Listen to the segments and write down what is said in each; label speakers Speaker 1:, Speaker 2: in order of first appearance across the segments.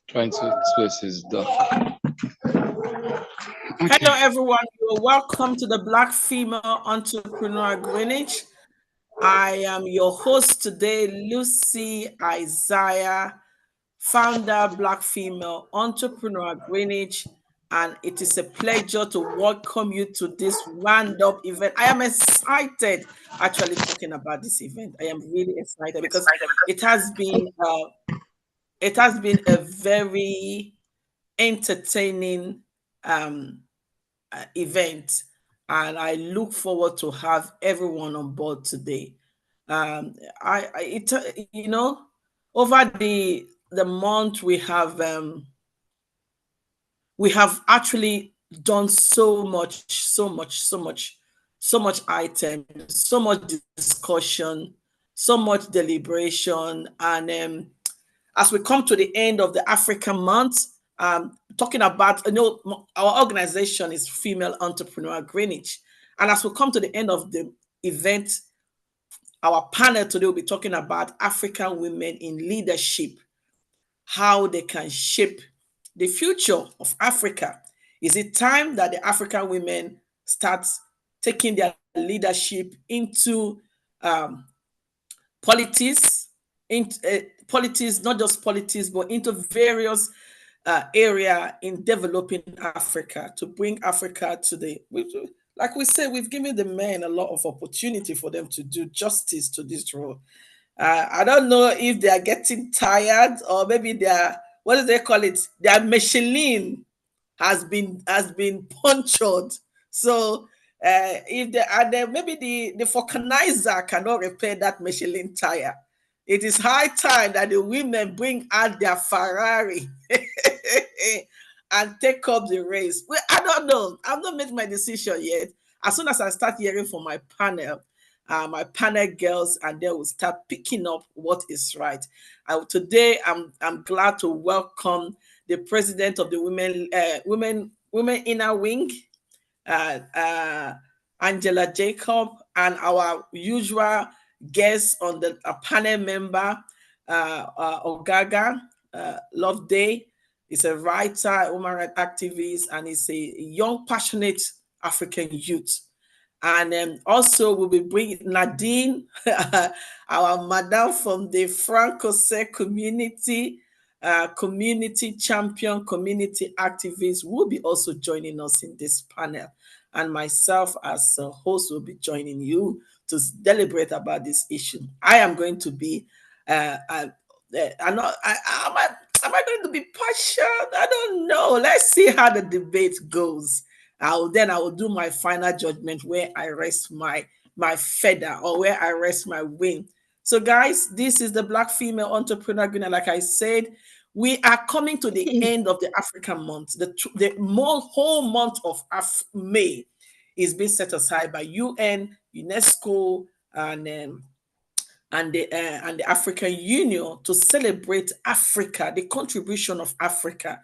Speaker 1: Trying to space is dark.
Speaker 2: Hello, everyone. You're welcome to the Black Female Entrepreneur Greenwich. I am your host today, Lucy Isaiah, founder, Black Female Entrepreneur Greenwich. And it is a pleasure to welcome you to this roundup event. I am excited actually talking about this event. I am really excited because it has been a very entertaining event, and I look forward to have everyone on board today. Over the month we have actually done so much items, so much discussion, so much deliberation, and as we come to the end of the African month, talking about, our organization is Female Entrepreneur Greenwich. And as we come to the end of the event, our panel today will be talking about African women in leadership, how they can shape the future of Africa. Is it time that the African women start taking their leadership into politics, politics, not just politics, but into various area in developing Africa to bring Africa to like we say, we've given the men a lot of opportunity for them to do justice to this role. I don't know if they are getting tired, or maybe they are, what do they call it? Their Michelin has been punctured. So if they are there, maybe the vulcanizer cannot repair that Michelin tire. It is high time that the women bring out their Ferrari and take up the race. Well, I don't know. I've not made my decision yet. As soon as I start hearing from my panel girls, and they will start picking up what is right. Today, I'm glad to welcome the president of the Women Inner Wing, Angela Jacob, and our usual guest on the panel member, Ogaga Love Day. Is a writer, a human rights activist, and is a young, passionate African youth. And also we'll be bringing Nadine, our madam from the Francais community, community champion, community activist, will be also joining us in this panel. And myself as a host will be joining you to deliberate about this issue. I am going to be, am I going to be partial? I don't know. Let's see how the debate goes. I will do my final judgment where I rest my feather, or where I rest my wing. So, guys, this is the Black Female Entrepreneur Green. Like I said, we are coming to the end of the African month. Whole month of May is being set aside by UN, UNESCO, and the African Union to celebrate Africa, the contribution of Africa.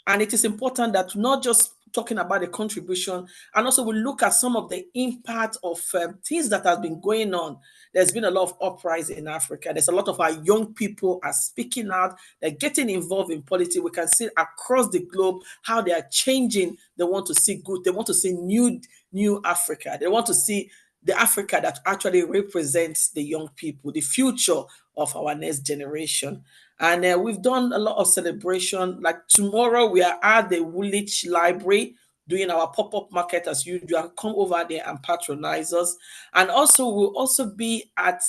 Speaker 2: And it is important that not just talking about the contribution, and also we look at some of the impact of things that have been going on. There's been a lot of uprising in Africa. There's a lot of our young people are speaking out. They're getting involved in politics. We can see across the globe how they are changing. They want to see good. They want to see new Africa. They want to see the Africa that actually represents the young people, the future of our next generation. And we've done a lot of celebration. Like tomorrow, we are at the Woolwich Library doing our pop-up market as usual. Come over there and patronize us. And also, we'll also be at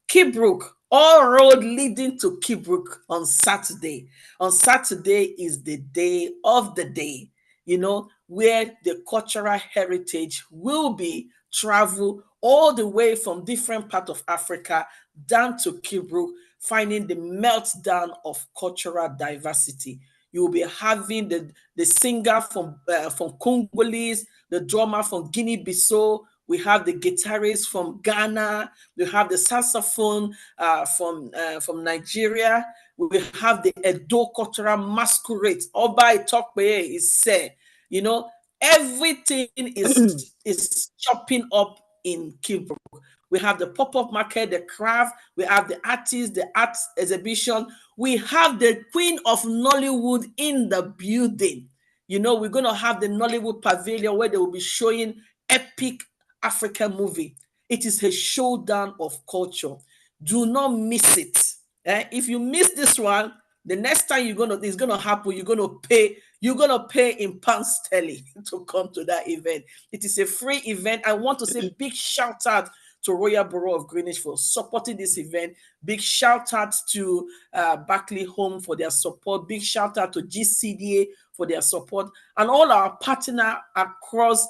Speaker 2: Kibrook, all road leading to Kibrook on Saturday. On Saturday is the day of the day, where the cultural heritage will be travel all the way from different parts of Africa down to Kibrook, finding the meltdown of cultural diversity. You will be having the singer from Congolese, the drummer from Guinea-Bissau. We have the guitarist from Ghana. We have the saxophone from Nigeria. We have the Edo cultural masquerade. Oba Itokpe is said, Everything is chopping up in Kilbrook. We have the pop-up market, the craft, we have the artists, the arts exhibition. We have the Queen of Nollywood in the building. You know, we're going to have the Nollywood Pavilion where they will be showing epic African movie. It is a showdown of culture. Do not miss it. If you miss this one, the next time it's gonna happen, you're gonna pay in pounds sterling to come to that event. It is a free event. I want to say big shout out to Royal Borough of Greenwich for supporting this event. Big shout out to Barclay Home for their support. Big shout out to GCDA for their support, and all our partners across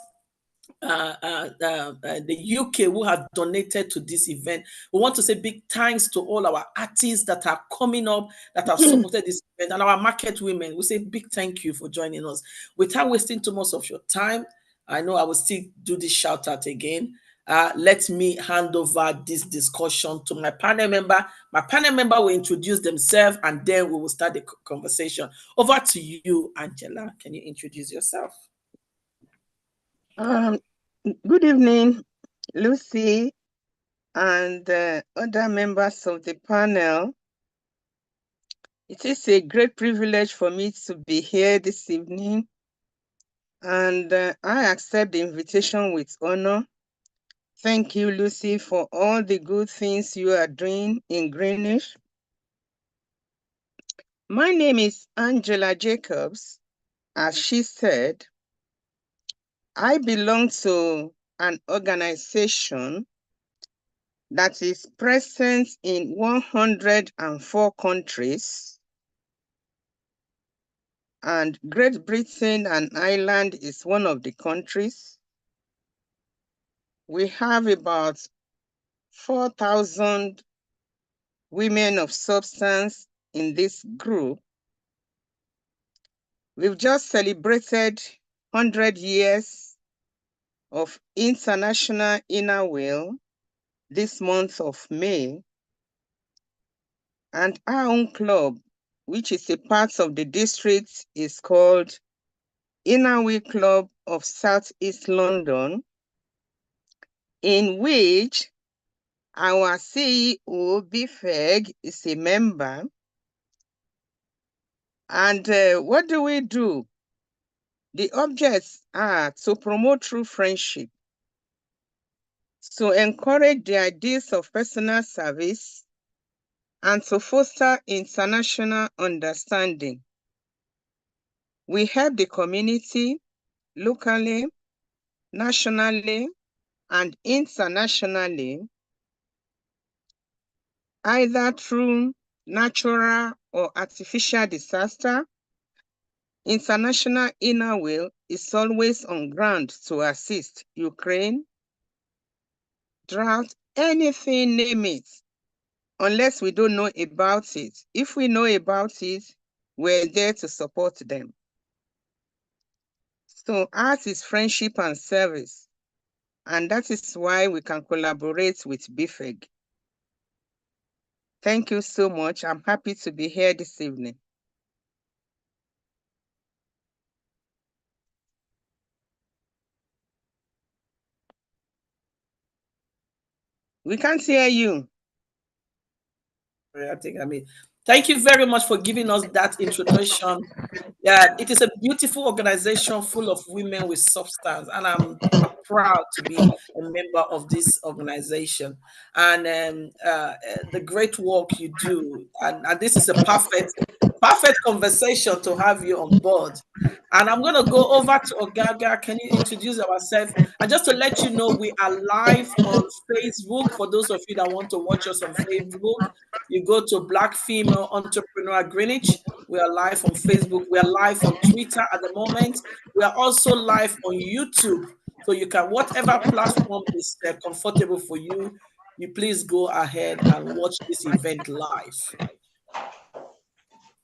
Speaker 2: the UK who have donated to this event. We want to say big thanks to all our artists that are coming up, that have supported this event, and our market women. We say big thank you for joining us. Without wasting too much of your time, I know I will still do this shout out again. Let me hand over this discussion to my panel member. My panel member will introduce themselves and then we will start the conversation. Over to you, Angela. Can you introduce yourself?
Speaker 3: Good evening, Lucy and other members of the panel. It is a great privilege for me to be here this evening, and I accept the invitation with honor. Thank you, Lucy, for all the good things you are doing in Greenwich. My name is Angela Jacobs. As she said, I belong to an organization that is present in 104 countries, and Great Britain and Ireland is one of the countries. We have about 4,000 women of substance in this group. We've just celebrated 100 years of International Inner Wheel this month of May, and our own club, which is a part of the district, is called Inner Wheel Club of Southeast London, in which our CEO, Bifeg, is a member. And what do we do? The objects are to promote true friendship, to encourage the ideas of personal service, and to foster international understanding. We help the community locally, nationally, and internationally, either through natural or artificial disaster. International Inner Wheel is always on ground to assist Ukraine, drought, anything, name it, unless we don't know about it. If we know about it, we're there to support them. So art is friendship and service, and that is why we can collaborate with BIFEG. Thank you so much. I'm happy to be here this evening. We can't hear you.
Speaker 2: Thank you very much for giving us that introduction. Yeah, it is a beautiful organization full of women with substance, and I'm proud to be a member of this organization and the great work you do. And this is a perfect conversation to have you on board. And I'm going to go over to Ogaga. Can you introduce ourselves? And just to let you know, we are live on Facebook. For those of you that want to watch us on Facebook, you go to Black Female Entrepreneur Greenwich. We are live on Facebook. We are live on Twitter at the moment. We are also live on YouTube. So you can, whatever platform is comfortable for you, you please go ahead and watch this event live.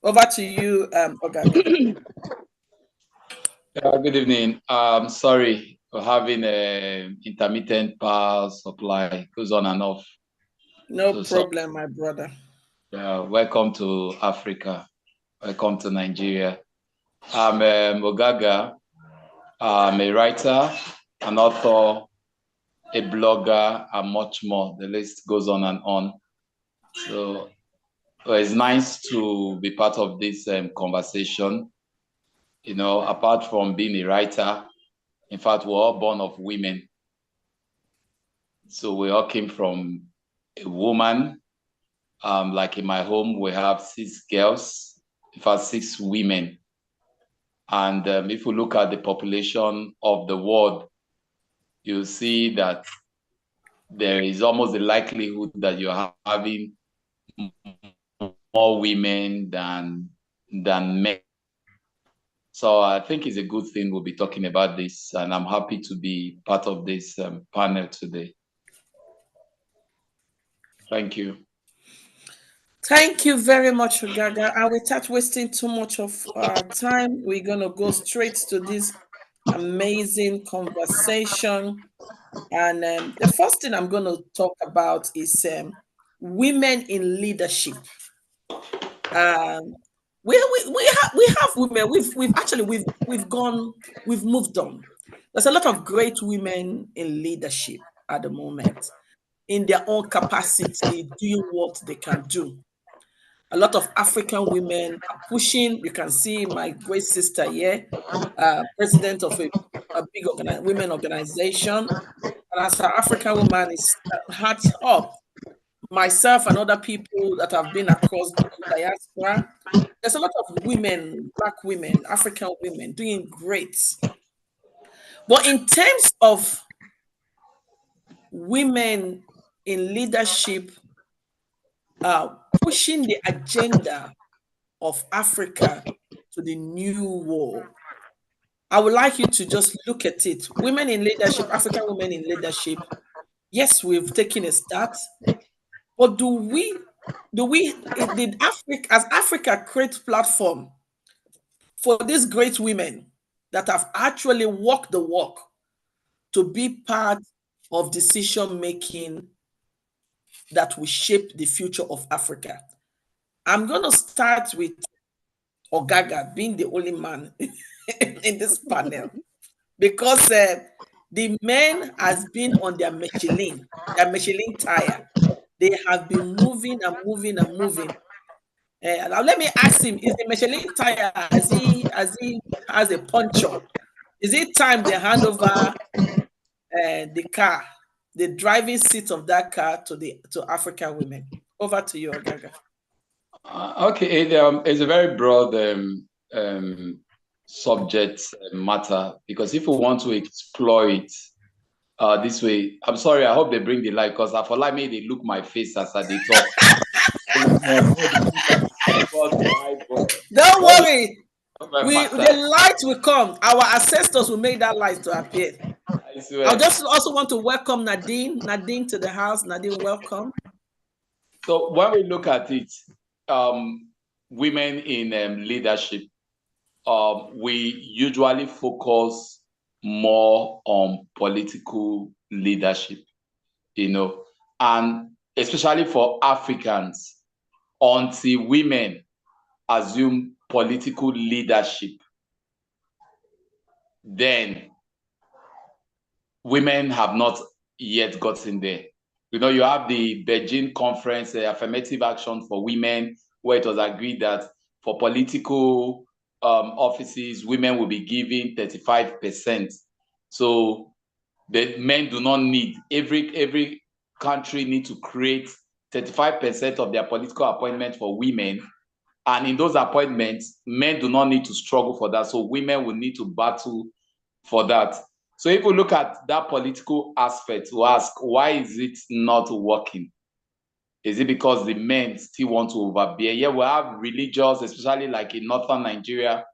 Speaker 2: Over to you, Ogaga.
Speaker 1: Good evening. Sorry for having intermittent power supply. Goes on and off.
Speaker 2: No problem, my brother.
Speaker 1: Welcome to Africa. Welcome to Nigeria. I'm Ogaga. I'm a writer, an author, a blogger, and much more. The list goes on and on. So it's nice to be part of this conversation. You know, apart from being a writer, in fact, we're all born of women. So we all came from a woman. Like in my home, we have 6 girls, in fact, 6 women. And if we look at the population of the world, you'll see that there is almost a likelihood that you're having more women than men. So I think it's a good thing we'll be talking about this, and I'm happy to be part of this panel today. Thank you.
Speaker 2: Thank you very much, Gaga. And without wasting too much of our time, we're going to go straight to this amazing conversation. And the first thing I'm going to talk about is women in leadership. We have women. We've moved on. There's a lot of great women in leadership at the moment, in their own capacity, doing what they can do. A lot of African women are pushing. You can see my great sister here, president of a big women organization. And as an African woman, is hats up. Myself and other people that have been across the diaspora, there's a lot of women, Black women, African women doing great. But in terms of women in leadership, pushing the agenda of Africa to the new world, I would like you to just look at it. Women in leadership, African women in leadership, yes, we've taken a start, but did Africa create platform for these great women that have actually walked the walk to be part of decision making that will shape the future of Africa? I'm going to start with Ogaga being the only man in this panel, because the men has been on their Michelin tire. They have been moving and moving and moving. Now let me ask him: is the Michelin tire, as he has a puncture? Is it time they hand over the car, the driving seat of that car to African women? Over to you, Ogaga.
Speaker 1: Okay, it's a very broad subject matter, because if we want to exploit this way, I'm sorry, I hope they bring the light, because I for like me they look my face as I they talk.
Speaker 2: Don't worry, the light will come. Our ancestors will make that light to appear. I just also want to welcome Nadine to the house. Nadine, welcome.
Speaker 1: So when we look at it, women in leadership, we usually focus more on political leadership, you know, and especially for Africans, until women assume political leadership, then women have not yet gotten there. You know, you have the Beijing conference, affirmative action for women, where it was agreed that for political offices, women will be given 35%. So the men do not need, every country needs to create 35% of their political appointments for women. And in those appointments, men do not need to struggle for that. So women will need to battle for that. So if we look at that political aspect, we ask, why is it not working? Is it because the men still want to overbear? Yeah, we have religious, especially like in northern Nigeria,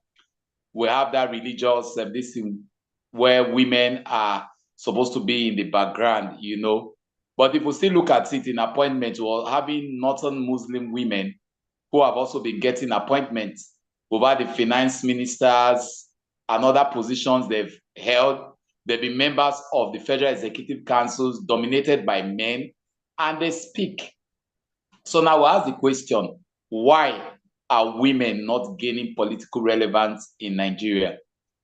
Speaker 1: we have that religious this thing where women are supposed to be in the background, you know. But if we still look at it in appointments, we're having northern Muslim women who have also been getting appointments over the finance ministers and other positions they've held. They've been members of the Federal Executive Councils dominated by men, and they speak. So now we ask the question, why are women not gaining political relevance in Nigeria?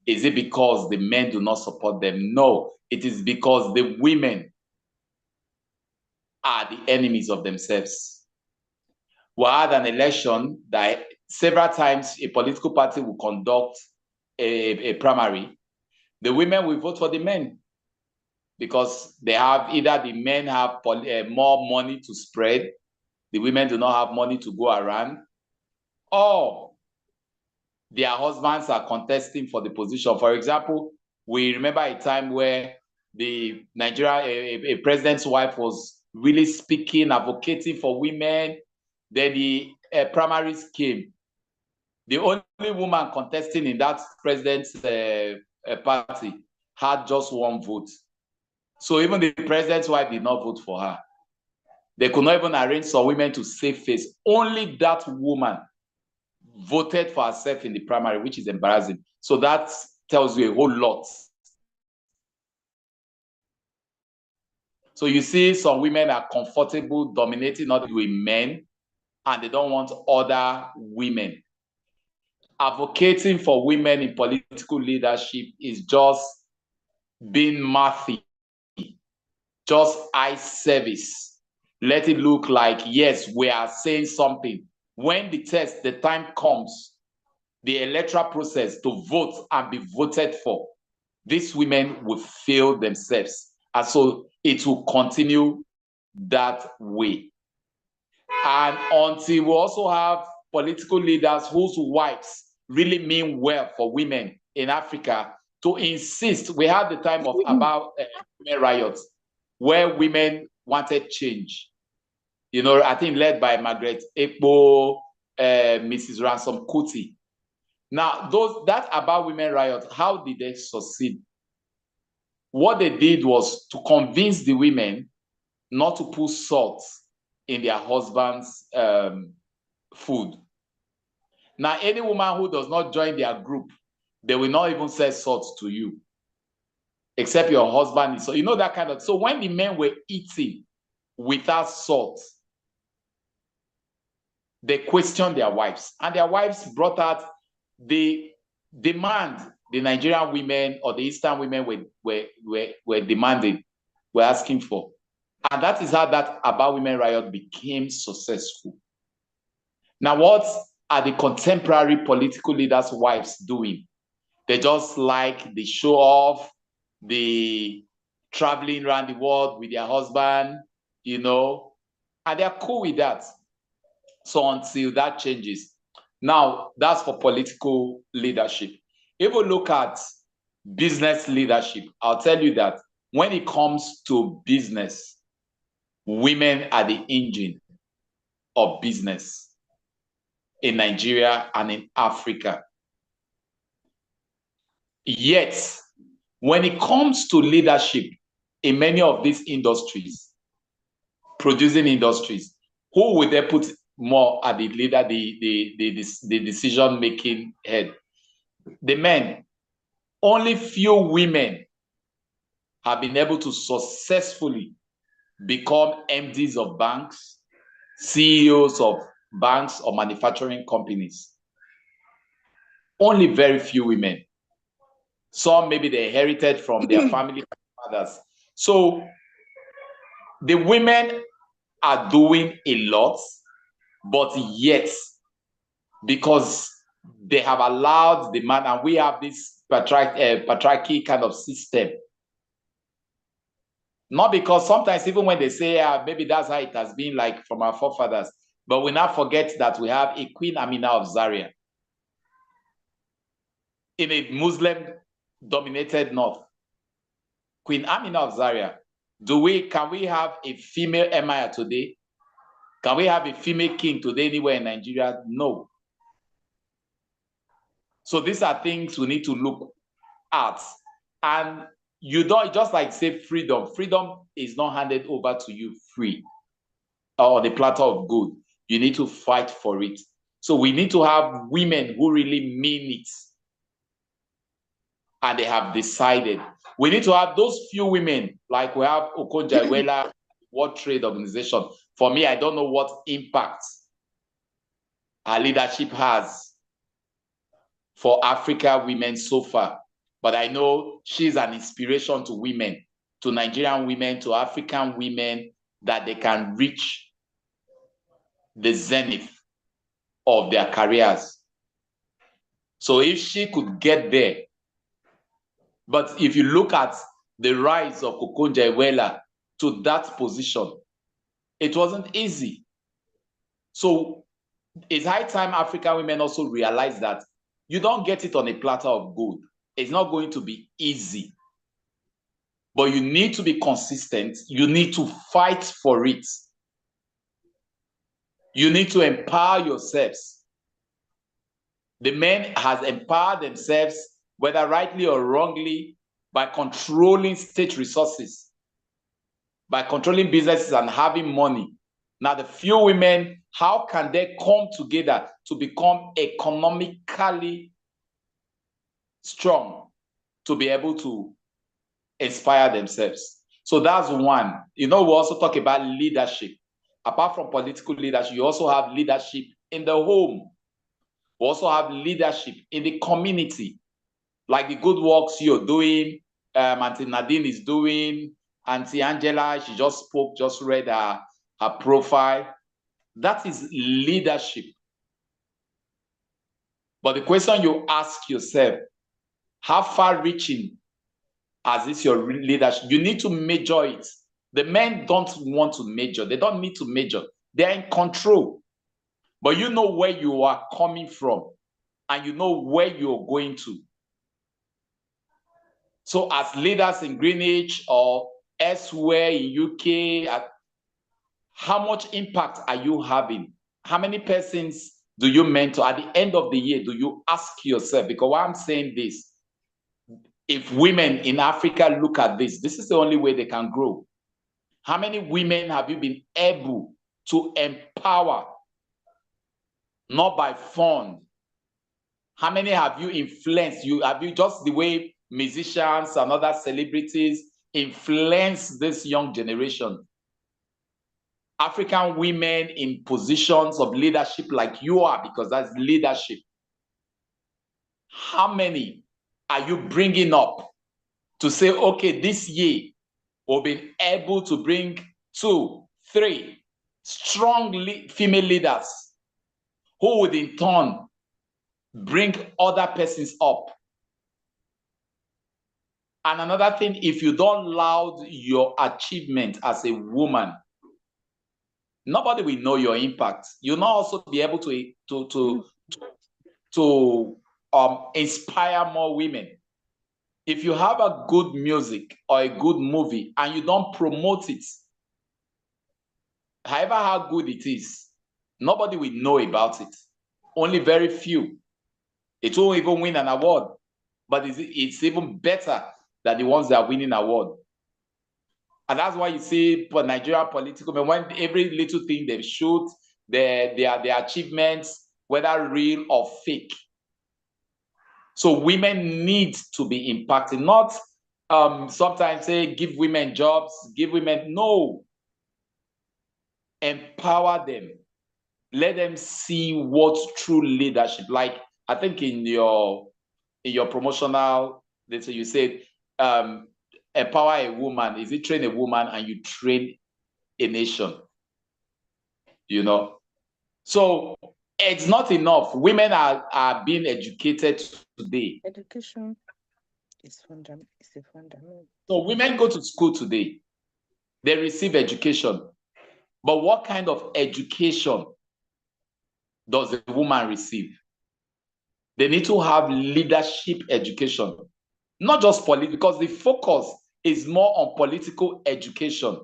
Speaker 1: Is it because the men do not support them? No, it is because the women are the enemies of themselves. We had an election that several times a political party will conduct a primary. The women will vote for the men because they have either the men have more money to spread, the women do not have money to go around, or their husbands are contesting for the position. For example, we remember a time where the Nigeria, a president's wife was really speaking, advocating for women. Then the primaries came. The only woman contesting in that president's party had just one vote. So even the president's wife did not vote for her. They could not even arrange some women to save face. Only that woman voted for herself in the primary, which is embarrassing. So that tells you a whole lot. So you see some women are comfortable dominating other with men, and they don't want other women. Advocating for women in political leadership is just being mathy, just eye service. Let it look like, yes, we are saying something. When the time comes, the electoral process to vote and be voted for, these women will fail themselves. And so it will continue that way. And until we also have political leaders whose wives really mean well for women in Africa to insist. We had the time of about women riots where women wanted change. You know, I think led by Margaret Ekpo, Mrs. Ransom Kuti. Now, that about women riot, how did they succeed? What they did was to convince the women not to put salt in their husband's food. Now, any woman who does not join their group, they will not even sell salt to you, except your husband is. So you know that kind of. So when the men were eating without salt, they questioned their wives, and their wives brought out the demand the Nigerian women or the Eastern women were demanding, were asking for. And that is how that About Women riot became successful. Now, what are the contemporary political leaders' wives doing? They just like the show off, the traveling around the world with their husband, you know, and they're cool with that. So until that changes. Now, that's for political leadership. If we look at business leadership, I'll tell you that when it comes to business, women are the engine of business in Nigeria and in Africa. Yet, when it comes to leadership in many of these industries, producing industries, who would they put more at the leader, the decision-making head? The men. Only few women have been able to successfully become MDs of banks, CEOs of banks or manufacturing companies. Only very few women. Some maybe they inherited from their family fathers. So the women are doing a lot, but yet, because they have allowed the man, and we have this patriarchy kind of system. Not because sometimes even when they say maybe that's how it has been like from our forefathers, but we now forget that we have a Queen Amina of Zaria in a Muslim-dominated North. Queen Amina of Zaria. Can we have a female emir today? Can we have a female king today anywhere in Nigeria? No. So these are things we need to look at. And you don't just like say freedom. Freedom is not handed over to you free or on the platter of gold. You need to fight for it. So we need to have women who really mean it. And they have decided. We need to have those few women, like we have Okonjo-Iweala, World Trade Organization. For me, I don't know what impact her leadership has for Africa women so far. but I know she's an inspiration to women, to Nigerian women, to African women, that they can reach the zenith of their careers. So if she could get there, but if you look at the rise of Okonjo-Iweala to that position, it wasn't easy. So it's high time African women also realize that you don't get it on a platter of gold. It's not going to be easy. But you need to be consistent. You need to fight for it. You need to empower yourselves. The men has empowered themselves, whether rightly or wrongly, by controlling state resources, by controlling businesses and having money. Now, the few women, how can they come together to become economically strong, to be able to inspire themselves? So that's one. We also talk about leadership. Apart from political leadership, you also have leadership in the home. We also have leadership in the community, like the good works you're doing, Auntie Nadine is doing, Auntie Angela, she just spoke, just read her profile. That is leadership. But the question you ask yourself, how far-reaching as is your leadership? You need to measure it. The men don't want to measure. They don't need to measure. They're in control. But you know where you are coming from, and you know where you're going to. So as leaders in Greenwich or elsewhere in UK, how much impact are you having? How many persons do you mentor? At the end of the year, do you ask yourself? Because why I'm saying this, if women in Africa look at this, this is the only way they can grow. How many women have you been able to empower? Not by fund. How many have you influenced? Have you just the way musicians and other celebrities influence this young generation? African women in positions of leadership like you are, because that's leadership. How many are you bringing up to say, okay, this year we've been able to bring 2, 3 strong female leaders who would in turn bring other persons up? And another thing, if you don't laud your achievement as a woman, nobody will know your impact. You'll not also be able to inspire more women. If you have a good music or a good movie and you don't promote it, however how good it is, nobody will know about it. Only very few. It won't even win an award, but it's even better than the ones that are winning award. And that's why you see for Nigerian political men, when every little thing they shoot, their achievements, whether real or fake. So women need to be impacted, not sometimes say give women jobs, give women, no. Empower them. Let them see what true leadership, like I think in your promotional, let's say you said, empower a woman. Is it train a woman and you train a nation? So it's not enough. Women are being educated today.
Speaker 3: Education is a fundamental.
Speaker 1: So women go to school today. They receive education. But what kind of education does a woman receive? They need to have leadership education, not just political, because the focus is more on political education.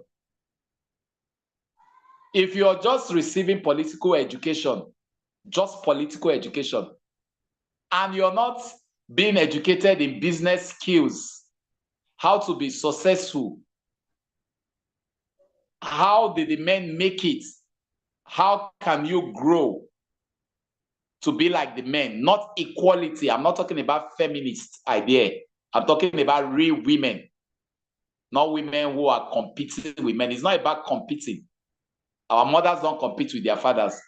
Speaker 1: If you're just receiving political education, and you're not being educated in business skills, how to be successful, how did the men make it? How can you grow to be like the men? Not equality. I'm not talking about feminist idea. I'm talking about real women, not women who are competing with men. It's not about competing. Our mothers don't compete with their fathers.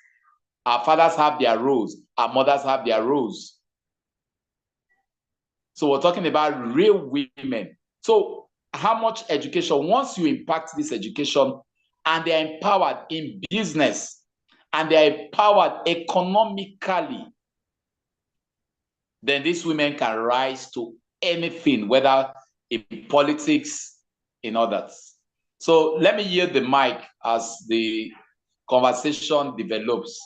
Speaker 1: Our fathers have their roles. Our mothers have their roles. So we're talking about real women. So how much education, once you impact this education and they're empowered in business and they're empowered economically, then these women can rise to anything, whether in politics, in others. So let me yield the mic as the conversation develops.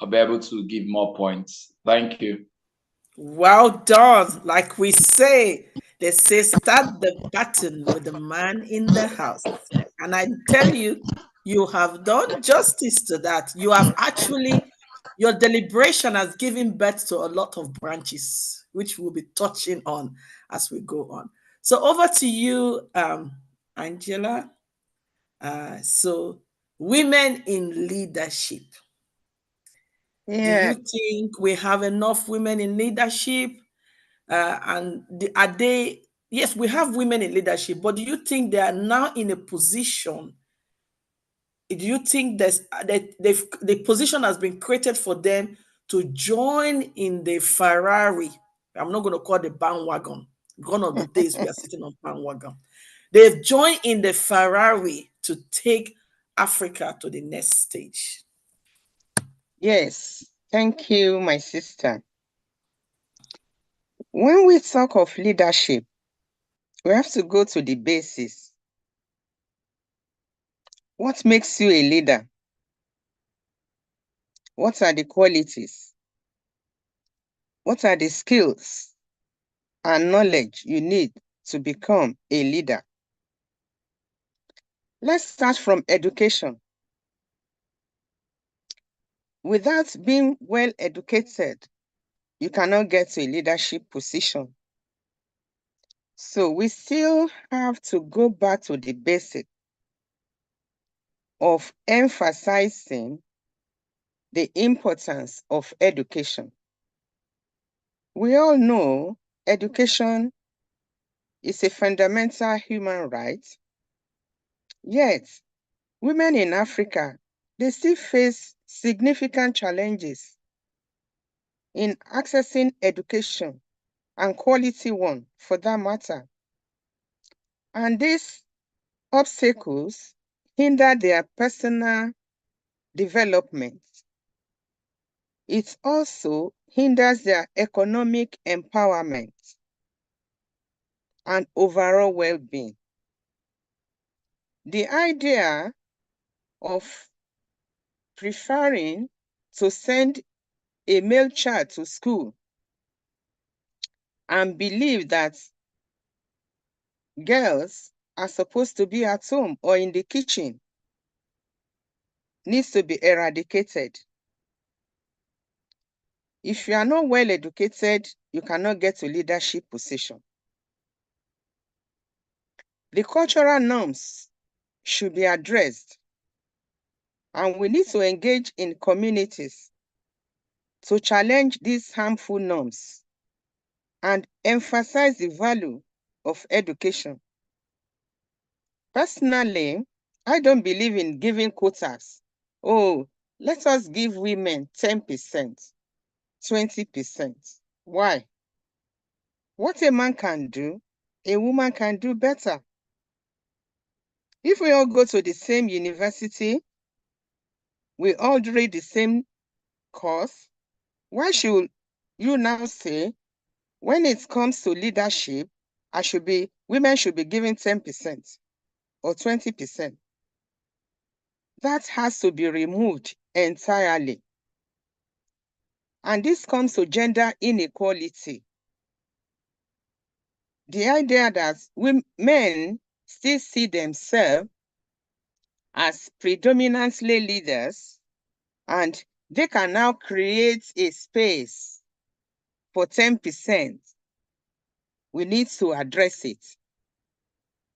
Speaker 1: I'll be able to give more points. Thank you.
Speaker 2: Well done. Like we say, they say start the button with the man in the house. And I tell you, you have done justice to that. You have actually, your deliberation has given birth to a lot of branches, which we'll be touching on as we go on. So over to you, Angela. So women in leadership. Do
Speaker 3: Yeah.
Speaker 2: you think we have enough women in leadership? Are they, yes, we have women in leadership, but do you think they are now in a position? Do you think the position has been created for them to join in the Ferrari? I'm not going to call the bandwagon. Gone are the days we are sitting on bandwagon. They've joined in the Ferrari to take Africa to the next stage.
Speaker 3: Yes. Thank you, my sister. When we talk of leadership, we have to go to the basis. What makes you a leader? What are the qualities? What are the skills and knowledge you need to become a leader? Let's start from education. Without being well educated, you cannot get to a leadership position. So we still have to go back to the basic of emphasizing the importance of education. We all know education is a fundamental human right, yet women in Africa, they still face significant challenges in accessing education and quality one for that matter. And these obstacles hinder their personal development. It also hinders their economic empowerment and overall well-being. The idea of preferring to send a male child to school and believe that girls are supposed to be at home or in the kitchen needs to be eradicated. If you are not well educated, you cannot get to leadership position. The cultural norms should be addressed, and we need to engage in communities to challenge these harmful norms and emphasize the value of education. Personally, I don't believe in giving quotas. Oh, let us give women 10%, 20%. Why? What a man can do, a woman can do better. If we all go to the same university, we all read the same course, why should you now say, when it comes to leadership, women should be given 10% or 20%? That has to be removed entirely. And this comes to gender inequality. The idea that men still see themselves as predominantly leaders, and they can now create a space for 10%. We need to address it.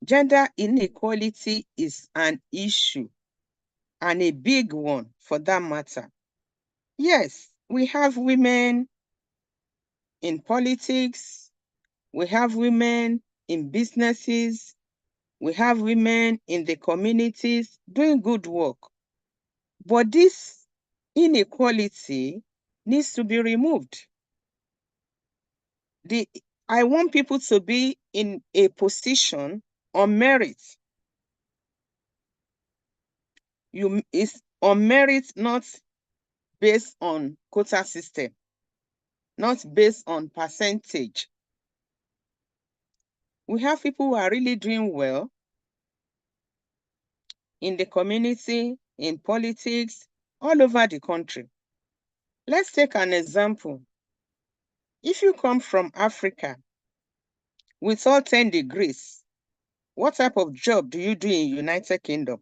Speaker 3: Gender inequality is an issue, and a big one for that matter. Yes, we have women in politics, we have women in businesses, we have women in the communities doing good work. But this inequality needs to be removed. The I want people to be in a position on merit. It's on merit, not based on quota system, not based on percentage. We have people who are really doing well in the community, in politics, all over the country. Let's take an example. If you come from Africa with all 10 degrees, what type of job do you do in United Kingdom?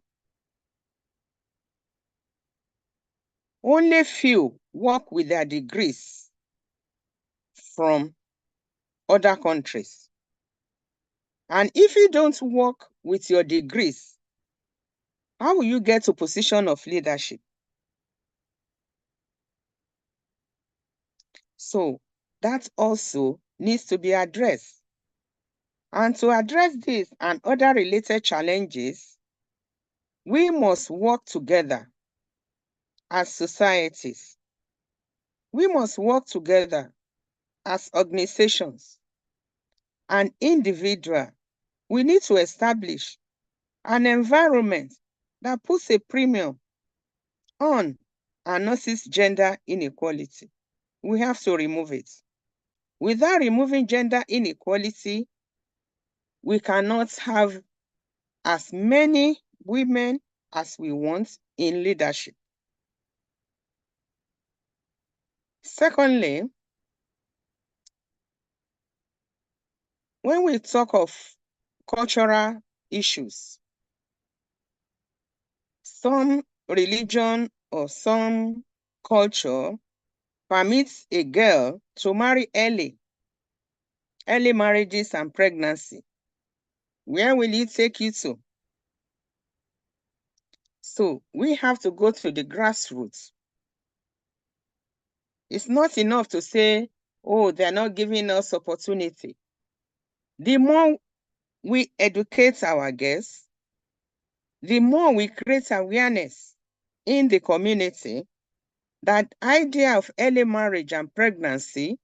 Speaker 3: Only few work with their degrees from other countries. And if you don't work with your degrees, how will you get to position of leadership? So that also needs to be addressed. And to address this and other related challenges, we must work together as societies. We must work together as organizations and individuals. We need to establish an environment that puts a premium on and nurses gender inequality. We have to remove it. Without removing gender inequality, we cannot have as many women as we want in leadership. Secondly, when we talk of cultural issues, some religion or some culture permits a girl to marry early marriages and pregnancy. Where will it take you to? So we have to go to the grassroots. It's not enough to say, oh, they're not giving us opportunity. The more we educate our guests, the more we create awareness in the community that idea of early marriage and pregnancy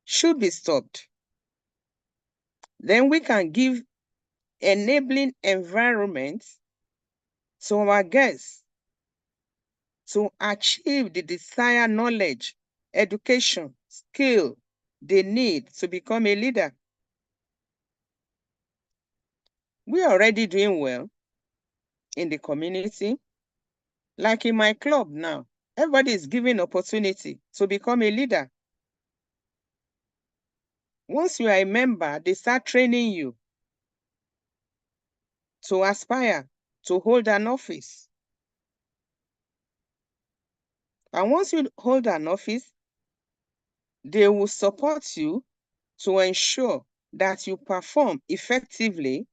Speaker 3: should be stopped. Then we can give enabling environment to our guests to achieve the desired knowledge, education, skill they need to become a leader. We are already doing well in the community. Like in my club now, everybody is given opportunity to become a leader. Once you are a member, they start training you to aspire to hold an office. And once you hold an office, they will support you to ensure that you perform effectively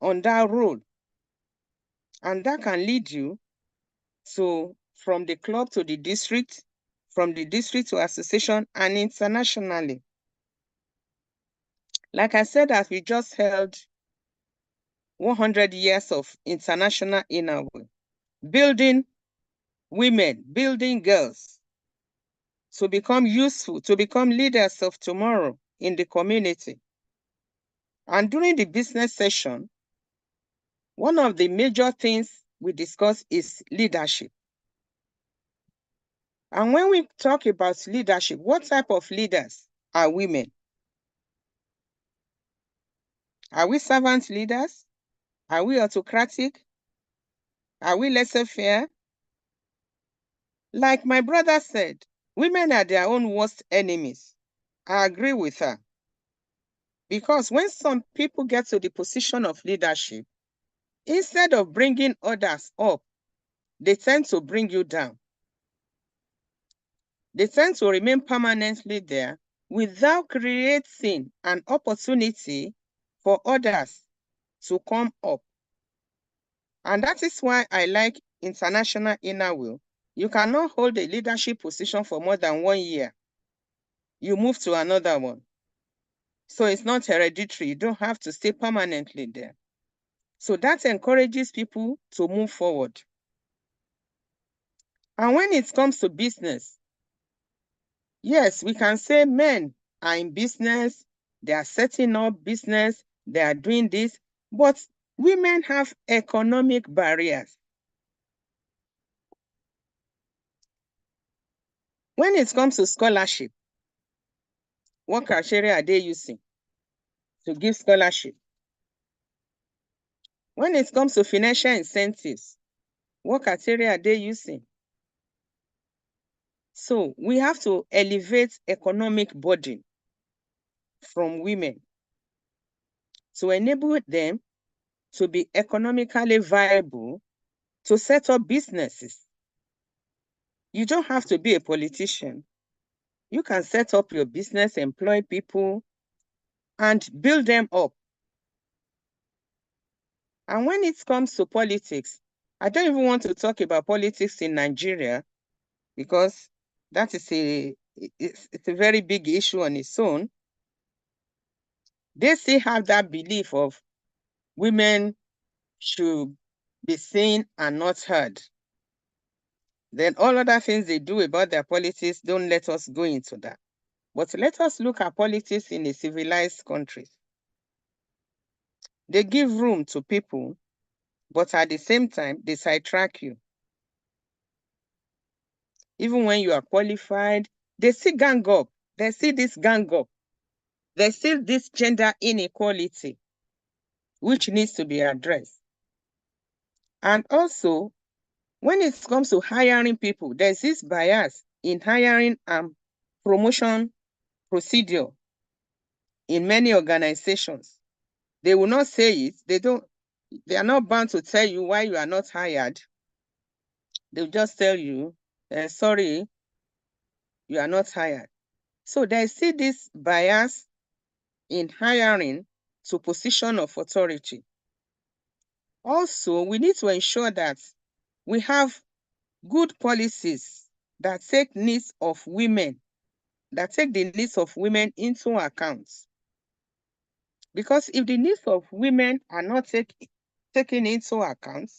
Speaker 3: on that role. And that can lead you to from the club to the district, from the district to association, and internationally. Like I said, as we just held 100 years of international inner way, building women, building girls to become useful, to become leaders of tomorrow in the community. And during the business session, one of the major things we discuss is leadership. And when we talk about leadership, what type of leaders are women? Are we servant leaders? Are we autocratic? Are we laissez-faire? Like my brother said, women are their own worst enemies. I agree with her. Because when some people get to the position of leadership, instead of bringing others up, they tend to bring you down. They tend to remain permanently there without creating an opportunity for others to come up. And that is why I like international inner will. You cannot hold a leadership position for more than 1 year. You move to another one. So it's not hereditary. You don't have to stay permanently there. So that encourages people to move forward. And when it comes to business, yes, we can say men are in business, they are setting up business, they are doing this, but women have economic barriers. When it comes to scholarship, what criteria are they using to give scholarship? When it comes to financial incentives, what criteria are they using? So we have to elevate economic burden from women to enable them to be economically viable to set up businesses. You don't have to be a politician. You can set up your business, employ people, and build them up. And when it comes to politics, I don't even want to talk about politics in Nigeria because that is it's a very big issue on its own. They still have that belief of women should be seen and not heard. Then all other things they do about their politics, don't let us go into that. But let us look at politics in a civilized country. They give room to people, but at the same time, they sidetrack you. Even when you are qualified, they still gang up. They see this gang up. There's still this gender inequality, which needs to be addressed. And also, when it comes to hiring people, there's this bias in hiring and promotion procedure in many organizations. They will not say it. They are not bound to tell you why you are not hired. They'll just tell you, sorry, you are not hired. So there is still this bias in hiring to position of authority. Also, we need to ensure that we have good policies that take needs of women, that take the needs of women into account. Because if the needs of women are not taken into account,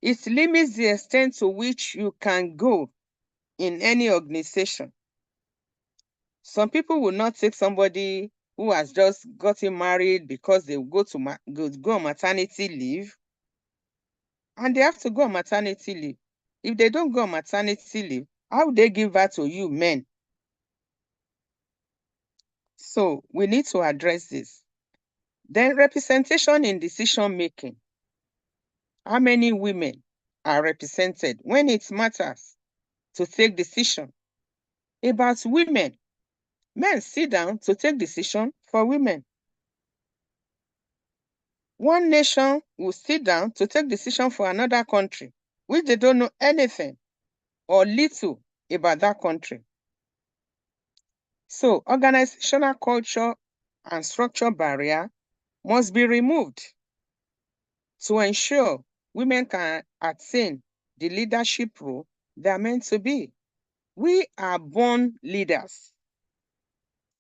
Speaker 3: it limits the extent to which you can go in any organization. Some people will not take somebody who has just gotten married because they will go on maternity leave, and they have to go on maternity leave. If they don't go on maternity leave, how would they give birth to you men? So we need to address this. Then representation in decision making. How many women are represented when it matters to take decision about women? Men sit down to take decision for women. One nation will sit down to take decision for another country, which they don't know anything or little about that country. So organizational culture and structure barrier must be removed to ensure women can attain the leadership role they are meant to be. We are born leaders,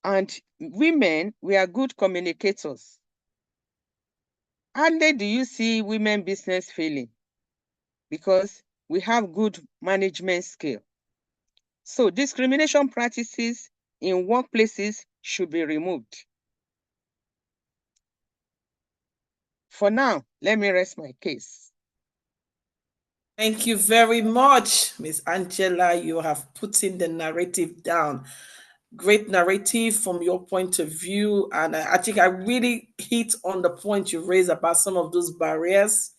Speaker 3: and women, we are good communicators. Hardly do you see women business failing because we have good management skill. So discrimination practices in workplaces should be removed. For now, let me rest my case.
Speaker 2: Thank you very much, Miss Angela. You have put in the narrative down. Great narrative from your point of view. And I think I really hit on the point you raised about some of those barriers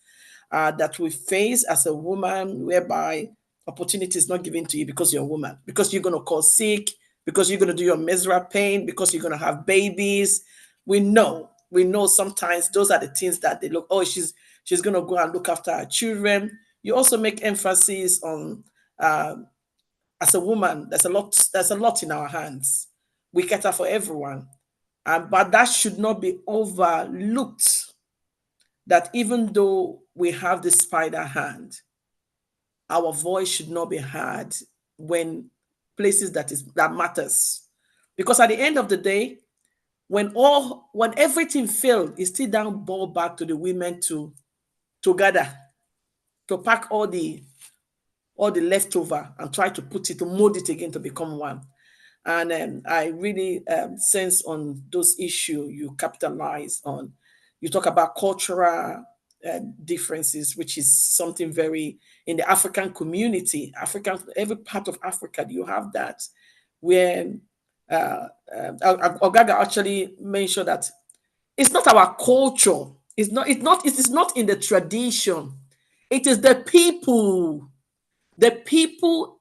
Speaker 2: that we face as a woman, whereby opportunity is not given to you because you're a woman, because you're going to call sick, because you're going to do your menstrual pain, because you're going to have babies. We know sometimes those are the things that they look, oh, she's going to go and look after her children. You also make emphasis on as a woman, there's a lot in our hands. We cater for everyone. But that should not be overlooked. That even though we have the spider hand, our voice should not be heard when places that matters. Because at the end of the day, when everything failed, it's still down ball back to the women to gather, to pack all the leftover and try to mold it again to become one. And I really sense on those issues you capitalize on. You talk about cultural differences, which is something very in the African community, every part of Africa, you have that, where Ogaga actually mentioned that it's not our culture. It is not in the tradition. It is the people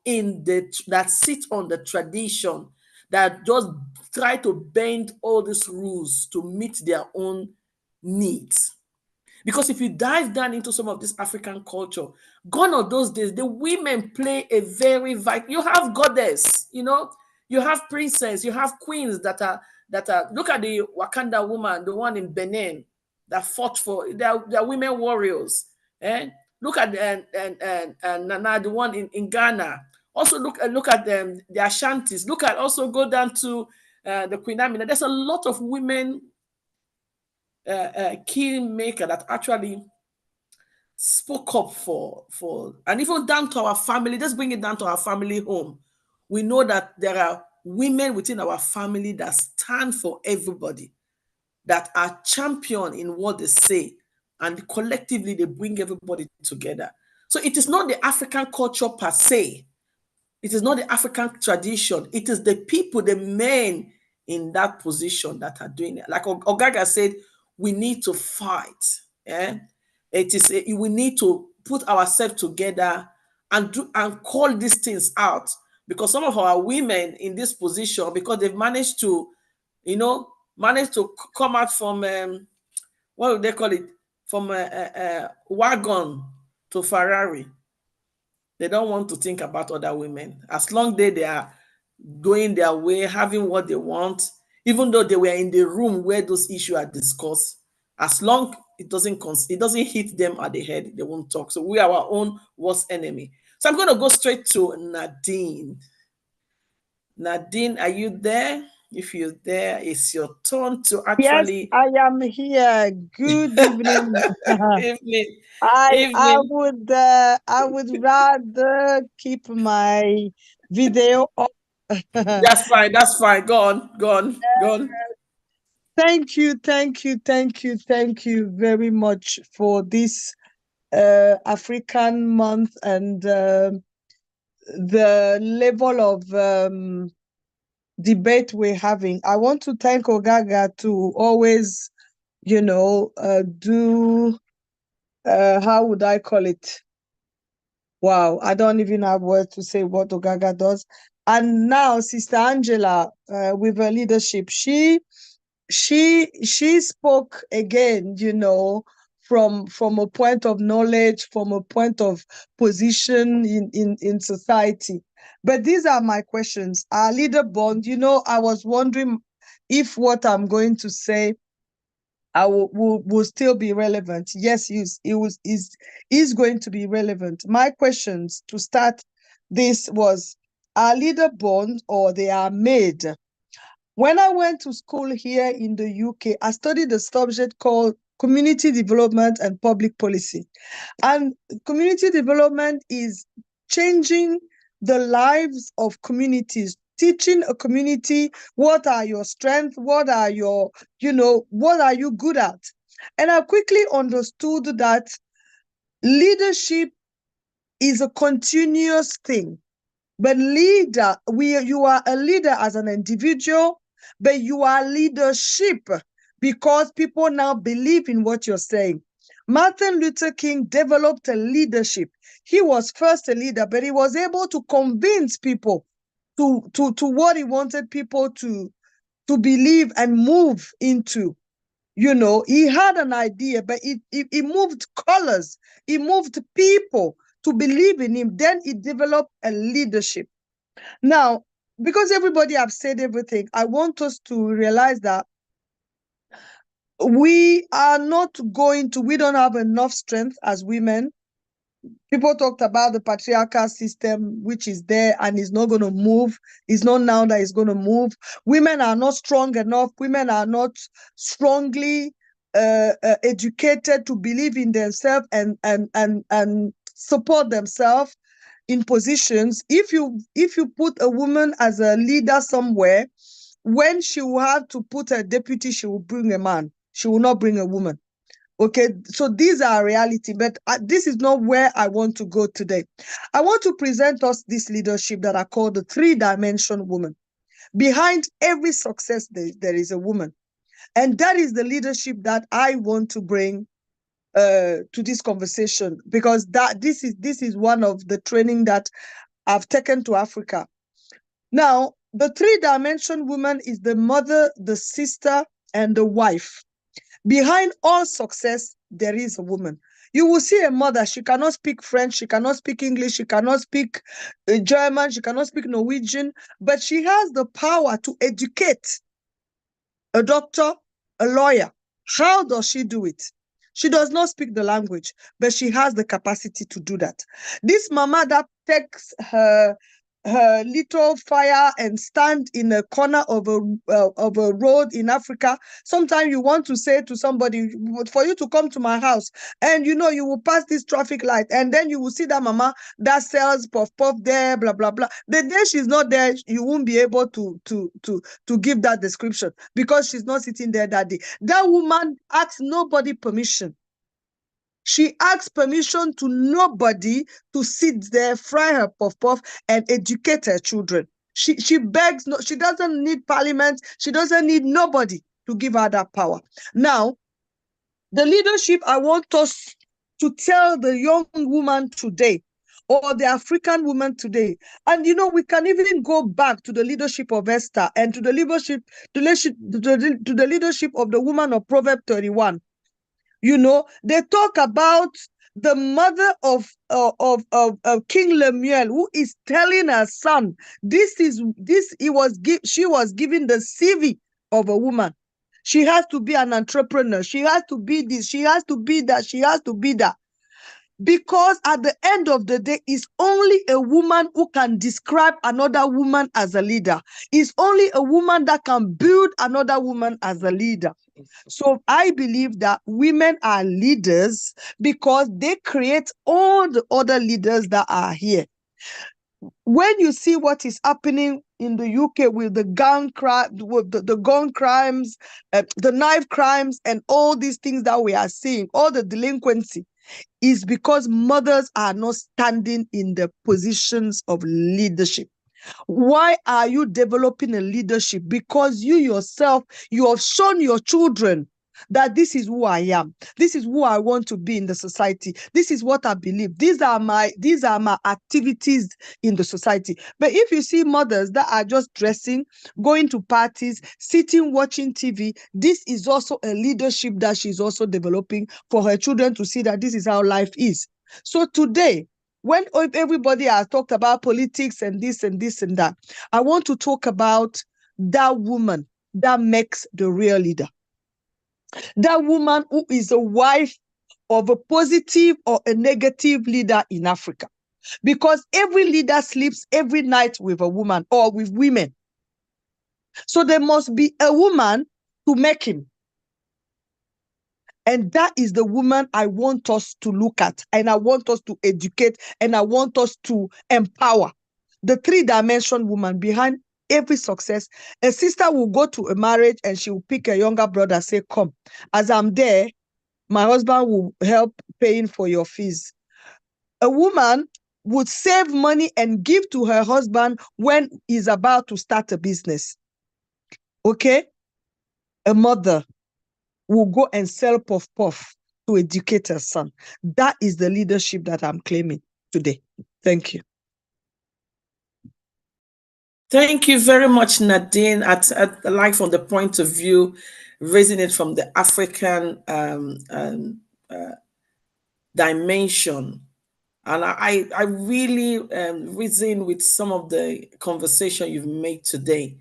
Speaker 2: in the that sit on the tradition that just try to bend all these rules to meet their own needs. Because if you dive down into some of this African culture, gone are those days, the women play a very vital. You have goddess, you have princess, you have queens that are. Look at the Wakanda woman, the one in Benin that fought for. They are women warriors. Eh? Look at and Nana, the one in Ghana. Also look at them, the Ashantis. Look at also go down to the Queen Amina. There's a lot of women kingmaker that actually spoke up for and even down to our family. Let's bring it down to our family home. We know that there are women within our family that stand for everybody, that are champion in what they say, and collectively they bring everybody together. So it is not the African culture per se. It is not the African tradition. It is the people, the men in that position that are doing it. Like Ogaga said, we need to fight. Yeah? We need to put ourselves together and call these things out, because some of our women in this position, because they've managed to, come out from what do they call it, from a wagon to Ferrari. They don't want to think about other women. As long as they are going their way, having what they want, even though they were in the room where those issues are discussed, as long it doesn't hit them at the head, they won't talk. So we are our own worst enemy. So I'm going to go straight to Nadine. Nadine, are you there? If you're there, it's your turn to actually.
Speaker 3: Yes, I am here. Good evening.
Speaker 2: Evening.
Speaker 3: I
Speaker 2: Evening.
Speaker 3: would rather keep my video up.
Speaker 2: That's fine. That's fine. Go on. Go on. Go on.
Speaker 3: Thank you very much for this African month and the level of debate we're having. I want to thank Ogaga to always, do how would I call it? Wow, I don't even have words to say what Ogaga does. And now Sister Angela, with her leadership, she spoke again, from a point of knowledge, from a point of position in society. But these are my questions. Our leader bond, I was wondering if what I'm going to say will still be relevant. Yes, is going to be relevant. My questions to start this was, are leader born or they are made? When I went to school here in the UK, I studied a subject called community development and public policy. And community development is changing the lives of communities, teaching a community what are your strengths, what are you good at. And I quickly understood that leadership is a continuous thing. But you are a leader as an individual, but you are leadership because people now believe in what you're saying. Martin Luther King developed a leadership. He was first a leader, but he was able to convince people to what he wanted people to believe and move into. He had an idea, but he moved colors. He moved people to believe in him. Then he developed a leadership. Now, because everybody have said everything, I want us to realize that we don't have enough strength as women. People talked about the patriarchal system, which is there and is not going to move. It's not now that it's going to move. Women are not strong enough. Women are not strongly educated to believe in themselves and support themselves.
Speaker 4: in positions, if you put a woman as a leader somewhere, when she will have to put a deputy, she will bring a man. She will not bring a woman. Okay, so these are reality, but this is not where I want to go today. I want to present us this leadership that I call the 3-dimension woman. Behind every success, there is a woman. And that is the leadership that I want to bring to this conversation, because this is one of the training that I've taken to Africa. Now, the 3-dimension woman is the mother, the sister, and the wife. Behind all success, there is a woman. You will see a mother, she cannot speak French, she cannot speak English, she cannot speak German, she cannot speak Norwegian, but she has the power to educate a doctor, a lawyer. How does she do it? She does not speak the language, but she has the capacity to do that. This mama that takes her little fire and stand in a corner of a road in Africa. Sometimes you want to say to somebody, for you to come to my house, and you will pass this traffic light, and then you will see that mama that sells puff there, blah blah blah. The day she's not there, you won't be able to give that description, because she's not sitting there that day. That woman asks nobody permission. She asks permission to nobody to sit there, fry her puff, and educate her children. She begs, no, she doesn't need parliament. She doesn't need nobody to give her that power. Now, the leadership I want us to tell the young woman today, or the African woman today, and we can even go back to the leadership of Esther and to the leadership of the woman of Proverbs 31. They talk about the mother of King Lemuel, who is telling her son, she was given the CV of a woman. She has to be an entrepreneur. She has to be this. She has to be that. She has to be that. Because at the end of the day, it's only a woman who can describe another woman as a leader. It's only a woman that can build another woman as a leader. So I believe that women are leaders because they create all the other leaders that are here. When you see what is happening in the UK with the gun crimes, the knife crimes, and all these things that we are seeing, all the delinquency, is because mothers are not standing in the positions of leadership. Why are you developing a leadership? Because you yourself, you have shown your children that this is who I am. This is who I want to be in the society. This is what I believe. These are my activities in the society. But if you see mothers that are just dressing, going to parties, sitting, watching TV, this is also a leadership that she's also developing for her children to see that this is how life is. So today, when everybody has talked about politics and this and this and that, I want to talk about that woman that makes the real leader. That woman who is a wife of a positive or a negative leader in Africa. Because every leader sleeps every night with a woman or with women. So there must be a woman to make him. And that is the woman I want us to look at, and I want us to educate, and I want us to empower. The 3-dimension woman behind every success. A sister will go to a marriage and she will pick a younger brother, say, come, as I'm there, my husband will help paying for your fees. A woman would save money and give to her husband when he's about to start a business. Okay? A mother will go and sell puff to educate her son. That is the leadership that I'm claiming today. Thank you.
Speaker 2: Thank you very much, Nadine. At like from the point of view, raising it from the African dimension. And I really reason with some of the conversation you've made today.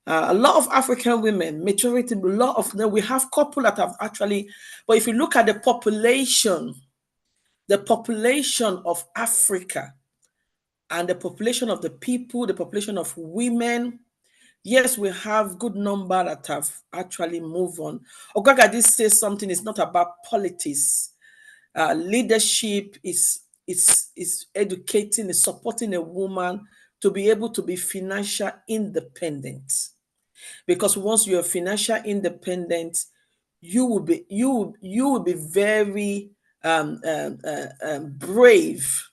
Speaker 2: A lot of African women, majority, a lot of them, we have couple that have actually, but if you look at the population of Africa and the population of the people, the population of women, yes, we have good number that have actually moved on. Ogaga, this says something, it's not about politics. Leadership is is educating, is supporting a woman to be able to be financial independent. Because once you're financial independent, you will be very brave.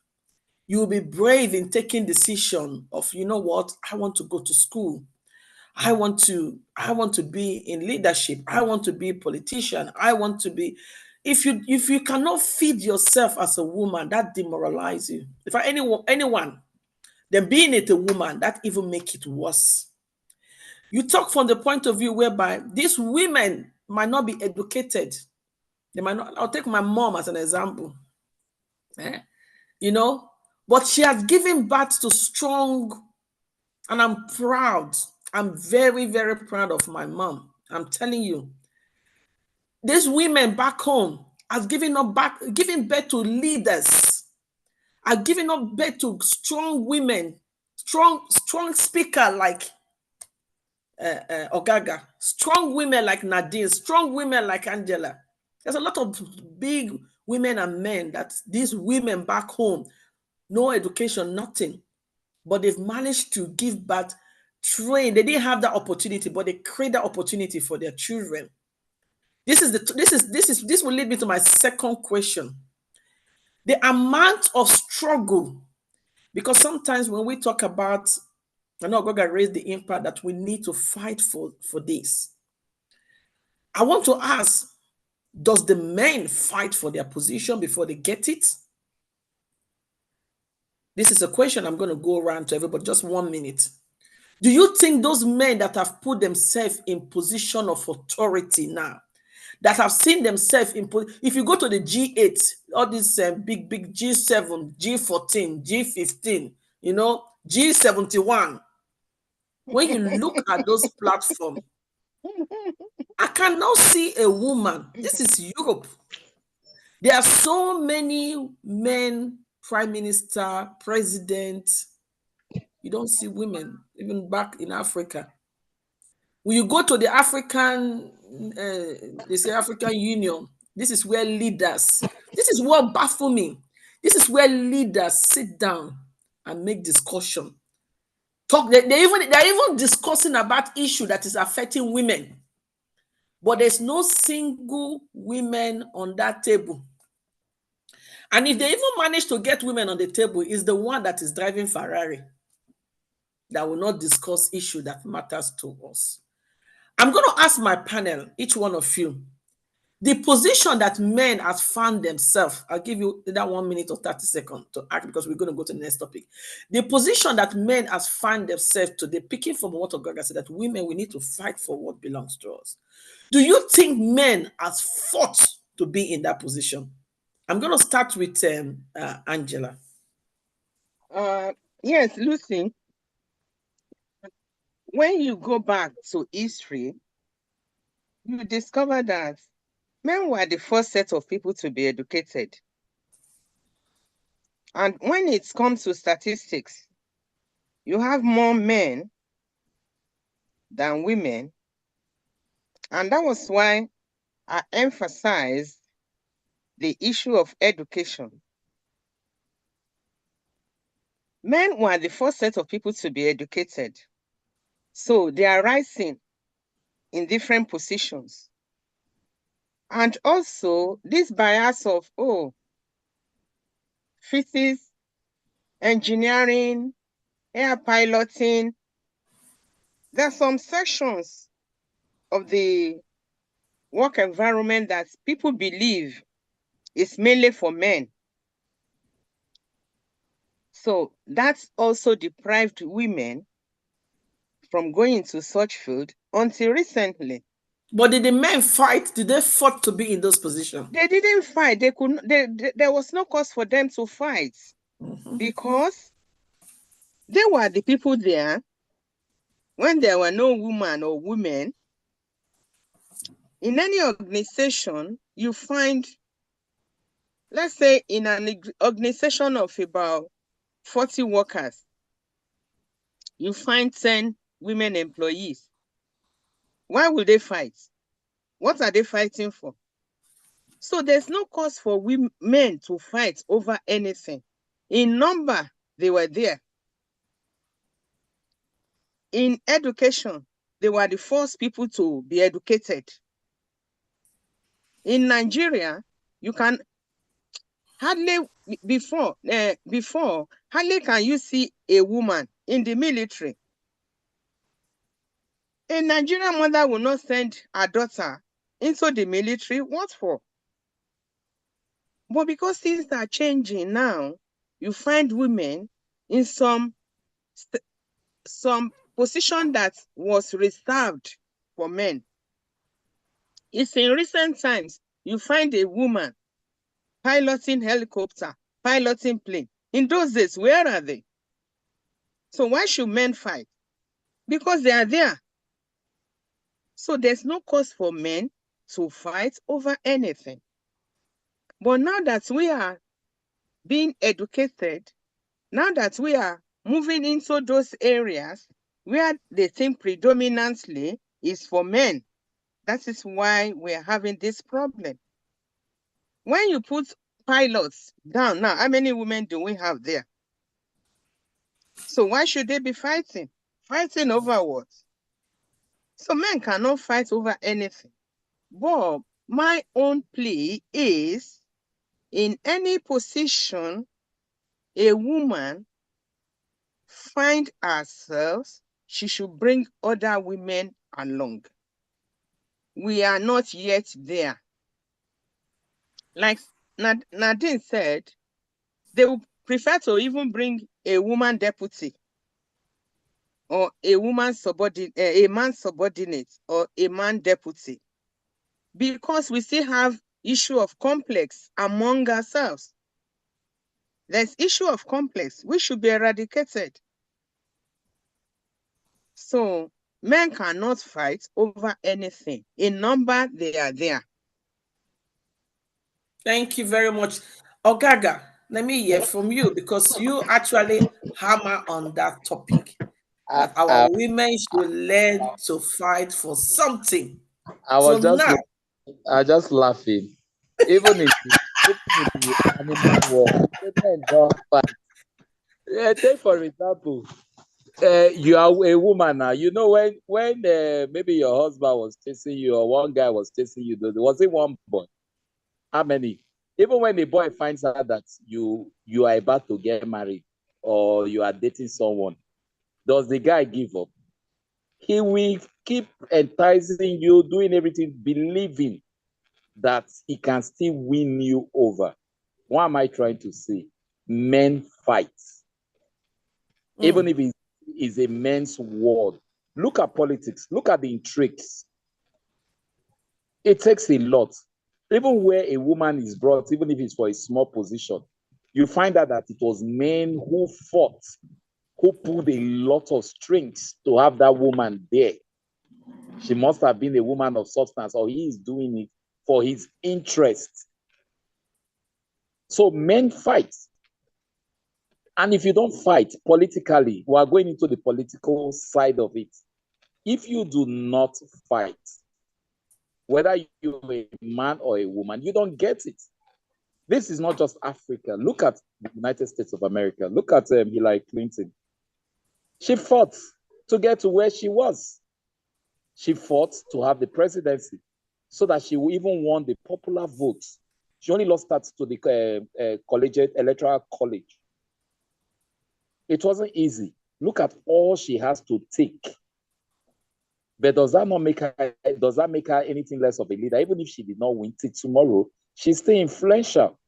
Speaker 2: You will be brave in taking decision of, you know what, I want to go to school. I want to be in leadership. I want to be a politician. I want to be. If you cannot feed yourself as a woman, that demoralizes you. If anyone, then being it a woman, that even make it worse. You talk from the point of view whereby these women might not be educated. They might not. I'll take my mom as an example. You know, but she has given birth to strong, and I'm proud. I'm very, very proud of my mom. I'm telling you, these women back home have given birth to leaders, are giving up birth to strong women, strong speaker like Ogaga, strong women like Nadine, strong women like Angela. There's a lot of big women and men that these women back home, no education, nothing, but they've managed to give birth, train. They didn't have that opportunity, but they create that opportunity for their children. This will lead me to my second question. The amount of struggle, because sometimes when we talk about, I know Ogaga raised the impact that we need to fight for this. I want to ask, does the men fight for their position before they get it? This is a question I'm going to go around to everybody, just 1 minute. Do you think those men that have put themselves in position of authority now, that have seen themselves in, if you go to the G8, all these big G7, G14, G15, you know, G71, when you look at those platforms, I cannot see a woman. This is Europe. There are so many men, prime minister, president. You don't see women, even back in Africa. When you go to the African, they say African Union, this is where leaders, this is what baffles me. This is where leaders sit down and make discussion. Talk. They're even discussing about issue that is affecting women. But there's no single women on that table. And if they even manage to get women on the table, is the one that is driving Ferrari that will not discuss issue that matters to us. I'm going to ask my panel, each one of you, the position that men have found themselves. I'll give you that 1 minute or 30 seconds to act, because we're going to go to the next topic. The position that men have found themselves today, picking from what Ogaga said, that women, we need to fight for what belongs to us. Do you think men have fought to be in that position? I'm going to start with Angela.
Speaker 3: Yes, Lucy. When you go back to history, you discover that men were the first set of people to be educated. And when it comes to statistics, you have more men than women. And that was why I emphasized the issue of education. Men were the first set of people to be educated. So they are rising in different positions. And also this bias of, physics, engineering, air piloting, there are some sections of the work environment that people believe is mainly for men. So that's also deprived women from going into such field until recently.
Speaker 2: But did the men fight? Did they fight to be in those positions?
Speaker 3: They didn't fight. They couldn't. There was no cause for them to fight, because they were the people there when there were no woman or women. In any organization, you find, let's say in an organization of about 40 workers, you find 10 women employees. Why would they fight? What are they fighting for? So there's no cause for men to fight over anything. In number, they were there. In education, they were the first people to be educated. In Nigeria, you can hardly before hardly can you see a woman in the military. A Nigerian mother will not send her daughter into the military. What for? But because things are changing now, you find women in some position that was reserved for men. It's in recent times you find a woman piloting helicopter, piloting plane. In those days, where are they? So why should men fight? Because they are there. So there's no cause for men to fight over anything. But now that we are being educated, now that we are moving into those areas where they think predominantly is for men, that is why we're having this problem. When you put pilots down now, how many women do we have there? So why should they be fighting? Fighting over what? So men cannot fight over anything. But my own plea is, in any position a woman find herself, she should bring other women along. We are not yet there. Like Nadine said, they would prefer to even bring a woman deputy or a woman subordinate, a man subordinate or a man deputy, because we still have issue of complex among ourselves. There's issue of complex which should be eradicated. So men cannot fight over anything. In number, they are there.
Speaker 2: Thank you very much. Ogaga, let me hear from you, because you actually hammer on that topic,
Speaker 5: I,
Speaker 2: that our
Speaker 5: I,
Speaker 2: women should learn to fight for something.
Speaker 5: I
Speaker 2: So
Speaker 5: was just
Speaker 2: now,
Speaker 5: just laughing. Even in the animal world, women don't fight. Take for example, you are a woman now. You know when maybe your husband was chasing you or one guy was chasing you. Was it one boy? How many? Even when the boy finds out that you are about to get married or you are dating someone, does the guy give up? He will keep enticing you, doing everything, believing that he can still win you over. What am I trying to say? Men fight. Even if it is a men's world. Look at politics. Look at the intrigues. It takes a lot. Even where a woman is brought, even if it's for a small position, you find out that it was men who fought, who pulled a lot of strings to have that woman there. She must have been a woman of substance, or he is doing it for his interest. So men fight. And if you don't fight politically, we are going into the political side of it. If you do not fight, whether you're a man or a woman, you don't get it. This is not just Africa. Look at the United States of America. Look at Hillary Clinton. She fought to get to where she was. She fought to have the presidency so that she even won the popular vote. She only lost that to the collegiate electoral college. It wasn't easy. Look at all she has to take. But does that make her anything less of a leader? Even if she did not win it tomorrow, she's still influential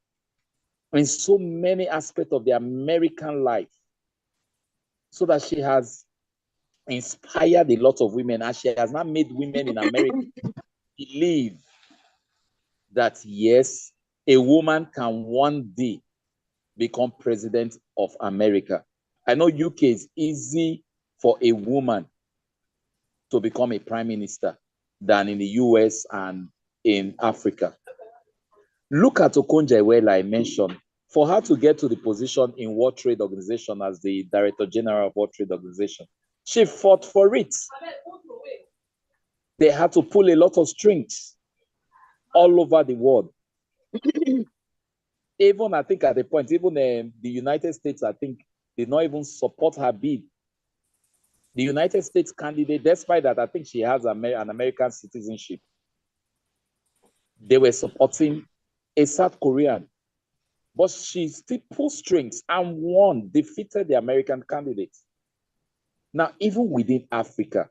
Speaker 5: in so many aspects of the American life. So that she has inspired a lot of women, and she has not made women in America believe that yes, a woman can one day become president of America. I know UK is easy for a woman to become a prime minister than in the US and in Africa. Look at Okonjo-Iweala, I mentioned. For her to get to the position in World Trade Organization as the Director General of World Trade Organization, she fought for it. They had to pull a lot of strings all over the world. Even I think at the point, even the United States, I think, did not even support her bid. The United States candidate, despite that, I think she has an American citizenship, they were supporting a South Korean. But she still pulled strings and won, defeated the American candidate. Now, even within Africa,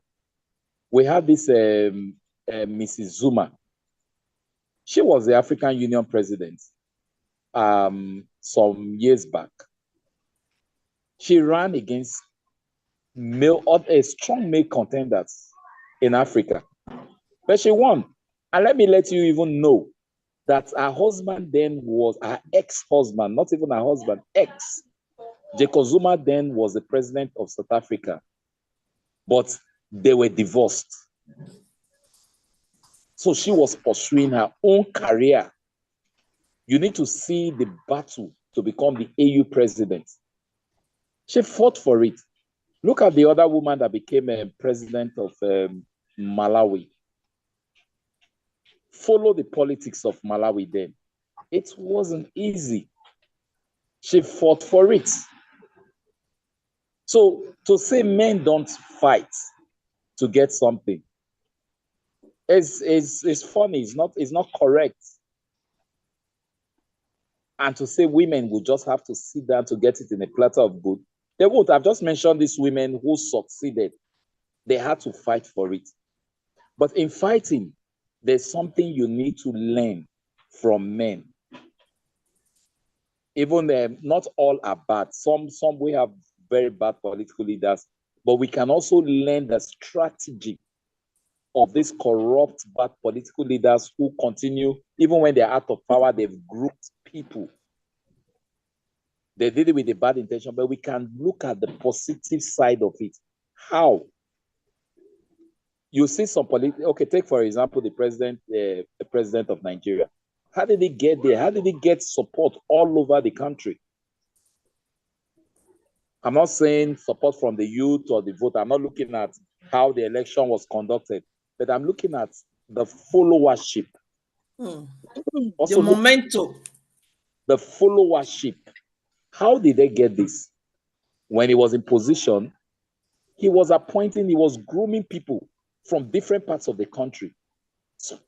Speaker 5: we have this Mrs. Zuma. She was the African Union president some years back. She ran against strong male contenders in Africa, but she won. And let me let you even know that her husband then was her ex-husband, not even her husband, ex. Jacob Zuma then was the president of South Africa, but they were divorced. So she was pursuing her own career. You need to see the battle to become the AU president. She fought for it. Look at the other woman that became a president of Malawi. Follow the politics of Malawi then. It wasn't easy. She fought for it. So to say men don't fight to get something is funny. It's not correct. And to say women will just have to sit down to get it in a platter of good, they won't. I've just mentioned these women who succeeded. They had to fight for it. But in fighting, there's something you need to learn from men. Even not all are bad. Some we have very bad political leaders, but we can also learn the strategy of these corrupt, bad political leaders who continue, even when they're out of power, they've grouped people. They did it with a bad intention, but we can look at the positive side of it. How? You see some okay, take for example the president of Nigeria. How did he get there? How did he get support all over the country? I'm not saying support from the youth or the voter. I'm not looking at how the election was conducted, but I'm looking at the followership.
Speaker 2: Also, the momentum.
Speaker 5: The followership. How did they get this? When he was in position, he was grooming people from different parts of the country. So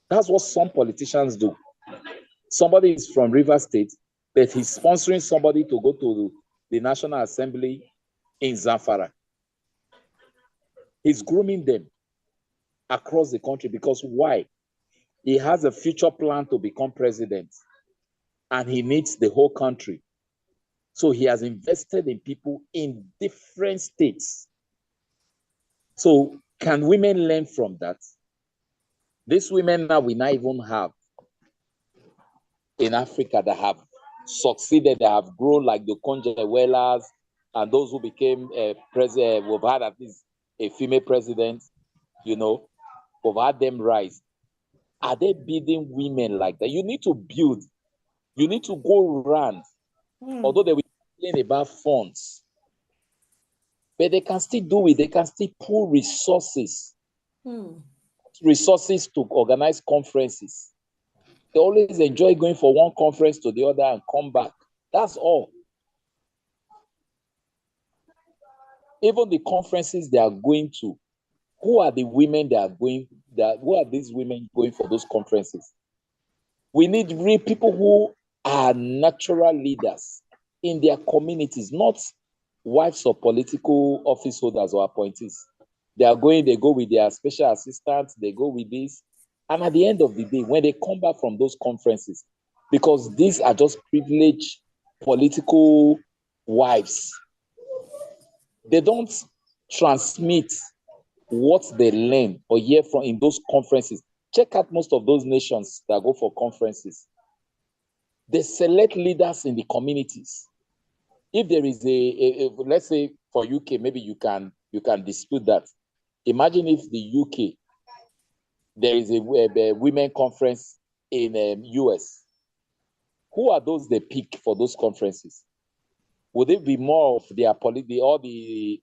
Speaker 5: that's what some politicians do. Somebody is from Rivers State, but he's sponsoring somebody to go to the National Assembly in Zamfara. He's grooming them across the country because why? He has a future plan to become president and he needs the whole country. So he has invested in people in different states. So can women learn from that? These women now we not even have in Africa that have succeeded, that have grown like the Conjewelas and those who became president. We've had at least a female president, you know, we've had them rise. Are they building women like that? You need to build. You need to go around. Although they will complain about funds, but they can still do it. They can still pull resources. Resources to organize conferences. They always enjoy going from one conference to the other and come back. That's all. Even the conferences they are going to, who are the women who are these women going for those conferences? We need real people who are natural leaders in their communities, not wives of political office holders or appointees. They go with their special assistants, they go with this. And at the end of the day, when they come back from those conferences, because these are just privileged political wives, they don't transmit what they learn or hear from in those conferences. Check out most of those nations that go for conferences. They select leaders in the communities. If there is let's say for UK, maybe you can dispute that. Imagine if the UK, there is a women conference in US. Who are those they pick for those conferences? Would it be more of their all the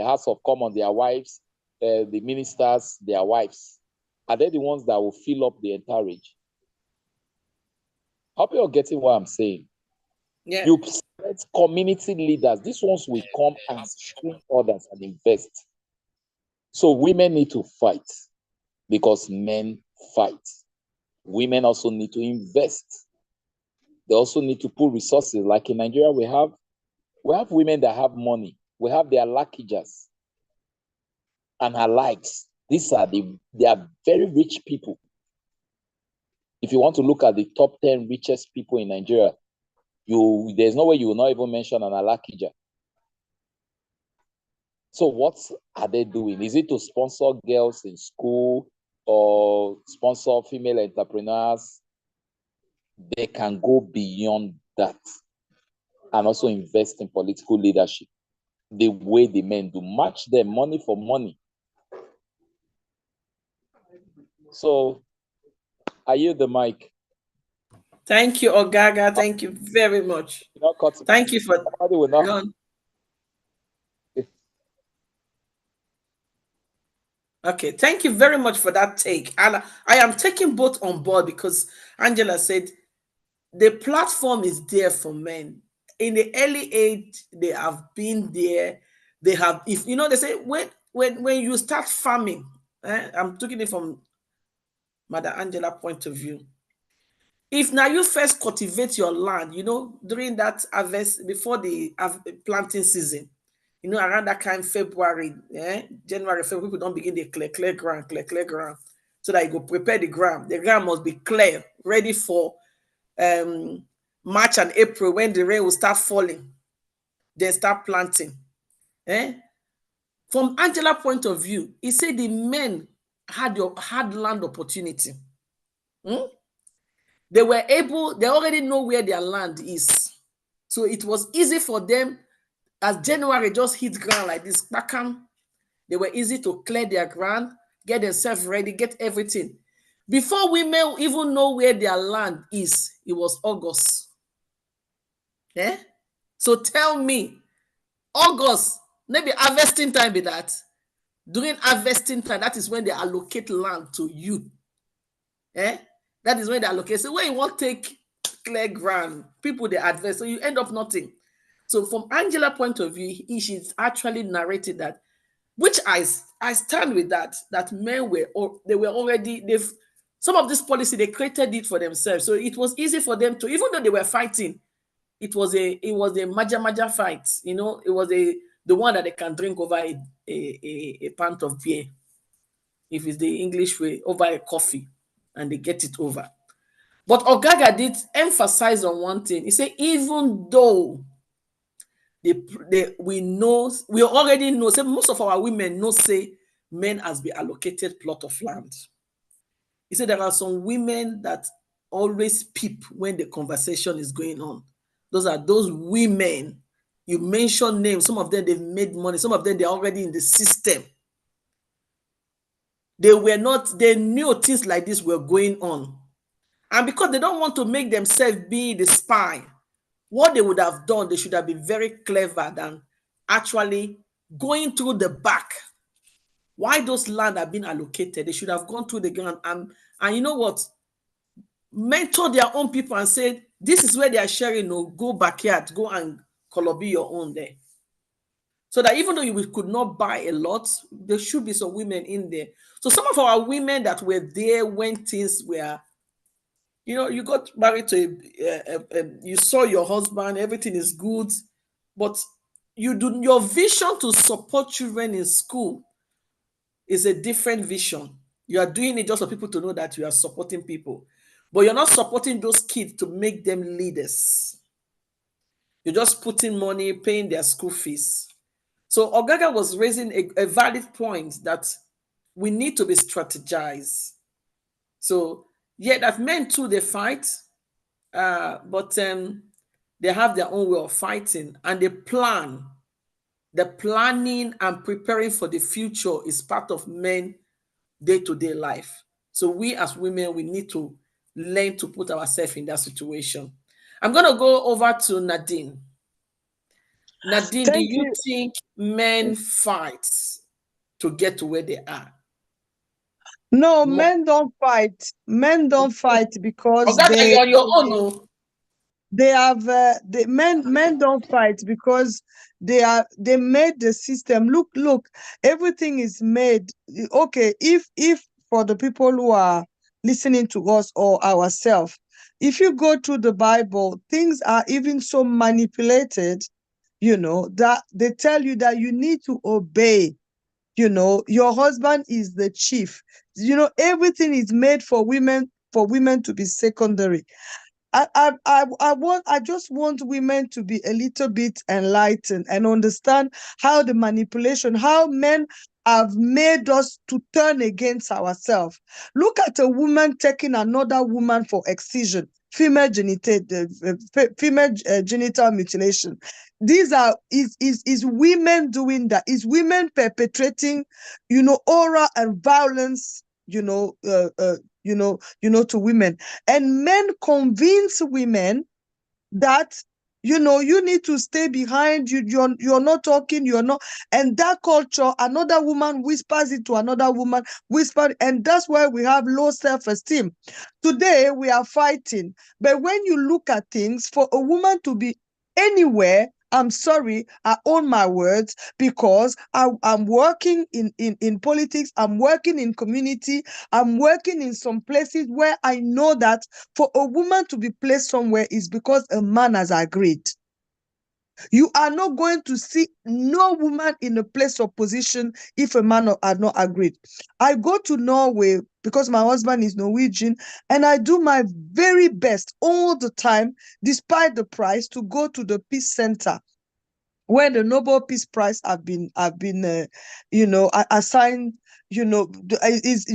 Speaker 5: House of Commons, their wives, the ministers, their wives? Are they the ones that will fill up the entourage? Hope you're getting what I'm saying.
Speaker 2: Yeah.
Speaker 5: You select community leaders. These ones will come and screen others and invest. So women need to fight because men fight. Women also need to invest. They also need to put resources. Like in Nigeria, we have women that have money. We have their Lakijas and her likes. They are very rich people. If you want to look at the top 10 richest people in Nigeria, there's no way you will not even mention an Alakija. So what are they doing? Is it to sponsor girls in school or sponsor female entrepreneurs? They can go beyond that and also invest in political leadership the way the men do. Match them money for money. So I yield the mic.
Speaker 2: Thank you, Ogaga. Thank you very much. Thank you for Okay, thank you very much for that take. And I am taking both on board because Angela said the platform is there for men. In the early age, they have been there. They have, if you know, they say when you start farming, I'm taking it from Mother Angela point of view. If now you first cultivate your land, you know, during that harvest, before the planting season, you know, around that kind of February, January, February, people don't begin to clear ground, so that you go prepare the ground. The ground must be clear, ready for March and April when the rain will start falling. Then start planting. From Angela's point of view, he said the men had land opportunity. They already know where their land is. So it was easy for them, as January just hit ground like this, they were easy to clear their ground, get themselves ready, get everything. Before women even know where their land is, it was August. So tell me, August, maybe harvesting time be that. During harvesting time, that is when they allocate land to you. That is when they allocate. So when you want to take clear ground, people they advance, so you end up nothing. So from Angela's point of view, she's actually narrated that, which I stand with that men were already, some of this policy, they created it for themselves. So it was easy for them to, even though they were fighting, it was a major fight. You know, it was the one that they can drink over a pint of beer, if it's the English way, over a coffee, and they get it over. But Ogaga did emphasize on one thing. He said, even though we already know, say most of our women know, say men has been allocated plot of land. He said there are some women that always peep when the conversation is going on. Those are those women. You mention names. Some of them, they've made money. Some of them, they're already in the system. They knew things like this were going on. And because they don't want to make themselves be the spy, what they would have done, they should have been very clever than actually going through the back. Why those land have been allocated, they should have gone through the ground and you know what? Mentor their own people and said, this is where they are sharing, go backyard, go and be your own there. So that even though you could not buy a lot, there should be some women in there. So some of our women that were there when things were, you know, you got married to you saw your husband, everything is good, but your vision to support children in school is a different vision. You are doing it just for people to know that you are supporting people, but you're not supporting those kids to make them leaders. You're just putting money, paying their school fees. So Ogaga was raising a valid point that we need to be strategized. So yeah, that men too, they fight, but they have their own way of fighting, and they plan. The planning and preparing for the future is part of men day-to-day life. So we as women, we need to learn to put ourselves in that situation. I'm going to go over to Nadine. Nadine, do you think men fight to get to where they are?
Speaker 4: No, men don't fight. Men don't fight because
Speaker 2: you're on your own.
Speaker 4: they have the men don't fight because they made the system. Look, everything is made. Okay, if for the people who are listening to us or ourselves, if you go to the Bible, things are even so manipulated, that they tell you that you need to obey. Your husband is the chief. Everything is made for women to be secondary. I just want women to be a little bit enlightened and understand how the manipulation, how men have made us to turn against ourselves. Look at a woman taking another woman for excision, female genital mutilation. These is women doing that. Is women perpetrating, aura and violence, to women. And men convince women that you need to stay behind. You're not talking, you're not. And that culture, another woman whispers it to another woman, and that's why we have low self-esteem. Today we are fighting, but when you look at things, for a woman to be anywhere, I'm sorry, I own my words, because I'm working in politics, I'm working in community, I'm working in some places where I know that for a woman to be placed somewhere is because a man has agreed. You are not going to see no woman in a place of position if a man had not agreed. I go to Norway because my husband is Norwegian, and I do my very best all the time, despite the price, to go to the Peace Center where the Nobel Peace Prize have been assigned. Is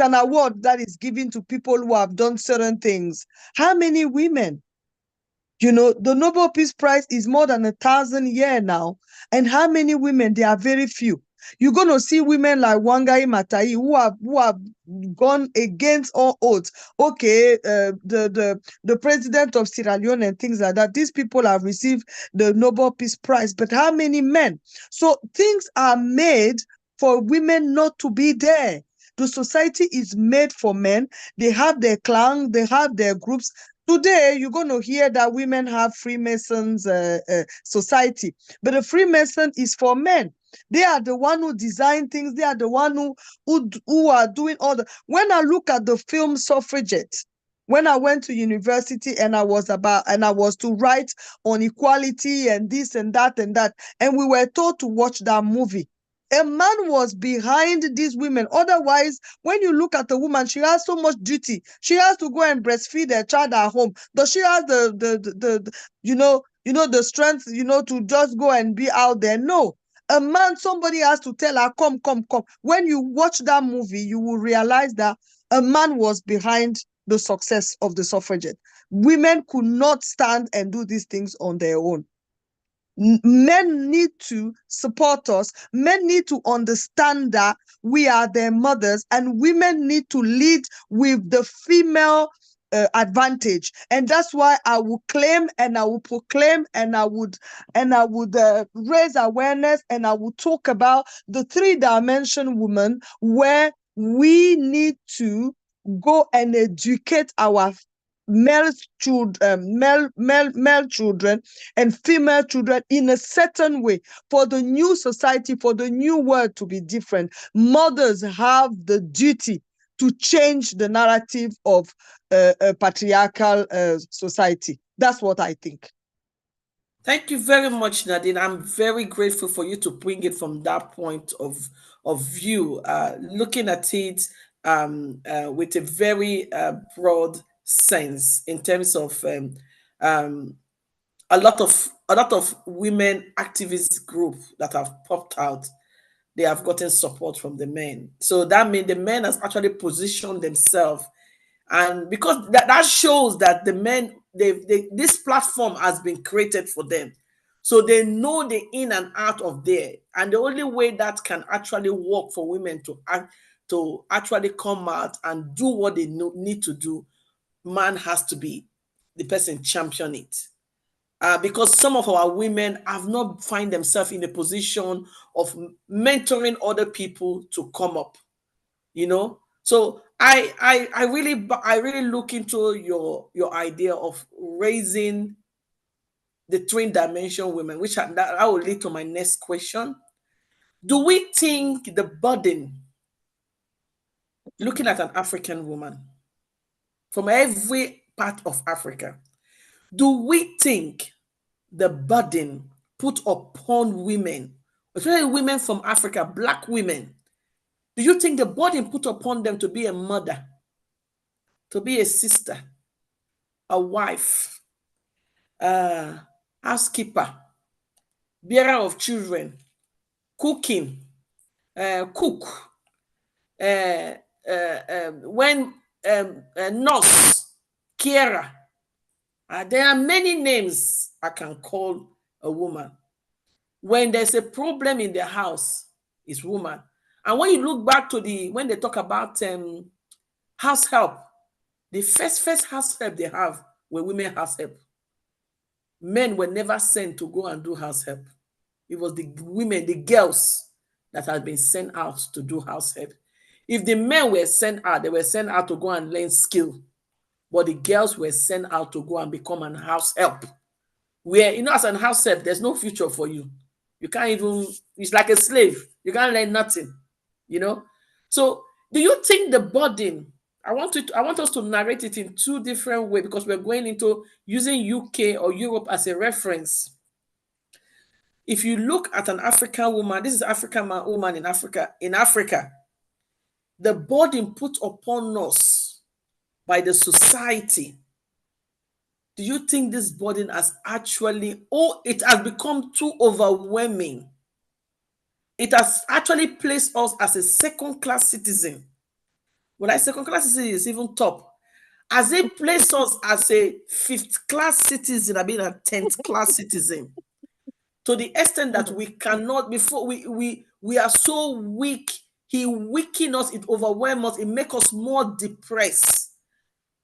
Speaker 4: an award that is given to people who have done certain things. How many women? The Nobel Peace Prize is more than 1,000 years now. And how many women? There are very few. You're going to see women like Wangai Matai who have gone against all odds. Okay, the president of Sierra Leone and things like that. These people have received the Nobel Peace Prize. But how many men? So things are made for women not to be there. The society is made for men. They have their clan, they have their groups. Today, you're going to hear that women have Freemasons society, but the Freemason is for men. They are the one who design things. They are the one who are doing all the. When I look at the film Suffragette, when I went to university and I was to write on equality and this and that, and we were told to watch that movie. A man was behind these women. Otherwise, when you look at a woman, she has so much duty. She has to go and breastfeed her child at home. Does she have the strength, to just go and be out there? No. A man, somebody has to tell her, come. When you watch that movie, you will realize that a man was behind the success of the suffragette. Women could not stand and do these things on their own. Men need to support us. Men need to understand that we are their mothers, and women need to lead with the female advantage. And that's why I will claim and I will proclaim and I would raise awareness, and I will talk about the 3-dimension woman, where we need to go and educate our male children and female children in a certain way for the new society, for the new world to be different. Mothers have the duty to change the narrative of a patriarchal society. That's what I think.
Speaker 2: Thank you very much, Nadine. I'm very grateful for you to bring it from that point of view, looking at it with a very broad sense in terms of a lot of women activist group that have popped out. They have gotten support from the men, so that means the men has actually positioned themselves, and because that shows that the men, this platform has been created for them, so they know the in and out of there, and the only way that can actually work for women to actually come out and do what they need to do, man has to be the person champion it. Because some of our women have not find themselves in a position of mentoring other people to come up, so I really look into your idea of raising the twin dimension women, which that will lead to my next question. Do we think the burden, looking at an African woman from every part of Africa, do we think the burden put upon women, especially women from Africa, Black women, do you think the burden put upon them to be a mother, to be a sister, a wife, housekeeper, bearer of children, cooking, cook, when nurse, carer? There are many names I can call a woman. When there's a problem in the house, it's woman. And when you look back to when they talk about house help, the first house help they have were women house help. Men were never sent to go and do house help. It was the women, the girls, that had been sent out to do house help. If the men were sent out, they were sent out to go and learn skill. But the girls were sent out to go and become an house help. Where, as an house help, there's no future for you. You can't even, it's like a slave. You can't learn nothing, So do you think the burden, I want us to narrate it in two different ways, because we're going into using UK or Europe as a reference. If you look at an African woman, this is African woman in Africa, the burden put upon us by the society, do you think this burden has actually, it has become too overwhelming? It has actually placed us as a second-class citizen. When I second-class citizen is even top. Has it placed us as a fifth-class citizen, I mean a 10th-class citizen? To the extent that we cannot, before we are so weak, he weaken us, it overwhelms us, it makes us more depressed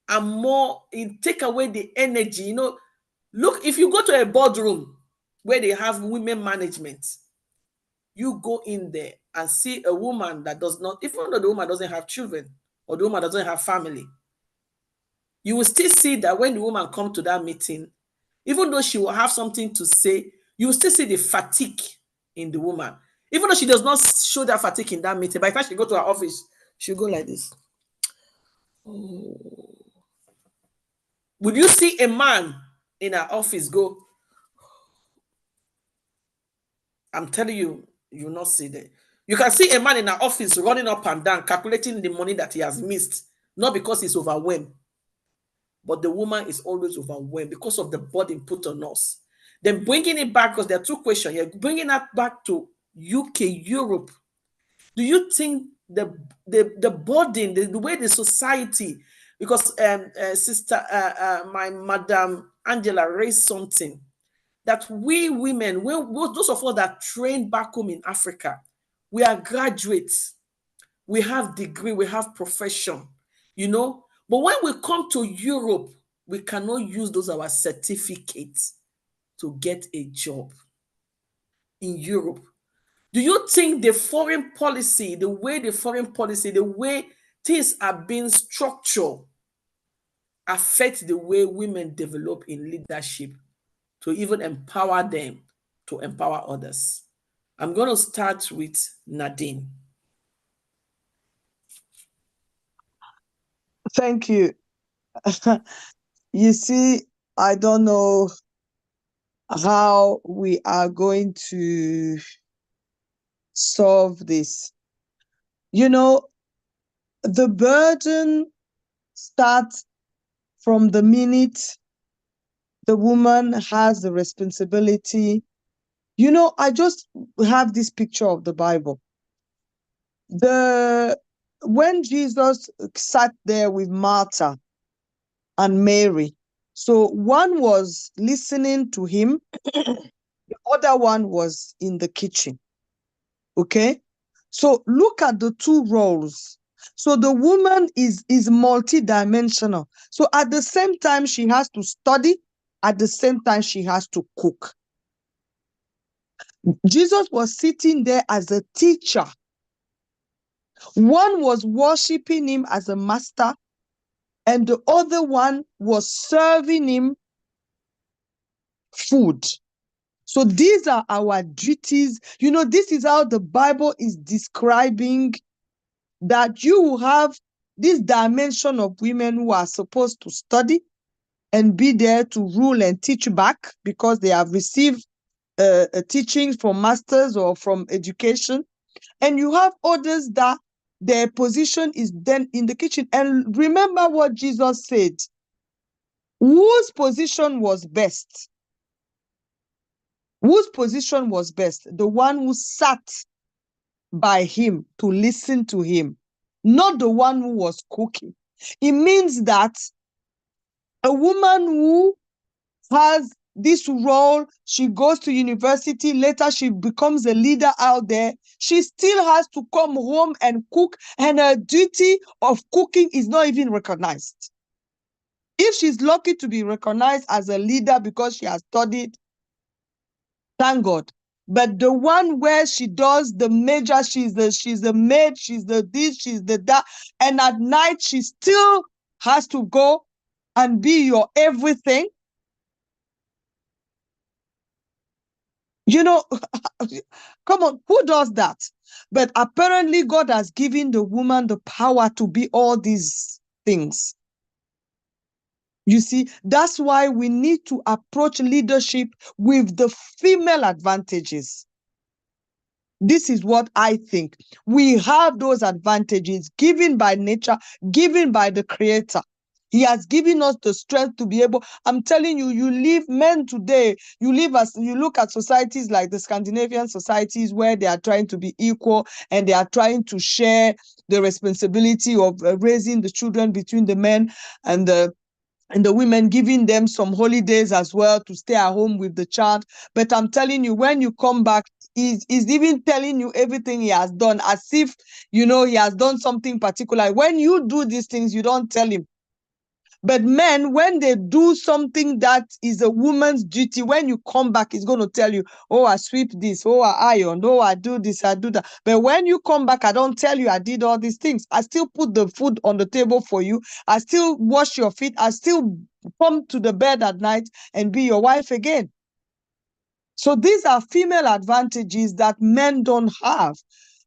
Speaker 2: and more, it take away the energy. Look, if you go to a boardroom where they have women management, you go in there and see a woman that does not, even though the woman doesn't have children or the woman doesn't have family, you will still see that when the woman comes to that meeting, even though she will have something to say, you will still see the fatigue in the woman. Even though she does not show that fatigue in that meeting, by the time she go to her office, she'll go like this. Oh. Would you see a man in her office go? I'm telling you, you will not see that. You can see a man in her office running up and down, calculating the money that he has missed, not because he's overwhelmed, but the woman is always overwhelmed because of the burden put on us. Then bringing it back, because there are two questions here, bringing that back to UK, Europe. Do you think the burden, the way the society, because sister, my Madam Angela raised something, that we women, those of us that train back home in Africa, we are graduates, we have degree, we have profession, but when we come to Europe, we cannot use those our certificates to get a job in Europe. Do you think the foreign policy, the way things are being structured, affect the way women develop in leadership to even empower them to empower others? I'm going to start with Nadine.
Speaker 4: Thank you. You see, I don't know how we are going to solve this. The burden starts from the minute the woman has the responsibility. I just have this picture of the Bible. When Jesus sat there with Martha and Mary, so one was listening to him, the other one was in the kitchen. Okay? So look at the two roles. So the woman is multidimensional. So at the same time, she has to study. At the same time, she has to cook. Jesus was sitting there as a teacher. One was worshiping him as a master, and the other one was serving him food. So these are our duties. You know, this is how the Bible is describing that you will have this dimension of women who are supposed to study and be there to rule and teach back because they have received a teaching from masters or from education. And you have others that their position is then in the kitchen. And remember what Jesus said. Whose position was best? Whose position was best? The one who sat by him to listen to him, not the one who was cooking. It means that a woman who has this role, she goes to university, later she becomes a leader out there, she still has to come home and cook, and her duty of cooking is not even recognized. If she's lucky to be recognized as a leader because she has studied, thank God. But the one where she does the major, she's the maid, she's the this, she's the that, and at night she still has to go and be your everything. You know, come on, who does that? But apparently God has given the woman the power to be all these things. You see, that's why we need to approach leadership with the female advantages. This is what I think. We have those advantages given by nature, given by the Creator. He has given us the strength to be able. I'm telling you, you live, men today, you live as you look at societies like the Scandinavian societies where they are trying to be equal and they are trying to share the responsibility of raising the children between the men and the women, giving them some holidays as well to stay at home with the child. But I'm telling you, when you come back, he's even telling you everything he has done, as if, you know, he has done something particular. When you do these things, you don't tell him. But men, when they do something that is a woman's duty, when you come back, he's going to tell you, oh, I sweep this, oh, I iron, oh, I do this, I do that. But when you come back, I don't tell you I did all these things. I still put the food on the table for you. I still wash your feet. I still come to the bed at night and be your wife again. So these are female advantages that men don't have.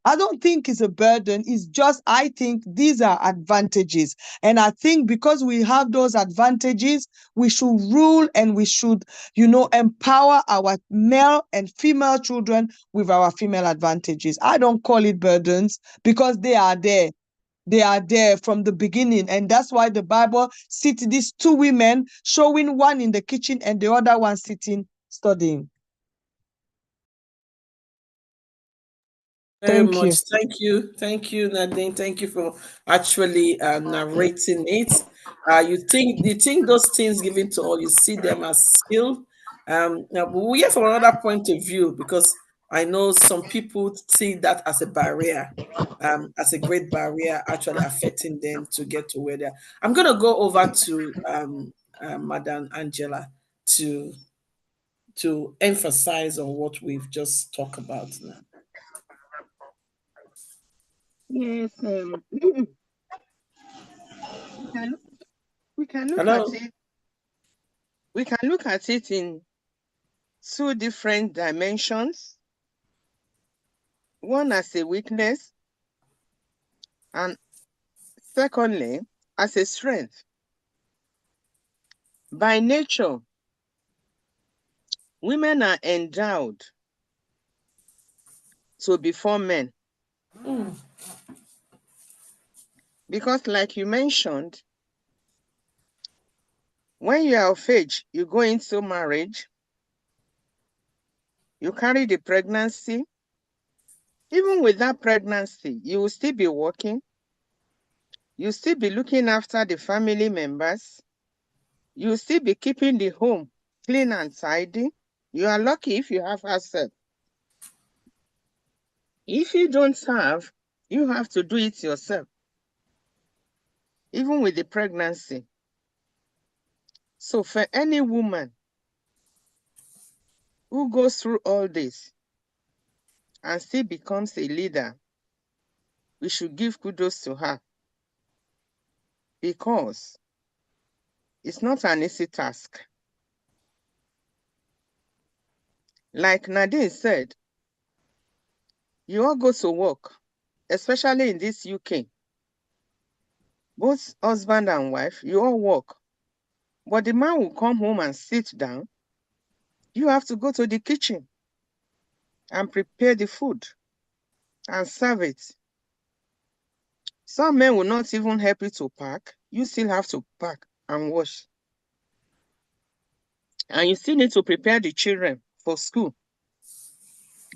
Speaker 4: I don't think it's a burden. It's just, I think these are advantages. And I think because we have those advantages, we should rule and we should, you know, empower our male and female children with our female advantages. I don't call it burdens because they are there. They are there from the beginning. And that's why the Bible sits these two women, showing one in the kitchen and the other one sitting studying.
Speaker 2: Very
Speaker 4: Thank you.
Speaker 2: much. Thank you, Nadine. Thank you for actually narrating it. You think those things given to all, you see them as skill. Now, but we have from another point of view because I know some people see that as a barrier, as a great barrier, actually affecting them to get to where they are. I'm going to go over to Madam Angela to emphasize on what we've just talked about now.
Speaker 3: Yes, we can look
Speaker 2: Hello.
Speaker 3: at it. We can look at it in two different dimensions. One as a weakness, and secondly, as a strength. By nature, women are endowed to be for men. Because like you mentioned, when you are of age, you go into marriage, you carry the pregnancy. Even with that pregnancy, you will still be working. You'll still be looking after the family members. You'll still be keeping the home clean and tidy. You are lucky if you have asset. If you don't have, you have to do it yourself. Even with the pregnancy. So for any woman who goes through all this and still becomes a leader, we should give kudos to her, because it's not an easy task. Like Nadine said, you all go to work, especially in this UK. Both husband and wife, you all work. But the man will come home and sit down. You have to go to the kitchen and prepare the food and serve it. Some men will not even help you to pack. You still have to pack and wash. And you still need to prepare the children for school.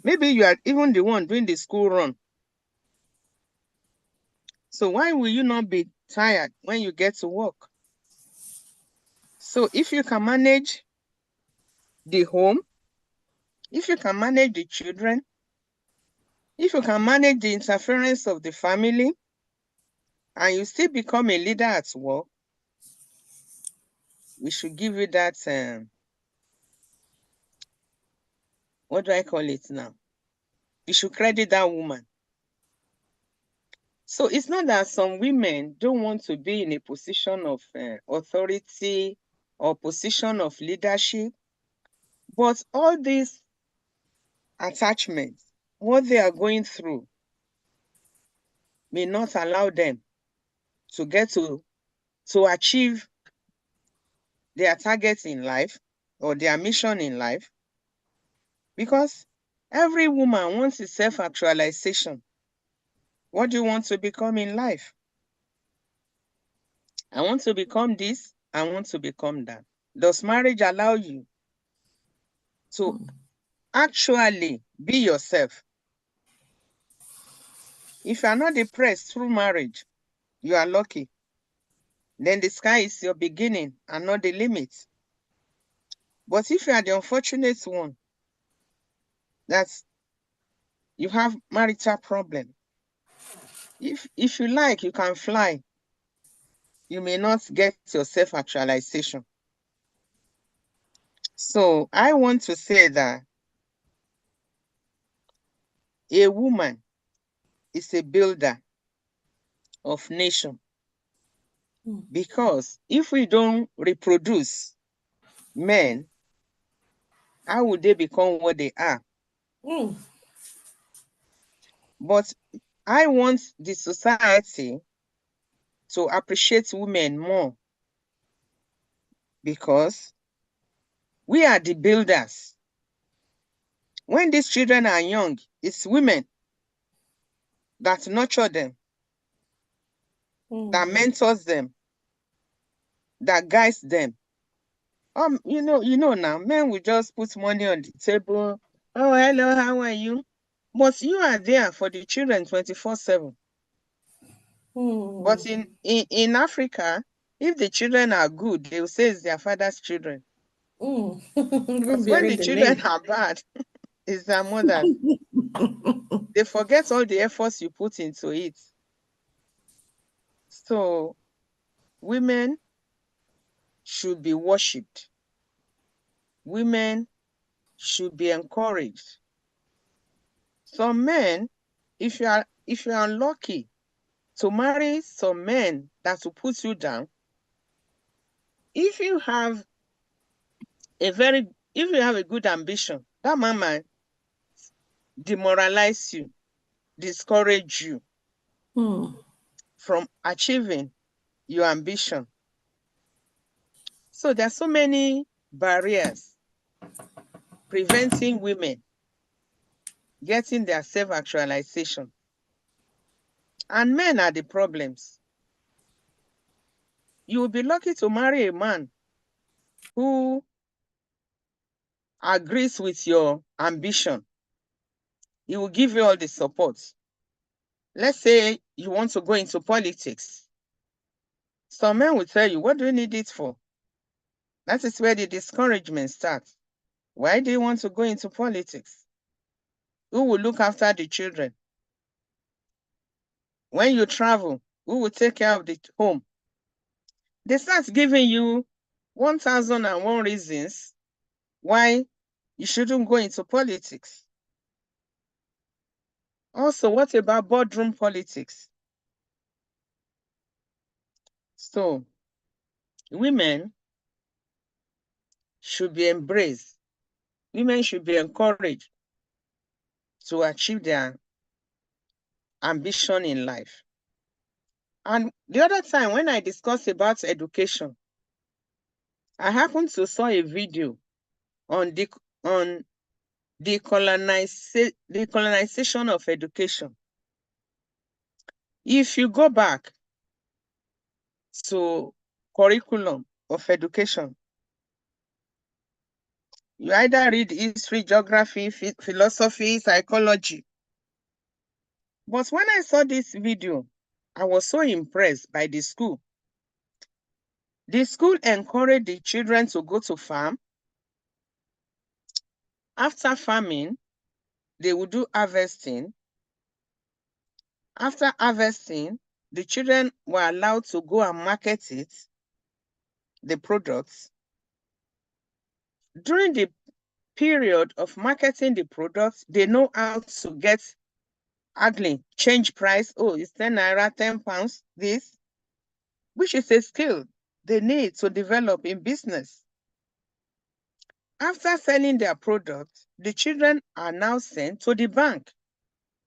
Speaker 3: Maybe you are even the one doing the school run. So why will you not be tired when you get to work? So if you can manage the home, if you can manage the children, if you can manage the interference of the family, and you still become a leader at work, we should give you that, what do I call it now? You should credit that woman. So it's not that some women don't want to be in a position of authority or position of leadership, but all these attachments, what they are going through, may not allow them to get to achieve their targets in life or their mission in life, because every woman wants a self-actualization. What do you want to become in life? I want to become this, I want to become that. Does marriage allow you to actually be yourself? If you are not depressed through marriage, you are lucky. Then the sky is your beginning and not the limit. But if you are the unfortunate one that you have marital problem, if you like, you can fly. You may not get your self-actualization. So I want to say that a woman is a builder of nation. Because if we don't reproduce men, how would they become what they are? But I want the society to appreciate women more, because we are the builders. When these children are young, it's women that nurture them, that mentors them, that guides them. You know now, men will just put money on the table. Oh, hello, how are you? But you are there for the children 24/7. But in Africa, if the children are good, they will say it's their father's children. But when the children are bad, it's their mother's. They forget all the efforts you put into it. So women should be worshipped. Women should be encouraged. Some men, if you are unlucky to marry some men that will put you down, if you have a good ambition, that man might demoralize you, discourage you from achieving your ambition. So there are so many barriers preventing women getting their self-actualization. And men are the problems. You will be lucky to marry a man who agrees with your ambition. He will give you all the support. Let's say you want to go into politics. Some men will tell you, what do you need it for? That is where the discouragement starts. Why do you want to go into politics? Who will look after the children? When you travel, who will take care of the home? They start giving you 1,001 reasons why you shouldn't go into politics. Also, what about boardroom politics? So, women should be embraced. Women should be encouraged to achieve their ambition in life. And the other time when I discussed about education, I happened to saw a video on the colonization of education. If you go back to curriculum of education, you either read history, geography, philosophy, psychology. But when I saw this video, I was so impressed by the school. The school encouraged the children to go to farm. After farming, they would do harvesting. After harvesting, the children were allowed to go and market it, the products. During the period of marketing the products, they know how to get haggling, change price. Oh, it's 10 naira, 10 pounds, this, which is a skill they need to develop in business. After selling their products, the children are now sent to the bank.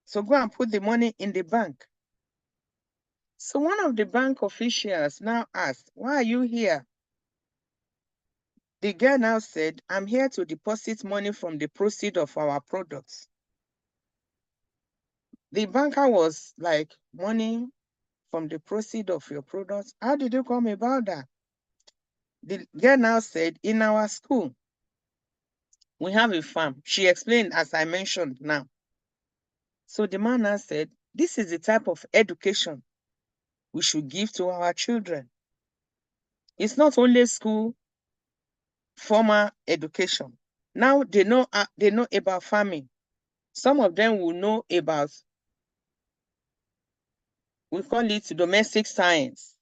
Speaker 3: So go and put the money in the bank. So one of the bank officials now asked, why are you here? The girl now said, I'm here to deposit money from the proceeds of our products. The banker was like, money from the proceeds of your products? How did you come about that? The girl now said, in our school, we have a farm. She explained, as I mentioned now. So the man now said, this is the type of education we should give to our children. It's not only school, formal education. Now they know about farming. Some of them will know about, we call it domestic science.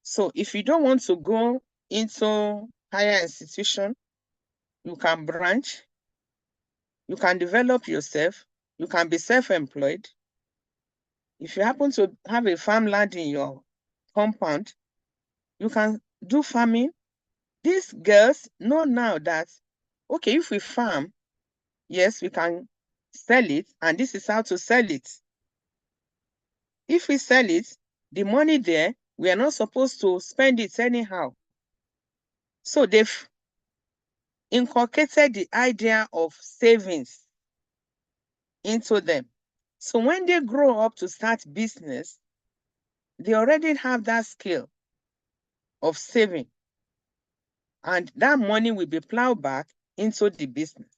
Speaker 3: So if you don't want to go into higher institution, you can branch, you can develop yourself, you can be self-employed. If you happen to have a farmland in your compound, you can do farming. These girls know now that, okay, if we farm, yes, we can sell it, and this is how to sell it. If we sell it, the money there, we are not supposed to spend it anyhow. So they've inculcated the idea of savings into them. So when they grow up to start business, they already have that skill of saving. And that money will be plowed back into the business.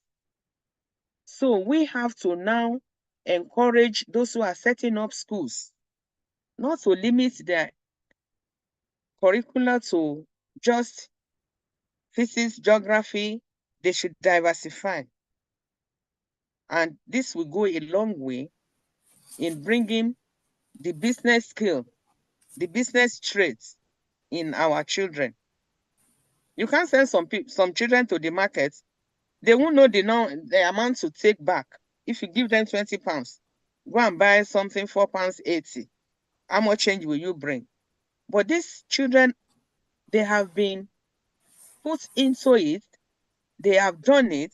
Speaker 3: So we have to now encourage those who are setting up schools not to limit their curricula to just physics, geography. They should diversify. And this will go a long way in bringing the business skill, the business traits in our children. You can't send some children to the market. They won't know the amount to take back. If you give them 20 pounds, go and buy something 4.80 pounds. How much change will you bring? But these children, they have been put into it. They have done it.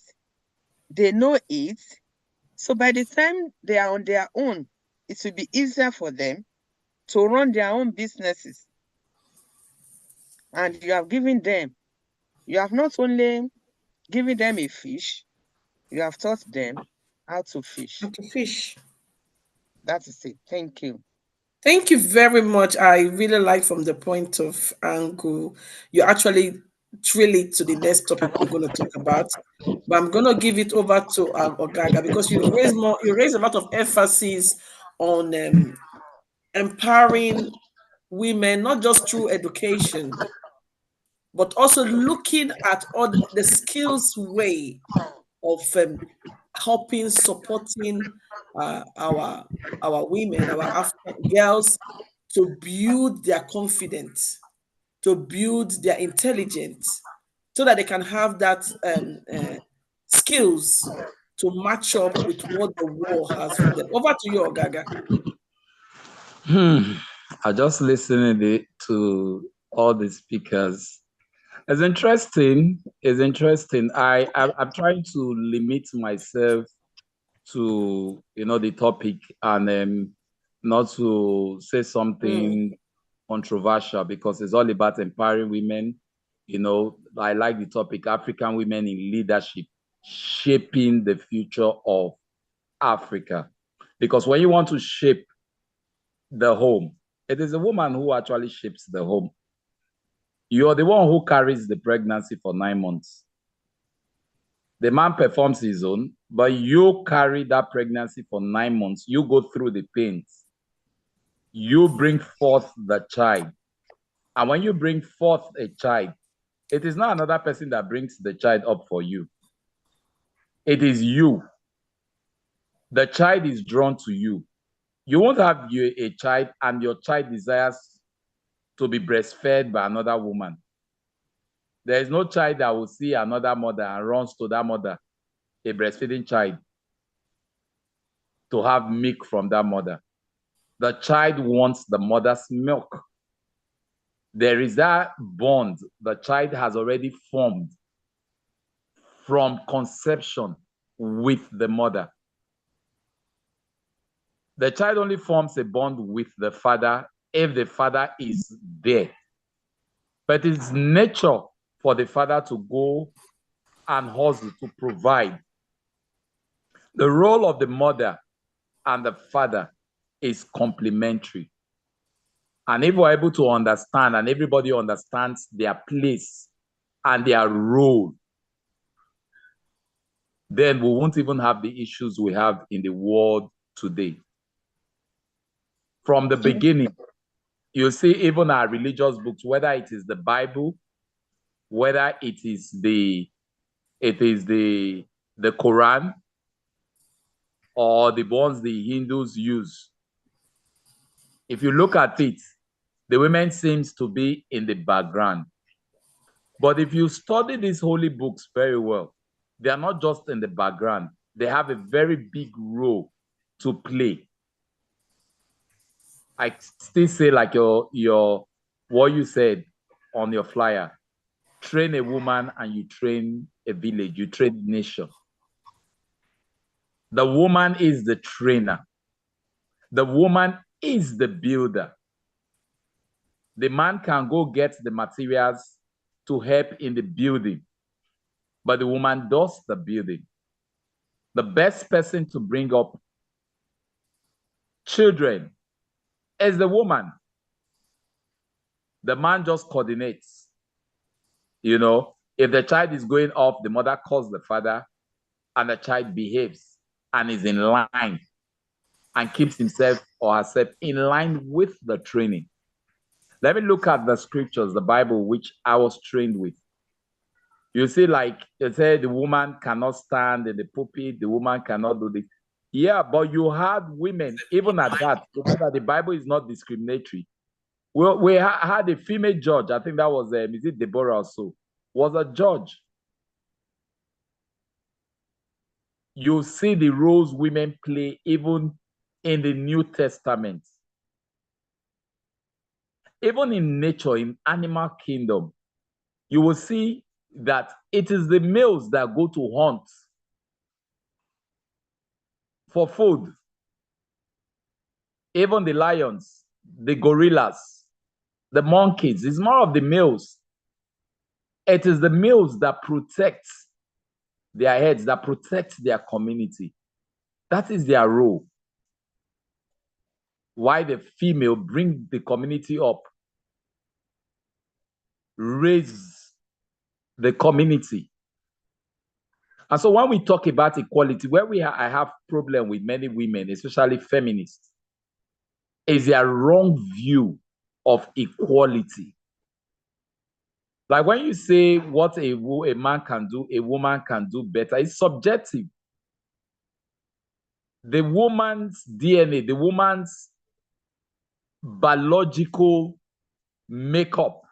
Speaker 3: They know it. So by the time they are on their own, it will be easier for them to run their own businesses. And you have given them, you have not only given them a fish, you have taught them how to fish.
Speaker 2: How to fish.
Speaker 3: That is it. Thank you.
Speaker 2: Thank you very much. I really like from the point of angle you actually drill it to the next topic we're going to talk about. But I'm going to give it over to Ogaga because you raised a lot of emphasis on empowering women, not just through education, but also looking at all the skills way of helping, supporting our women, our African girls to build their confidence, to build their intelligence, so that they can have that skills to match up with what the world has for them. Over to you, Ogaga.
Speaker 5: I just listening to all the speakers. It's interesting. It's interesting. I'm trying to limit myself to the topic and not to say something controversial, because it's all about empowering women. I like the topic, African women in leadership, shaping the future of Africa. Because when you want to shape the home, it is a woman who actually shapes the home. You're the one who carries the pregnancy for 9 months. The man performs his own, but you carry that pregnancy for 9 months. You go through the pains. You bring forth the child. And when you bring forth a child, it is not another person that brings the child up for you. It is you. The child is drawn to you. You won't have a child and your child desires to be breastfed by another woman. There is no child that will see another mother and runs to that mother, a breastfeeding child, to have milk from that mother. The child wants the mother's milk. There is that bond the child has already formed from conception with the mother. The child only forms a bond with the father if the father is there. But it's nature for the father to go and hustle to provide. The role of the mother and the father is complementary. And if we're able to understand, and everybody understands their place and their role, then we won't even have the issues we have in the world today. From the beginning, you see even our religious books, whether it is the Bible, whether it is the Quran, or the ones the Hindus use. If you look at it, the women seems to be in the background. But if you study these holy books very well, they are not just in the background. They have a very big role to play. I still say, like your what you said on your flyer, train a woman and you train a village, you train a nation. The woman is the trainer. The woman is the builder. The man can go get the materials to help in the building, but the woman does the building. The best person to bring up children is the woman. The man just coordinates. If the child is going off, the mother calls the father, and the child behaves and is in line and keeps himself or herself in line with the training. Let me look at the scriptures, the Bible, which I was trained with. You see, like you say, the woman cannot stand in the pulpit, the woman cannot do this. Yeah, but you had women, even at that, remember the Bible is not discriminatory. We had a female judge, I think that was, is it Deborah or so, was a judge. You see the roles women play even in the New Testament. Even in nature, in animal kingdom, you will see that it is the males that go to hunt for food. Even the lions, the gorillas, the monkeys, it's more of the males. It is the males that protect their heads, that protect their community. That is their role. Why the female bring the community up, raise the community. And so when we talk about equality, where I have problem with many women, especially feminists, is their wrong view of equality. Like when you say what a man can do, a woman can do better, it's subjective. The woman's DNA, the woman's biological makeup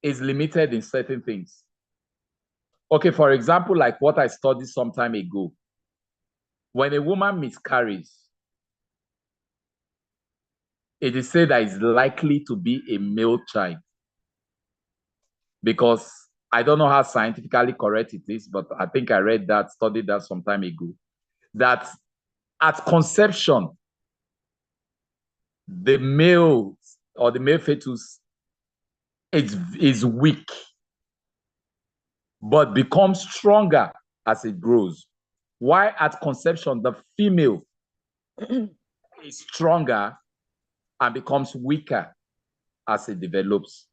Speaker 5: is limited in certain things. Okay, for example, like what I studied some time ago, when a woman miscarries, it is said that it's likely to be a male child. Because I don't know how scientifically correct it is, but I think I read that, studied that some time ago, that at conception, the male or the male fetus is weak, but becomes stronger as it grows. Why at conception, the female is stronger and becomes weaker as it develops.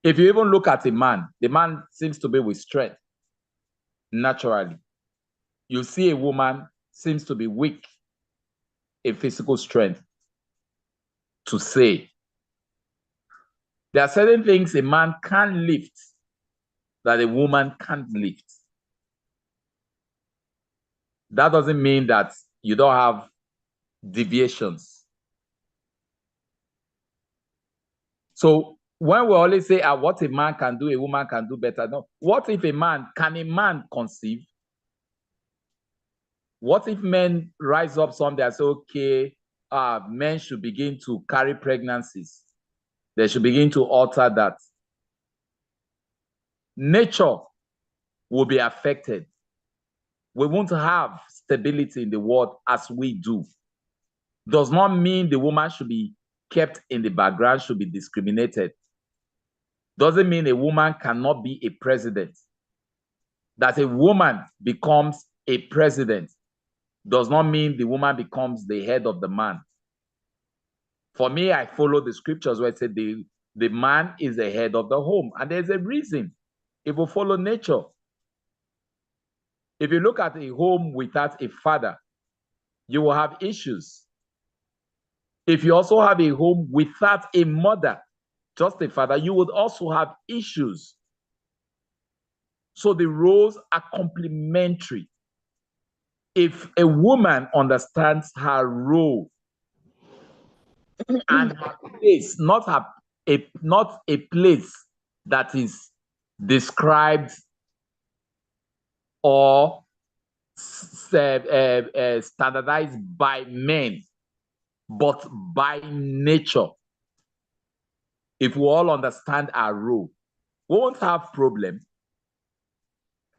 Speaker 5: If you even look at a man, the man seems to be with strength naturally. You see a woman seems to be weak in physical strength to say. There are certain things a man can lift that a woman can't lift. That doesn't mean that you don't have deviations. So when we always say what a man can do, a woman can do better. No. What if can a man conceive? What if men rise up someday and say, okay, men should begin to carry pregnancies. They should begin to alter that. Nature will be affected. We won't have stability in the world as we do. Does not mean the woman should be kept in the background, should be discriminated. Doesn't mean a woman cannot be a president. That a woman becomes a president does not mean the woman becomes the head of the man. For me, I follow the scriptures where it said the man is the head of the home. And there's a reason. If we follow nature, if you look at a home without a father, you will have issues. If you also have a home without a mother, just a father, you would also have issues. So the roles are complementary. If a woman understands her role and her place, not a place that is described or standardized by men, but by nature. If we all understand our role, we won't have problem.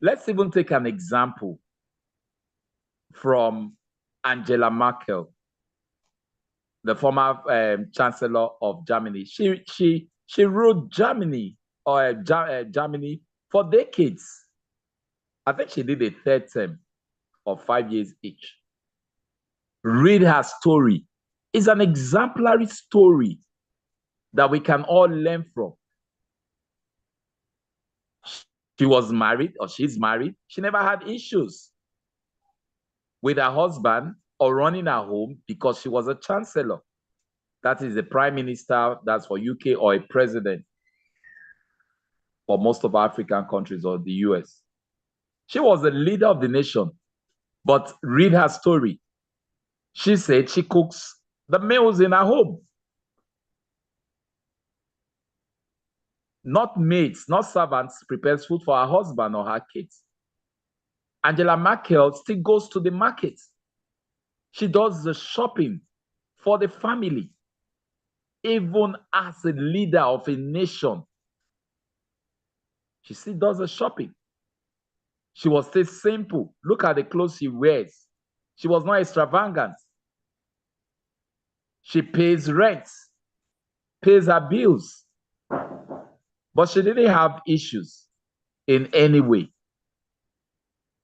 Speaker 5: Let's even take an example from Angela Merkel, the former Chancellor of Germany. She ruled Germany Germany for decades. I think she did a third term of 5 years each. Read her story. It's an exemplary story that we can all learn from. She was married, or she's married. She never had issues with her husband or running her home because she was a chancellor. That is a prime minister, that's for UK, or a president for most of African countries or the US. She was the leader of the nation, but read her story. She said she cooks the meals in her home. Not maids, not servants, prepares food for her husband or her kids. Angela Merkel still goes to the market. She does the shopping for the family. Even as a leader of a nation, she still does the shopping. She was still simple. Look at the clothes she wears. She was not extravagant. She pays rent, pays her bills. But she didn't have issues in any way.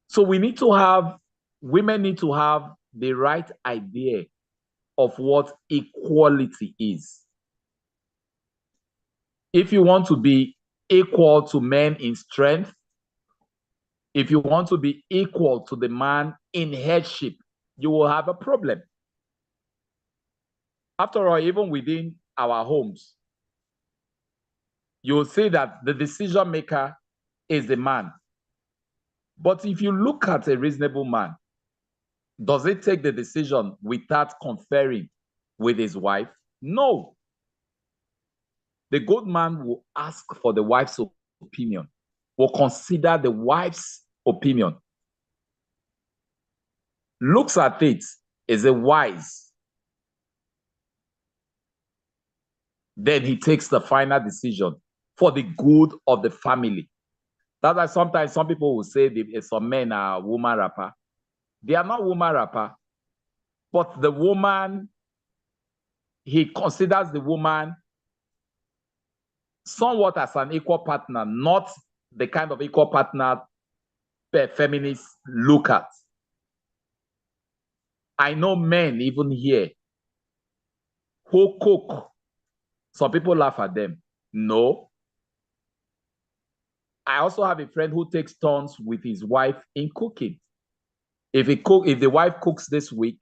Speaker 5: So women need to have the right idea of what equality is. If you want to be equal to men in strength, if you want to be equal to the man in headship, you will have a problem. After all, even within our homes, you will see that the decision maker is the man. But if you look at a reasonable man, does he take the decision without conferring with his wife? No. The good man will ask for the wife's opinion. will consider the wife's opinion, looks at it, is it wise? Then he takes the final decision for the good of the family. That's why sometimes some people will say some men are woman rapper. They are not woman rapper, but the woman, he considers the woman somewhat as an equal partner, not the kind of equal partner feminists look at. I know men even here who cook. Some people laugh at them. No. I also have a friend who takes turns with his wife in cooking. If the wife cooks this week,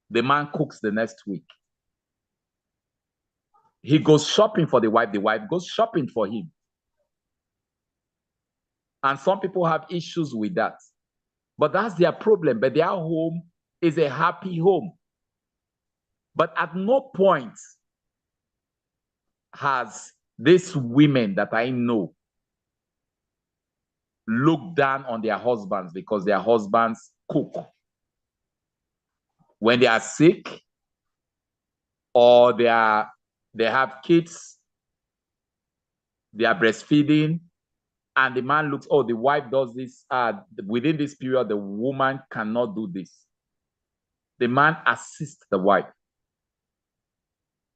Speaker 5: the man cooks the next week. He goes shopping for the wife goes shopping for him. And some people have issues with that. But that's their problem. But their home is a happy home. But at no point has these women that I know looked down on their husbands because their husbands cook. When they are sick or they have kids, they are breastfeeding, and the man looks, oh, the wife does this. Within this period, the woman cannot do this. The man assists the wife.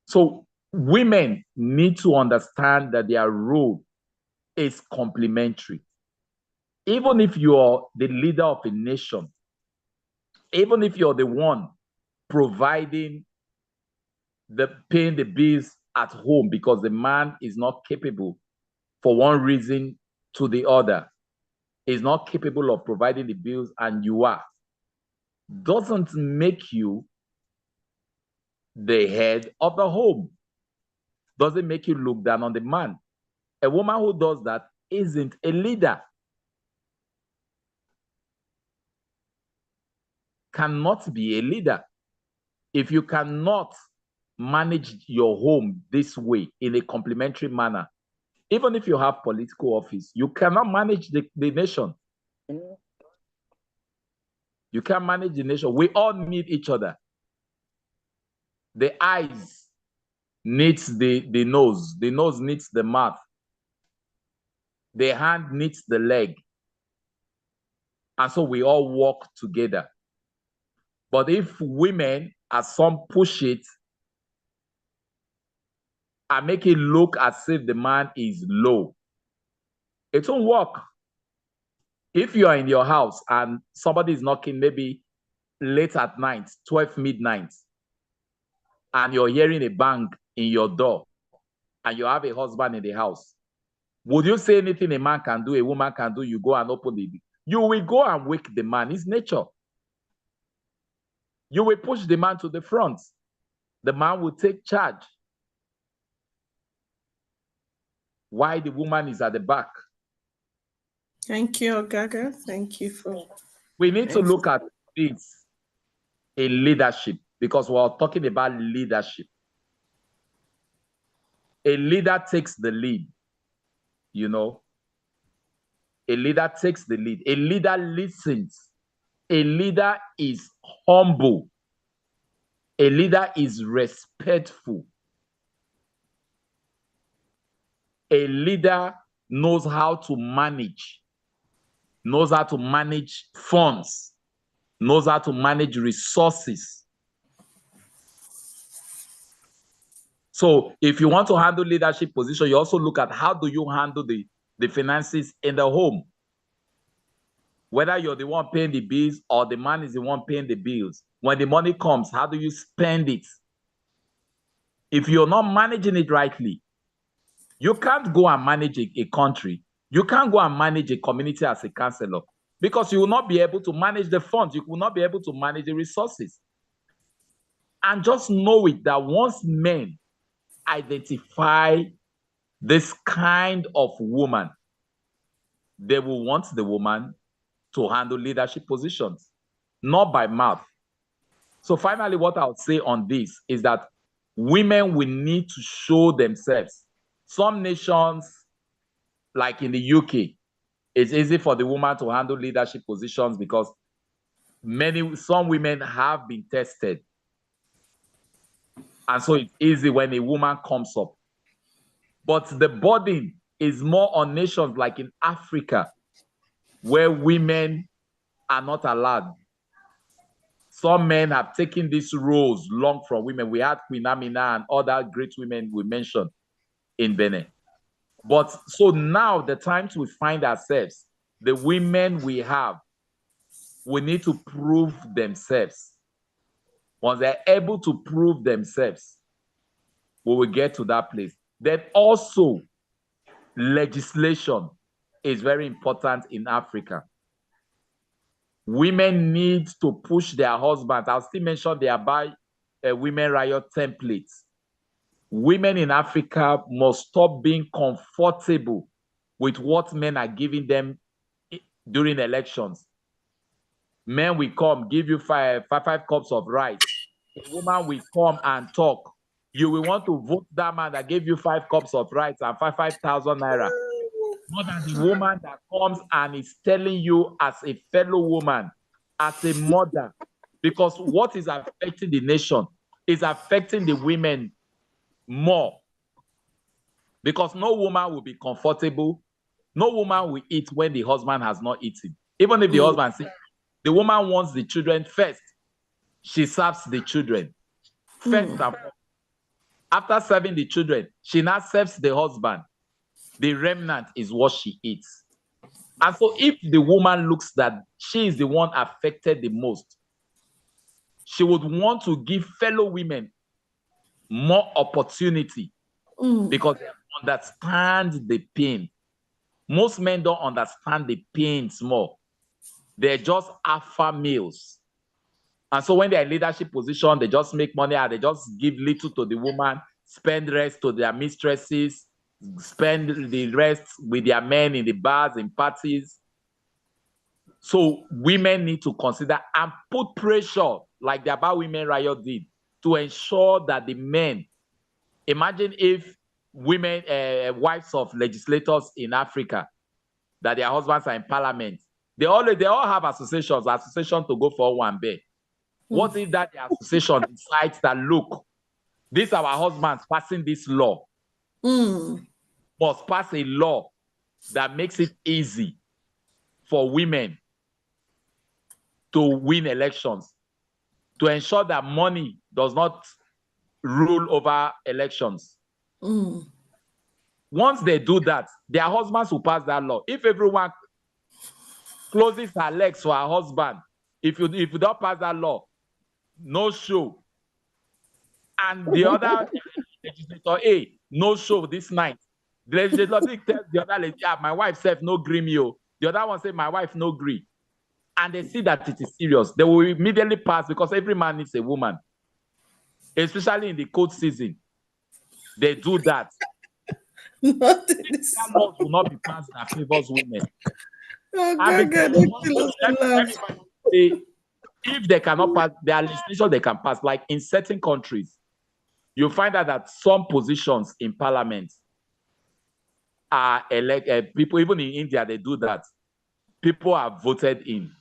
Speaker 5: So women need to understand that their role is complementary. Even if you're the leader of a nation, even if you're the one providing paying the bills at home because the man is not capable for one reason to the other, is not capable of providing the bills and you are, doesn't make you the head of the home. Doesn't make you look down on the man. A woman who does that isn't a leader. Cannot be a leader. If you cannot manage your home this way in a complementary manner, even if you have political office, you cannot manage the nation. You can't manage the nation. We all need each other. The eyes needs the nose needs the mouth, the hand needs the leg. And so we all work together. But if women, as some push it, and make it look as if the man is low, it won't work. If you are in your house and somebody is knocking maybe late at night, 12 midnight, and you're hearing a bang in your door, and you have a husband in the house, would you say anything a man can do, a woman can do? You go and open the door. You will go and wake the man. It's nature. You will push the man to the front. The man will take charge. Why the woman is at the back?
Speaker 2: Thank you, Gaga. Thank you for...
Speaker 5: We need to look at this in leadership because we're talking about leadership. A leader takes the lead, you know. A leader takes the lead. A leader listens. A leader is humble. A leader is respectful. A leader knows how to manage funds, knows how to manage resources. So if you want to handle leadership position, you also look at how do you handle the finances in the home. Whether you're the one paying the bills or the man is the one paying the bills. When the money comes, how do you spend it? If you're not managing it rightly, you can't go and manage a country. You can't go and manage a community as a councillor because you will not be able to manage the funds. You will not be able to manage the resources. And just know it that once men identify this kind of woman, they will want the woman to handle leadership positions, not by mouth. So finally, what I'll say on this is that women will need to show themselves. Some nations, like in the UK, it's easy for the woman to handle leadership positions because some women have been tested. And so it's easy when a woman comes up. But the burden is more on nations like in Africa, where women are not allowed. Some men have taken these roles long from women. We had Queen Amina and other great women we mentioned in Benin. But so now the times we find ourselves, the women we have, we need to prove themselves. Once they're able to prove themselves, we will get to that place. Then also, legislation is very important in Africa. Women need to push their husbands. I'll still mention the Abai Women Riot templates. Women in Africa must stop being comfortable with what men are giving them during elections. Men will come, give you five cups of rice. A woman will come and talk. You will want to vote that man that gave you 5 cups of rice and 5,000 naira. More than the woman that comes and is telling you as a fellow woman, as a mother, because what is affecting the nation is affecting the women more. Because no woman will be comfortable. No woman will eat when the husband has not eaten. Even if the husband says, the woman wants the children first, she serves the children first. After serving the children, she now serves the husband. The remnant is what she eats. And so if the woman looks that she is the one affected the most, she would want to give fellow women more opportunity because they understand the pain. Most men don't understand the pains more. They're just alpha males. And so when they're in leadership position, they just make money and they just give little to the woman, spend rest to their mistresses, spend the rest with their men in the bars and parties. So women need to consider and put pressure like the About Women Riot did to ensure that the men, imagine if women, wives of legislators in Africa, that their husbands are in parliament, they all have association to go for one day. What if that the association decides that, look, these are our husbands passing this law, must pass a law that makes it easy for women to win elections, to ensure that money does not rule over elections. Once they do that, their husbands will pass that law. If everyone closes her legs for her husband, if you don't pass that law, no show. And the other legislator, hey, no show this night. The legislator tells the other lady, yeah, my wife said no gree me. The other one said, my wife no gree. And they see that it is serious. They will immediately pass because every man needs a woman. Especially in the cold season. They do that. That laws will not be passed that favors women. If they cannot pass, there are legislation they can pass. Like in certain countries, you find out that some positions in parliament are elected. People, even in India, they do that. People are voted in.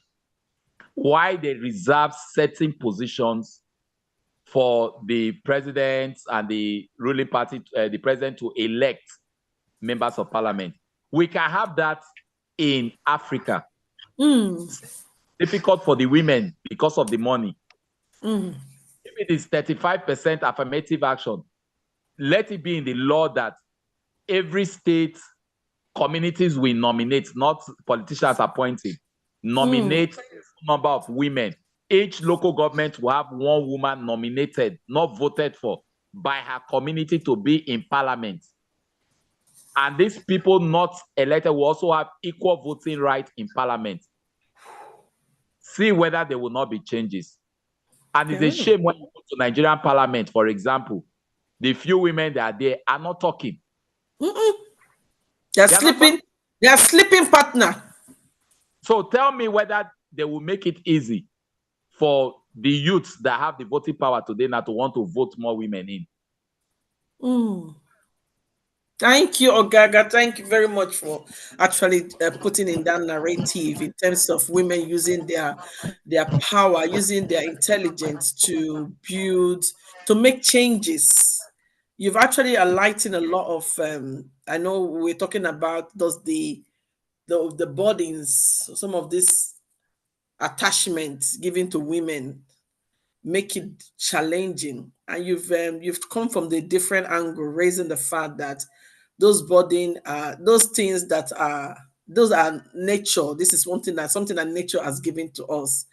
Speaker 5: Why they reserve certain positions for the president and the ruling party, the president to elect members of parliament. We can have that in Africa. It's difficult for the women because of the money. If it is 35% affirmative action, let it be in the law that every state, communities will nominate, not politicians appointing, nominate a number of women. Each local government will have one woman nominated, not voted for, by her community to be in parliament. And these people not elected will also have equal voting right in parliament. See whether there will not be changes. And it's a shame when you go to Nigerian parliament, for example, the few women that are there are not talking.
Speaker 2: They're sleeping. They are sleeping partner.
Speaker 5: So tell me whether they will make it easy for the youths that have the voting power today now to want to vote more women in.
Speaker 2: Thank you, Ogaga. Thank you very much for actually putting in that narrative in terms of women using their power, using their intelligence to build, to make changes. You've actually enlightened a lot of. I know we're talking about those the burdens, some of these attachments given to women make it challenging, and you've come from the different angle, raising the fact that those burden those things that are those are nature. This is something that nature has given to us,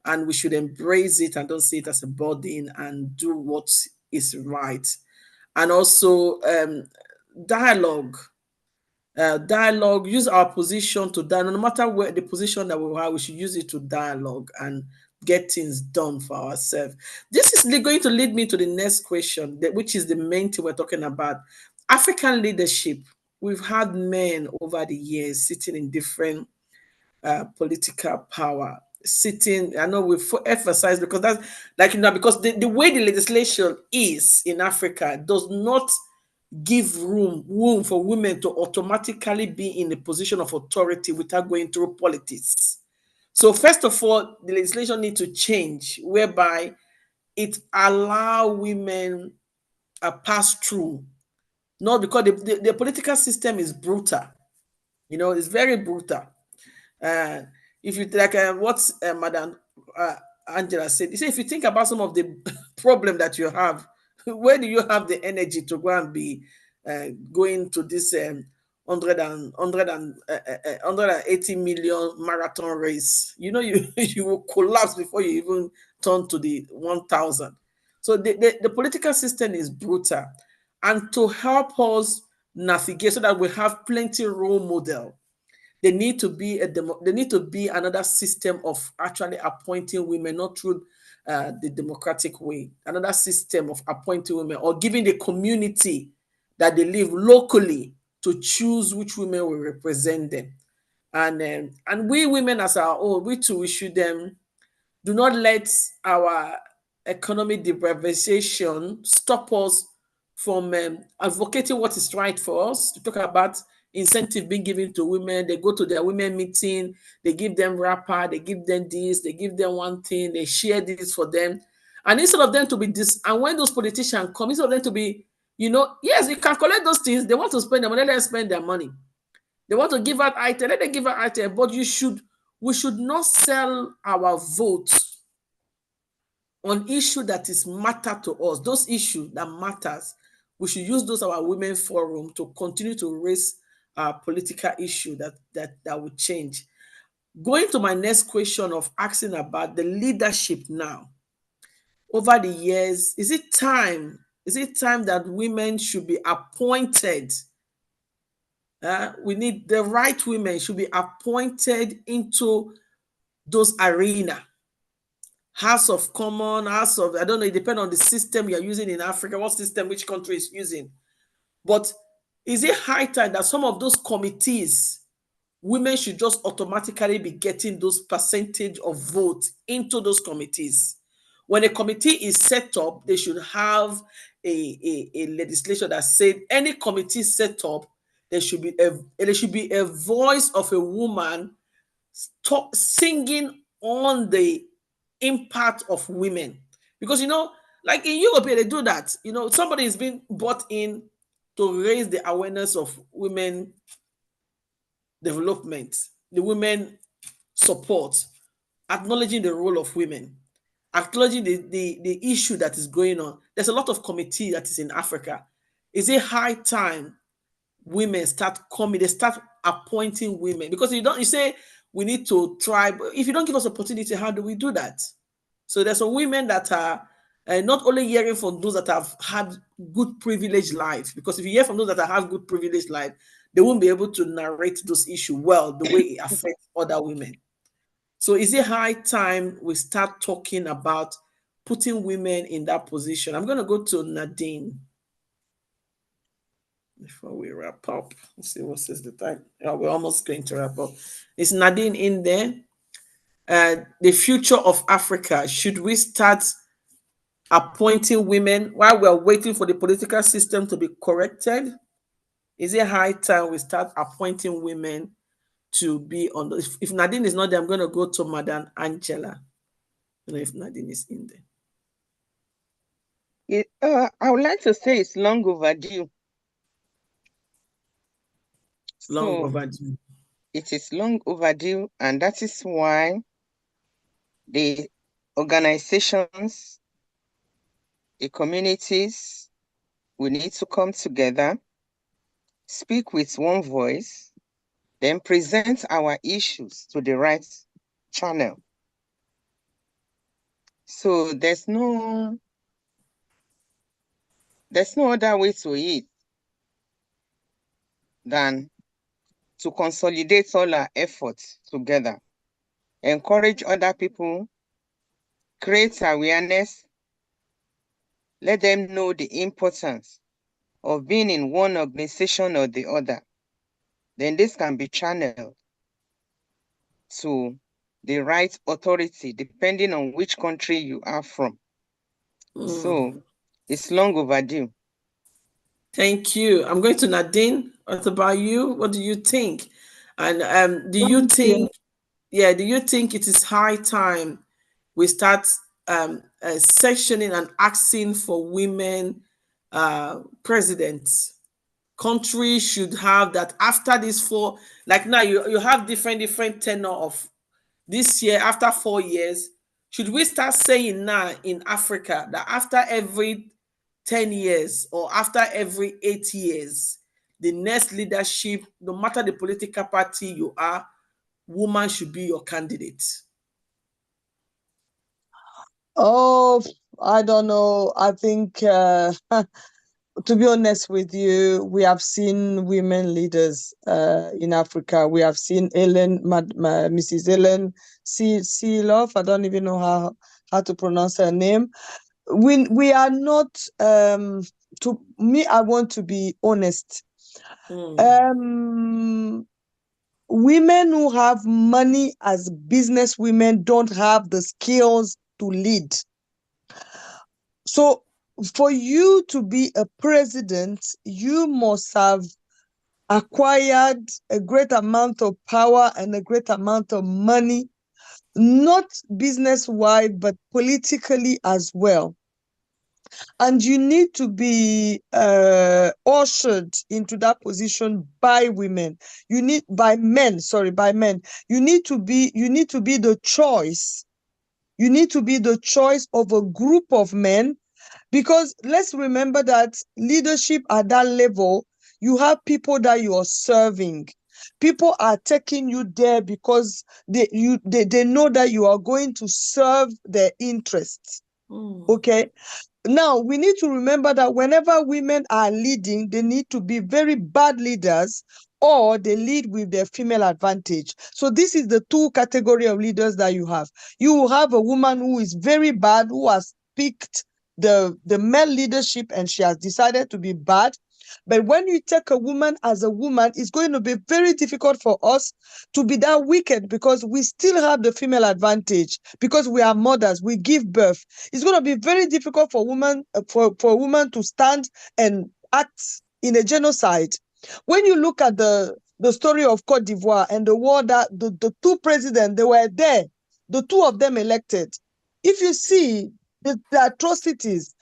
Speaker 2: and we should embrace it and don't see it as a burden and do what is right. And also dialogue dialogue, use our position to dialogue. No matter where the position that we have, we should use it to dialogue and get things done for ourselves. This is going to lead me to the next question, which is the main thing we're talking about. African leadership. We've had men over the years sitting in different political power. Sitting, I know we've emphasized because that's because the way the legislation is in Africa does not give room for women to automatically be in a position of authority without going through politics. So first of all, the legislation needs to change whereby it allow women a pass through, not because the political system is brutal. It's very brutal. Uh, if you like what Madam Angela said, you say if you think about some of the problem that you have, where do you have the energy to go and be going to this 180 million marathon race? You you will collapse before you even turn to the 1,000. So the political system is brutal, and to help us navigate so that we have plenty role model, there need to be another system of actually appointing women, not through the democratic way. Another system of appointing women or giving the community that they live locally to choose which women will represent them. And we women as our own, we too, we should do not let our economic deprivation stop us from advocating what is right for us. To talk about incentive being given to women, they go to their women meeting, they give them wrapper, they give them this, they give them one thing, they share this for them. And instead of them to be this, and when those politicians come, instead of them to be, yes, you can collect those things, they want to spend their money, let them spend their money. They want to give out item, let them give out item, but we should not sell our vote on issue that is matter to us. Those issues that matters, we should use those our women forum to continue to raise political issue that will change. Going to my next question of asking about the leadership now. Over the years, is it time that women should be appointed? We need the right women should be appointed into those arena. House of Common, House of, I don't know, it depends on the system you're using in Africa, what system which country is using. But is it high time that some of those committees, women should just automatically be getting those percentage of vote into those committees? When a committee is set up, they should have a legislation that said any committee set up, there should be a voice of a woman singing on the impact of women. Because like in Europe, they do that. Somebody is being brought in to raise the awareness of women development, the women support, acknowledging the role of women, acknowledging the issue that is going on. There's a lot of committee that is in Africa. Is it high time women start coming, they start appointing women? Because you say we need to try, but if you don't give us opportunity, how do we do that? So there's some women that are not only hearing from those that have had good privileged life, because if you hear from those that have good privileged life, they won't be able to narrate those issues well the way it affects other women. So is it high time we start talking about putting women in that position? I'm going to go to Nadine before we wrap up. Let's see what says the time. Oh, we're almost going to wrap up. Is Nadine in there? The future of Africa. Should we start appointing women while we're waiting for the political system to be corrected? Is it high time we start appointing women to be on the, if Nadine is not there, I'm going to go to Madam Angela. I don't know if Nadine is in there.
Speaker 3: I would like to say it's long overdue.
Speaker 2: Long overdue.
Speaker 3: It is long overdue, and that is why the organizations, the communities, we need to come together, speak with one voice, then present our issues to the right channel. So there's no other way to it than to consolidate all our efforts together, encourage other people, create awareness, let them know the importance of being in one organization or the other. Then this can be channeled to the right authority, depending on which country you are from. So it's long overdue.
Speaker 2: Thank you. I'm going to Nadine. What about you? What do you think? And do you think, do you think it is high time we start sectioning and asking for women presidents? Countries should have that after this 4, like now you have different tenor of this year, after 4 years. Should we start saying now in Africa that after every 10 years or after every 8 years, the next leadership, no matter the political party you are, woman should be your candidate?
Speaker 4: Oh, I don't know. I think, to be honest with you, we have seen women leaders in Africa. We have seen Mrs. Ellen Seelof. I don't even know how to pronounce her name. We are not. To me, I want to be honest. Women who have money as business women don't have the skills to lead. So for you to be a president, you must have acquired a great amount of power and a great amount of money, not business-wise, but politically as well. And you need to be ushered into that position by women. By men. You need to be the choice. You need to be the choice of a group of men, because let's remember that leadership at that level, you have people that you are serving. People are taking you there because they know that you are going to serve their interests. Okay. Now, we need to remember that whenever women are leading, they need to be very bad leaders, or they lead with their female advantage. So this is the two category of leaders that you have. You have a woman who is very bad, who has picked the male leadership and she has decided to be bad. But when you take a woman as a woman, it's going to be very difficult for us to be that wicked, because we still have the female advantage, because we are mothers, we give birth. It's going to be very difficult for a woman to stand and act in a genocide. When you look at the story of Cote d'Ivoire and the war that the two presidents, they were there, the two of them elected. If you see the atrocities,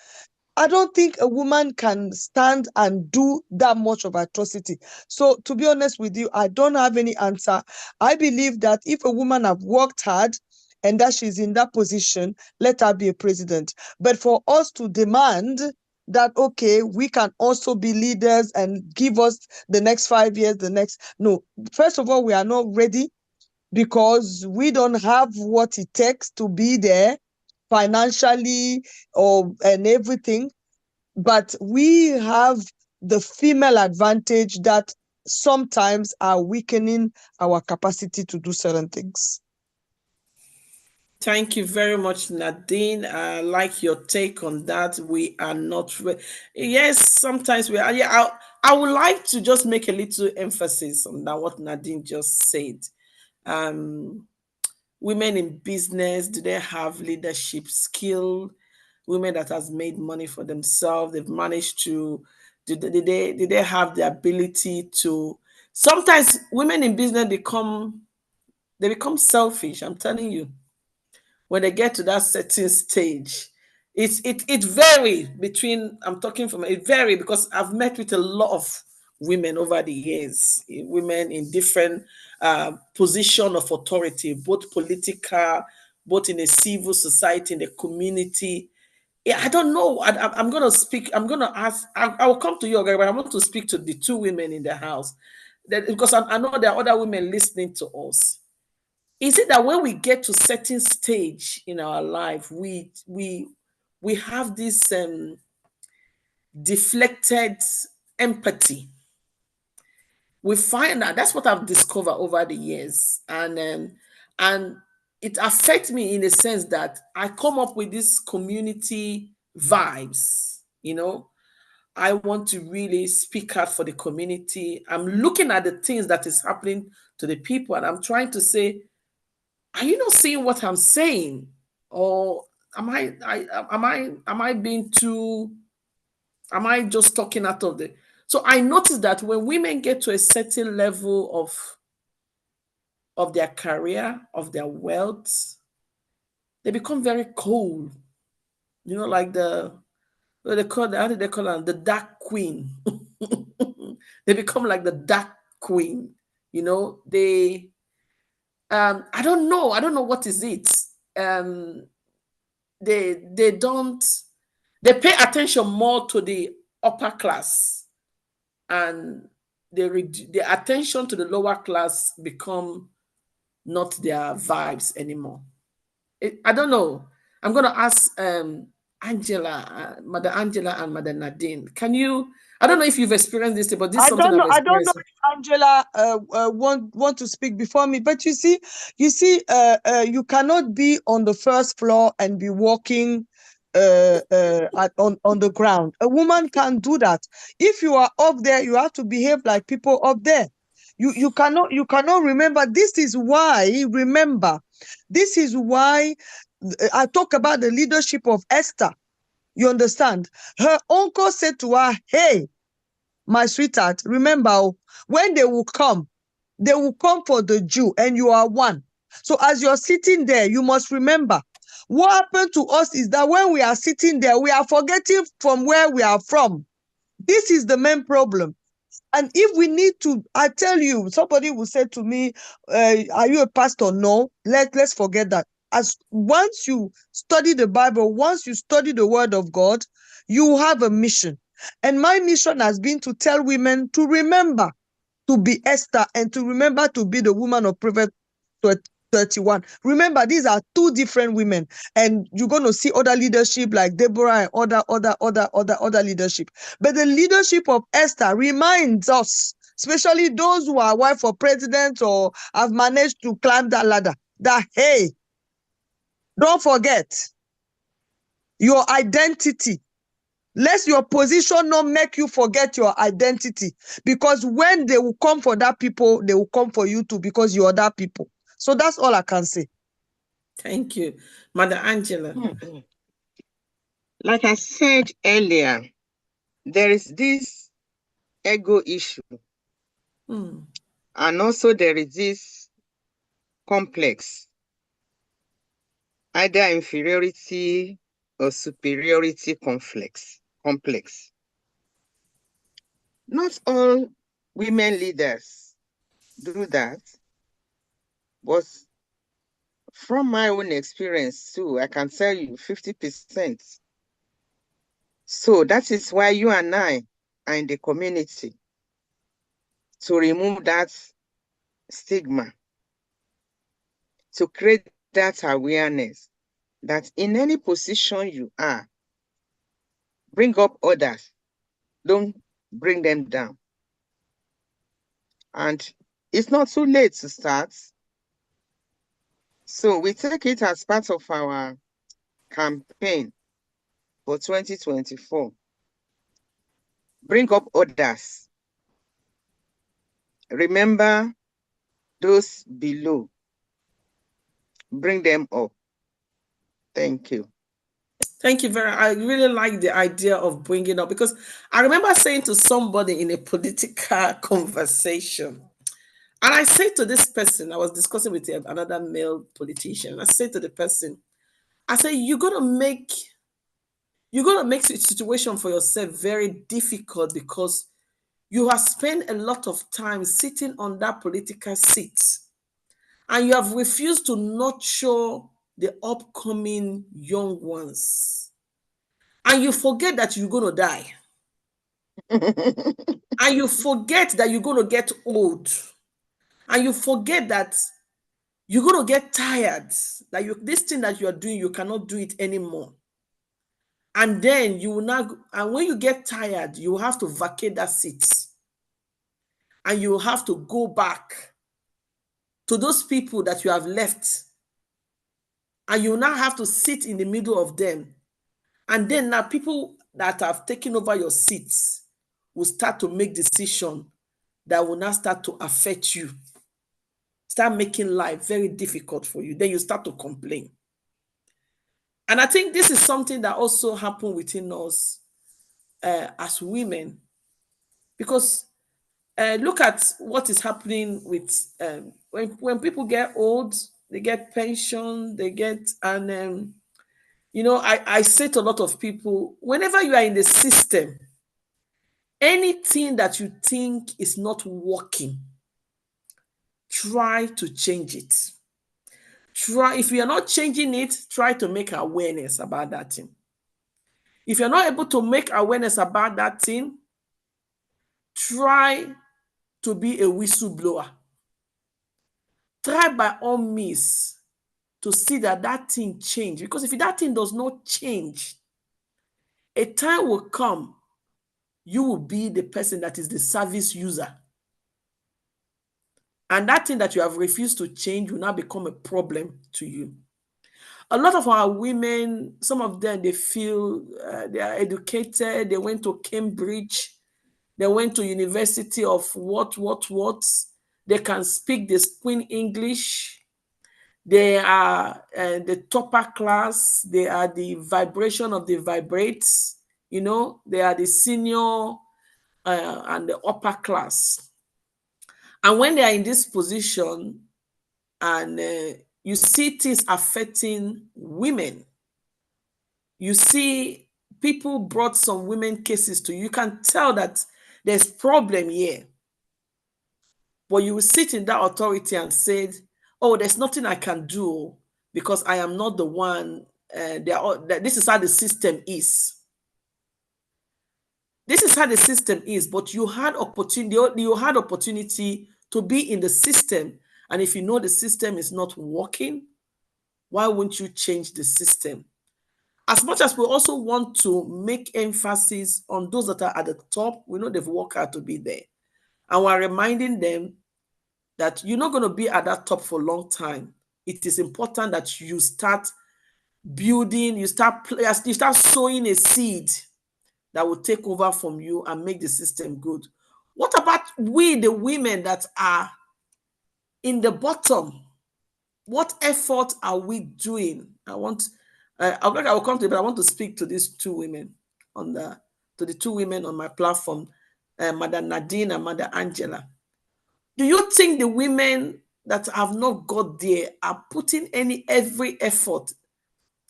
Speaker 4: I don't think a woman can stand and do that much of atrocity. So to be honest with you, I don't have any answer. I believe that if a woman have worked hard and that she's in that position, let her be a president. But for us to demand that, okay, we can also be leaders and give us the next 5 years, no. First of all, we are not ready, because we don't have what it takes to be there financially and everything. But we have the female advantage that sometimes are weakening our capacity to do certain things.
Speaker 2: Thank you very much, Nadine. I like your take on that. We are not yes, sometimes we are. Yeah, I would like to just make a little emphasis on that, what Nadine just said. Women in business, do they have leadership skill? Women that has made money for themselves, they've managed to Did they have the ability to? Sometimes women in business become selfish. I'm telling you, when they get to that certain stage, it varies between. I'm talking from it vary because I've met with a lot of women over the years, women in different position of authority, both political, both in a civil society, in the community. Yeah, I don't know. I'm going to speak. I'm going to ask. I will come to you, okay, but I want to speak to the two women in the house, because I know there are other women listening to us. Is it that when we get to certain stage in our life, we have this deflected empathy? We find that that's what I've discovered over the years, and it affects me in the sense that I come up with this community vibes. I want to really speak out for the community. I'm looking at the things that is happening to the people, and I'm trying to say, are you not seeing what I'm saying? Or am I being too, am I just talking out of the? So I noticed that when women get to a certain level of their career, of their wealth, they become very cold. Like what they call, how did they call her? The dark queen. They become like the dark queen. They I don't know what is it. Um they don't, they pay attention more to the upper class, and the attention to the lower class become not their vibes anymore. I don't know. I'm going to ask Angela, Mother Angela and Mother Nadine. Can you, I don't know if you've experienced this, but this is something I've
Speaker 4: I don't know
Speaker 2: experienced.
Speaker 4: if Angela want to speak before me, but you see, you cannot be on the first floor and be walking on the ground. A woman can't do that. If you are up there, you have to behave like people up there. You cannot remember. This is why, I talk about the leadership of Esther. You understand? Her uncle said to her, "Hey, my sweetheart, remember, when they will come for the Jew, and you are one. So as you're sitting there, you must remember, what happened to us is that when we are sitting there, we are forgetting from where we are from. This is the main problem. And if we need to, I tell you, somebody will say to me, are you a pastor? No, let's forget that. As once you study the Bible, once you study the word of God, you have a mission. And my mission has been to tell women to remember to be Esther and to remember to be the woman of Proverbs 31. Remember, these are two different women, and you're going to see other leadership like Deborah and other leadership. But the leadership of Esther reminds us, especially those who are wife for president or have managed to climb that ladder, that hey, don't forget your identity. Let your position not make you forget your identity, because when they will come for that people, they will come for you too, because you are that people. So that's all I can say.
Speaker 2: Thank you. Mother Angela.
Speaker 3: Like I said earlier, there is this ego issue. And also there is this complex, either inferiority or superiority complex. Not all women leaders do that, but from my own experience too, I can tell you 50%. So that is why you and I are in the community, to remove that stigma, to create that awareness that in any position you are, bring up others, don't bring them down. And it's not too late to start. So we take it as part of our campaign for 2024. Bring up others. Remember those below. Bring them up. Thank you.
Speaker 2: Thank you very much. I really like the idea of bringing up, because I remember saying to somebody in a political conversation, and I said to this person, I was discussing with another male politician. I said to the person, I said, you're gonna make the situation for yourself very difficult, because you have spent a lot of time sitting on that political seat, and you have refused to nurture the upcoming young ones. And you forget that you're going to die. And you forget that you're going to get old. And you forget that you're going to get tired. That this thing that you are doing, you cannot do it anymore. And then you will not, and when you get tired, you will have to vacate that seat. And you will have to go back to those people that you have left. And you will now have to sit in the middle of them. And then now people that have taken over your seats will start to make decisions that will now start to affect you, start making life very difficult for you. Then you start to complain. And I think this is something that also happened within us as women, because look at what is happening with when people get old, they get pension, they get, and I say to a lot of people, whenever you are in the system, anything that you think is not working, try to change it. If you're not changing it, try to make awareness about that thing. If you're not able to make awareness about that thing, try to be a whistleblower. Try by all means to see that thing change. Because if that thing does not change, a time will come, you will be the person that is the service user. And that thing that you have refused to change will now become a problem to you. A lot of our women, some of them, they feel they are educated. They went to Cambridge. They went to university of what. They can speak the spoon English. They are the topper class. They are the vibration of the vibrates. They are the senior and the upper class. And when they are in this position, and you see things affecting women, you see people brought some women cases to you, you can tell that there's problem here. But you will sit in that authority and say, oh, there's nothing I can do because I am not the one. This is how the system is. This is how the system is, but you had opportunity to be in the system. And if you know the system is not working, why won't you change the system? As much as we also want to make emphasis on those that are at the top, we know they've worked hard to be there. And we're reminding them that you're not going to be at that top for a long time. It is important that you start building, you start sowing a seed that will take over from you and make the system good. What about we, the women that are in the bottom? What effort are we doing? I will come to it, but I want to speak to these two women to the two women on my platform, Mother Nadine and Mother Angela. Do you think the women that have not got there are putting every effort?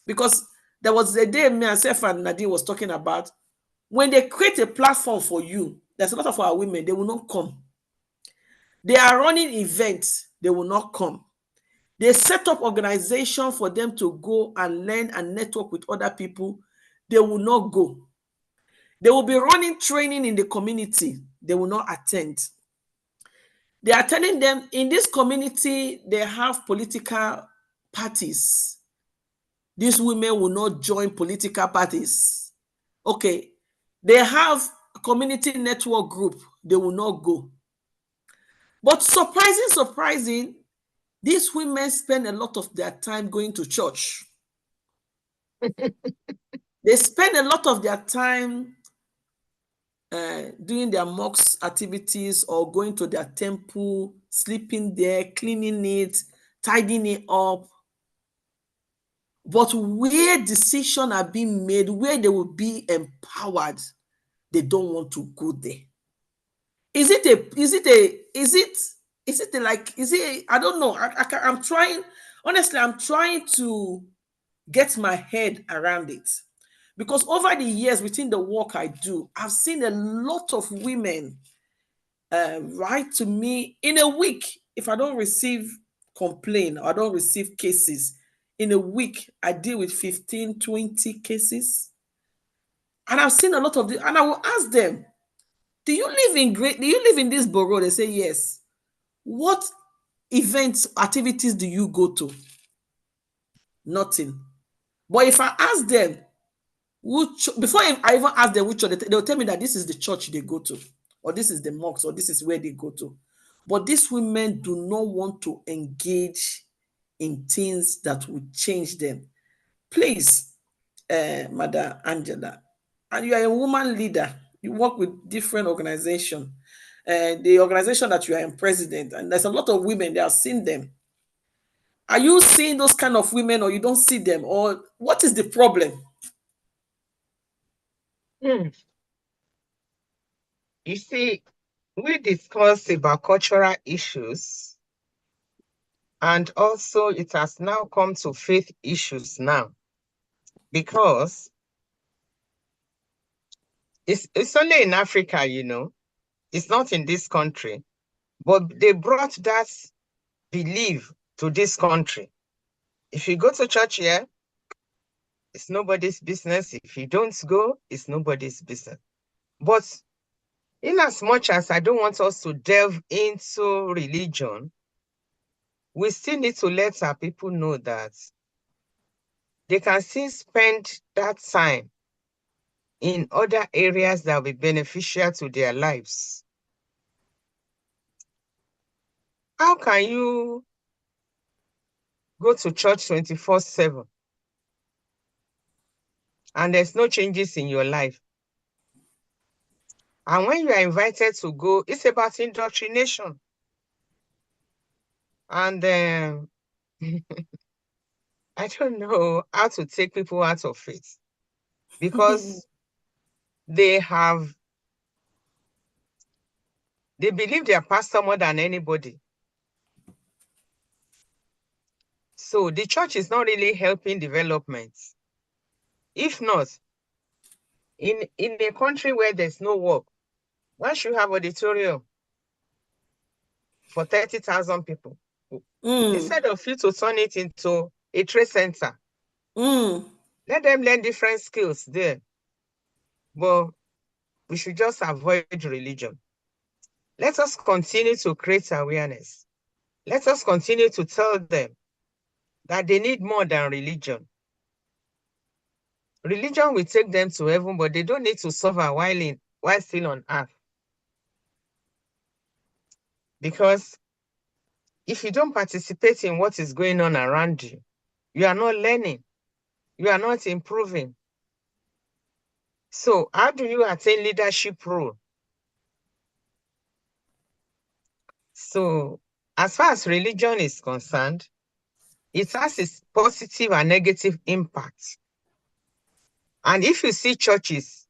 Speaker 2: Because there was a day myself and Nadine was talking about, when they create a platform for you, there's a lot of our women, they will not come. They are running events, they will not come. They set up organization for them to go and learn and network with other people, they will not go. They will be running training in the community, they will not attend. They are telling them in this community, they have political parties. These women will not join political parties. Okay, they have a community network group, they will not go. But surprising, these women spend a lot of their time going to church. They spend a lot of their time doing their mosque activities or going to their temple, sleeping there, cleaning it, tidying it up. But where decisions are being made, where they will be empowered, they don't want to go there. Is it I don't know. I'm trying, honestly, I'm trying to get my head around it. Because over the years, within the work I do, I've seen a lot of women write to me in a week. If I don't receive complaint or I don't receive cases, in a week, I deal with 15, 20 cases. And I've seen a lot of and I will ask them, do you live in this borough? They say yes. What events, activities do you go to? Nothing. But if I ask them, before I even ask them which church, they'll tell me that this is the church they go to, or this is the mosque, or this is where they go to. But these women do not want to engage in things that would change them. Please, Madam Angela, and you are a woman leader. You work with different organizations. The organization that you are in president, and there's a lot of women, they are seeing them. Are you seeing those kind of women, or you don't see them, or what is the problem?
Speaker 3: You see, we discussed about cultural issues, and also it has now come to faith issues now, because it's only in Africa, you know, it's not in this country, but they brought that belief to this country. If you go to church here, it's nobody's business. If you don't go, it's nobody's business. But in as much as I don't want us to delve into religion, we still need to let our people know that they can still spend that time in other areas that will be beneficial to their lives. How can you go to church 24/7 and there's no changes in your life? And when you are invited to go, it's about indoctrination. And I don't know how to take people out of faith, because they believe their pastor more than anybody. So the church is not really helping development. If not, in a country where there's no work, why should you have auditorium for 30,000 people? Instead of you to turn it into a trade center, let them learn different skills there. But we should just avoid religion. Let us continue to create awareness. Let us continue to tell them that they need more than religion. Religion will take them to heaven, but they don't need to suffer while still on earth. Because if you don't participate in what is going on around you, you are not learning, you are not improving. So how do you attain leadership role? So as far as religion is concerned, it has its positive and negative impact. And if you see churches,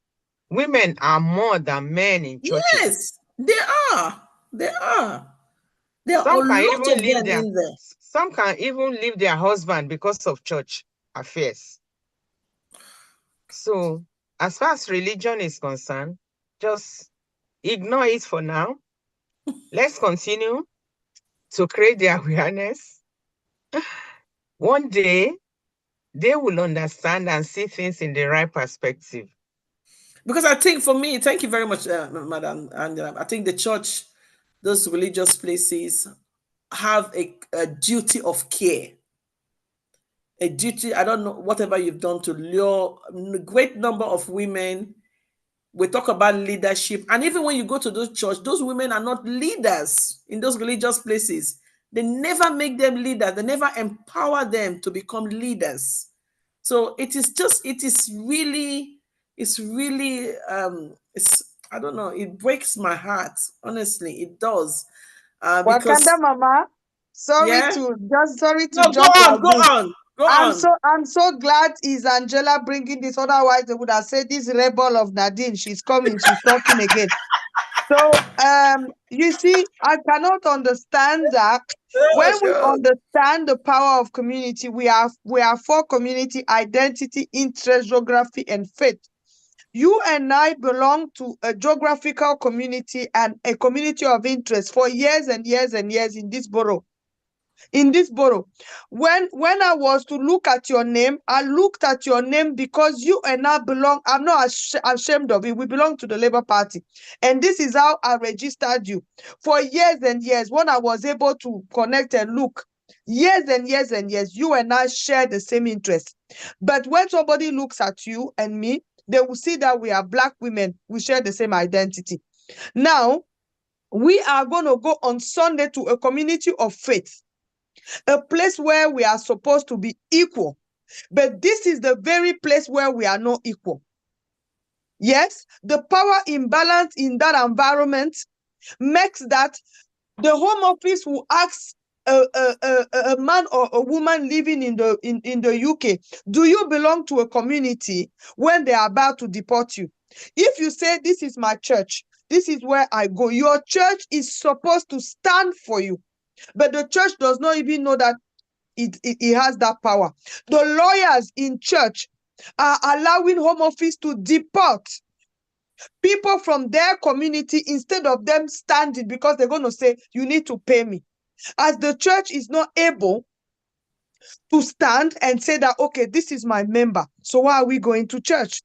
Speaker 3: women are more than men in churches.
Speaker 2: Yes, they are. There are a lot of them in there.
Speaker 3: Some can even leave their husband because of church affairs. So as far as religion is concerned, just ignore it for now. Let's continue to create the awareness. One day, they will understand and see things in the right perspective.
Speaker 2: Because I think for me, thank you very much, Madam. And I think the church, those religious places, have a duty of care. A duty, I don't know, whatever you've done to lure a great number of women. We talk about leadership. And even when you go to those church, those women are not leaders in those religious places. They never make them leaders. They never empower them to become leaders. So it is really, I don't know, it breaks my heart. Honestly, it does. Because
Speaker 4: Wakanda Mama, sorry
Speaker 2: yeah?
Speaker 4: to
Speaker 2: No,
Speaker 4: jump
Speaker 2: go on. Go on.
Speaker 4: I'm so glad is Angela bringing this. Otherwise, they would have said this rebel of Nadine. She's coming. She's talking again. So, you see, I cannot understand that. When we
Speaker 2: Sure.
Speaker 4: understand the power of community, we are for community, identity, interest, geography, and faith. You and I belong to a geographical community and a community of interest for years and years and years in this borough. When I was to look at your name, I looked at your name because you and I belong. I'm not ashamed of it. We belong to the Labour Party, and this is how I registered you for years and years. When I was able to connect and look, years and years and years, you and I share the same interest. But when somebody looks at you and me, they will see that we are Black women. We share the same identity. Now we are going to go on Sunday to a community of faith, a place where we are supposed to be equal. But this is the very place where we are not equal. Yes, the power imbalance in that environment makes that the Home Office will ask a man or a woman living in the UK, do you belong to a community, when they are about to deport you? If you say, this is my church, this is where I go, your church is supposed to stand for you. But the church does not even know that it has that power. The lawyers in church are allowing Home Office to deport people from their community instead of them standing, because they're going to say, you need to pay me. As the church is not able to stand and say that, okay, this is my member, so why are we going to church?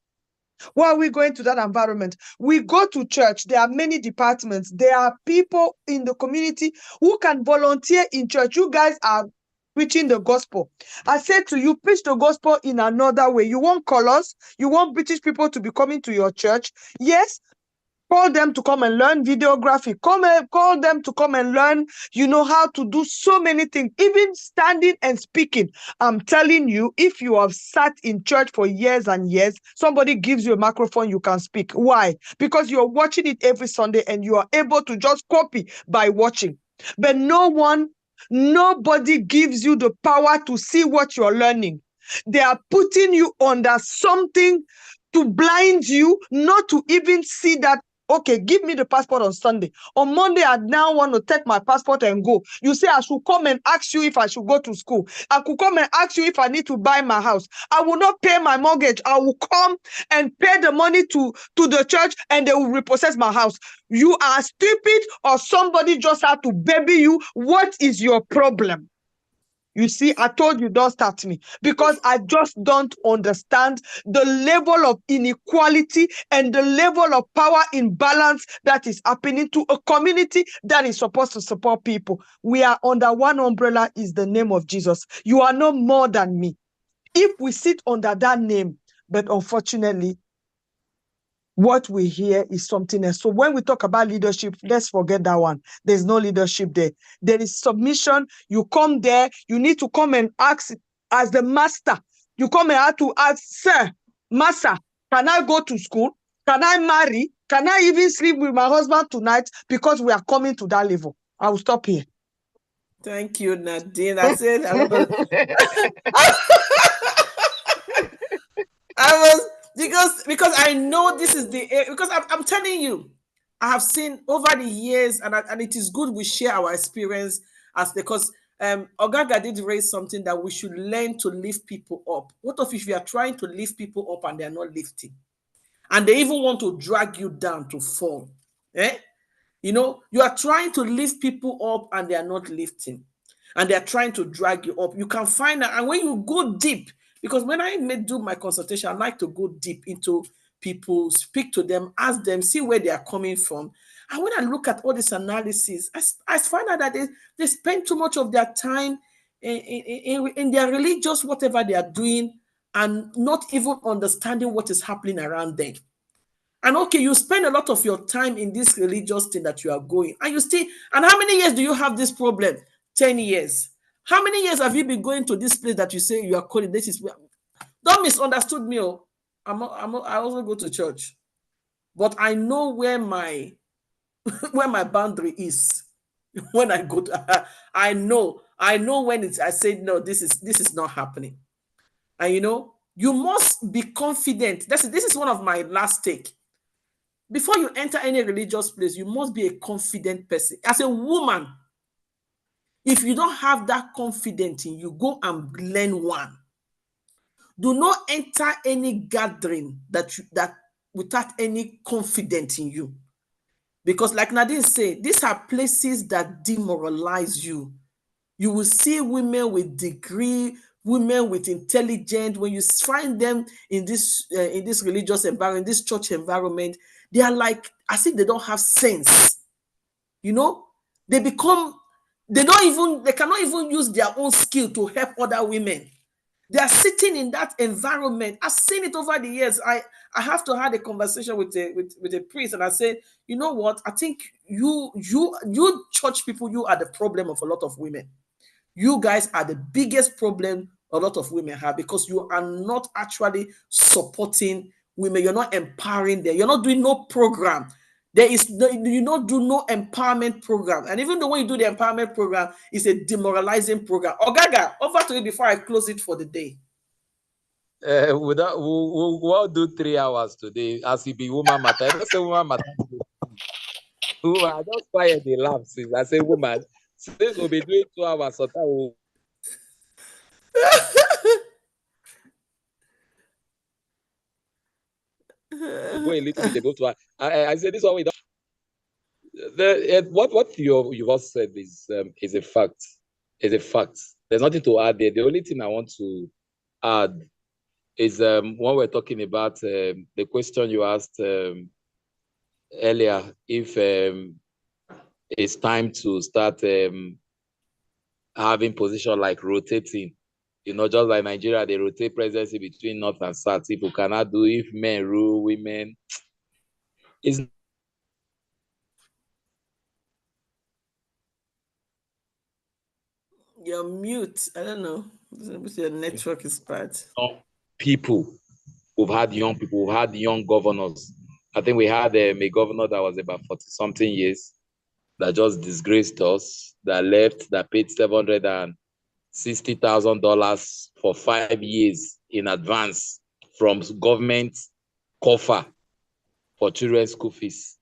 Speaker 4: Why are we going to that environment? We go to church. There are many departments. There are people in the community who can volunteer in church. You guys are preaching the gospel. I said to you, preach the gospel in another way. You want colors? You want British people to be coming to your church? Yes. Call them to come and learn videography. Call them to come and learn, how to do so many things, even standing and speaking. I'm telling you, if you have sat in church for years and years, somebody gives you a microphone, you can speak. Why? Because you're watching it every Sunday and you are able to just copy by watching. But nobody gives you the power to see what you're learning. They are putting you under something to blind you, not to even see that. Okay, give me the passport on Sunday. On Monday, I now want to take my passport and go. You say I should come and ask you if I should go to school. I could come and ask you if I need to buy my house. I will not pay my mortgage. I will come and pay the money to the church and they will repossess my house. You are stupid, or somebody just had to baby you. What is your problem? You see, I told you, don't start me, because I just don't understand the level of inequality and the level of power imbalance that is happening to a community that is supposed to support people. We are under one umbrella, is the name of Jesus. You are no more than me. If we sit under that name, but unfortunately, what we hear is something else. So when we talk about leadership, let's forget that one. There's no leadership there. There is submission. You come there, you need to come and ask as the master. You come and have to ask, sir, master, can I go to school? Can I marry? Can I even sleep with my husband tonight? Because we are coming to that level. I will stop here.
Speaker 2: Thank you, Nadine. I said because I know this is because I'm telling you, I have seen over the years, and it is good we share our experience, as because Ogaga did raise something that we should learn to lift people up. What if we are trying to lift people up and they are not lifting, and they even want to drag you down to fall? You are trying to lift people up and they are not lifting, and they are trying to drag you up. You can find out, and when you go deep, because when I do my consultation, I like to go deep into people, speak to them, ask them, see where they are coming from. And when I look at all this analysis, I find out that they spend too much of their time in their religious whatever they are doing, and not even understanding what is happening around them. And okay, you spend a lot of your time in this religious thing that you are going, and you still, and how many years do you have this problem? 10 years. How many years have you been going to this place that you say you are calling? This is, don't misunderstood me. Oh, I also go to church, but I know where my where my boundary is. When I go to, I know, I know when I say no, this is not happening. And you must be confident. This is one of my last take. Before you enter any religious place, you must be a confident person. As a woman, if you don't have that confidence in you, go and learn one. Do not enter any gathering that without any confidence in you. Because like Nadine said, these are places that demoralize you. You will see women with degree, women with intelligence. When you find them in this religious environment, this church environment, they are like as if they don't have sense. They cannot even use their own skill to help other women. They are sitting in that environment. I've seen it over the years. I have to have a conversation with a priest, and I said, you know what? I think you church people, you are the problem of a lot of women. You guys are the biggest problem a lot of women have, because you are not actually supporting women. You're not empowering them. You're not doing no program. You not do no empowerment program. And even though when you do the empowerment program, it's a demoralizing program. Ogaga, over to you before I close it for the day.
Speaker 5: We'll do 3 hours today as it be woman matter. I don't say woman matter. Woman, I just quiet the laugh since I say woman. Since we'll be doing 2 hours, so that will go a little bit above to I say this one we don't. What you all said is a fact. Is a fact. There's nothing to add there. The only thing I want to add is when we're talking about the question you asked earlier, if it's time to start having position like rotating, just like Nigeria, they rotate presidency between North and South. If we cannot do, if men rule, women, it's
Speaker 2: You're mute. I don't know. Your network is bad.
Speaker 5: People. We've had young people. We've had young governors. I think we had a governor that was about 40-something years that just disgraced us, that left, that paid $760,000 for 5 years in advance from government coffer for children's school fees,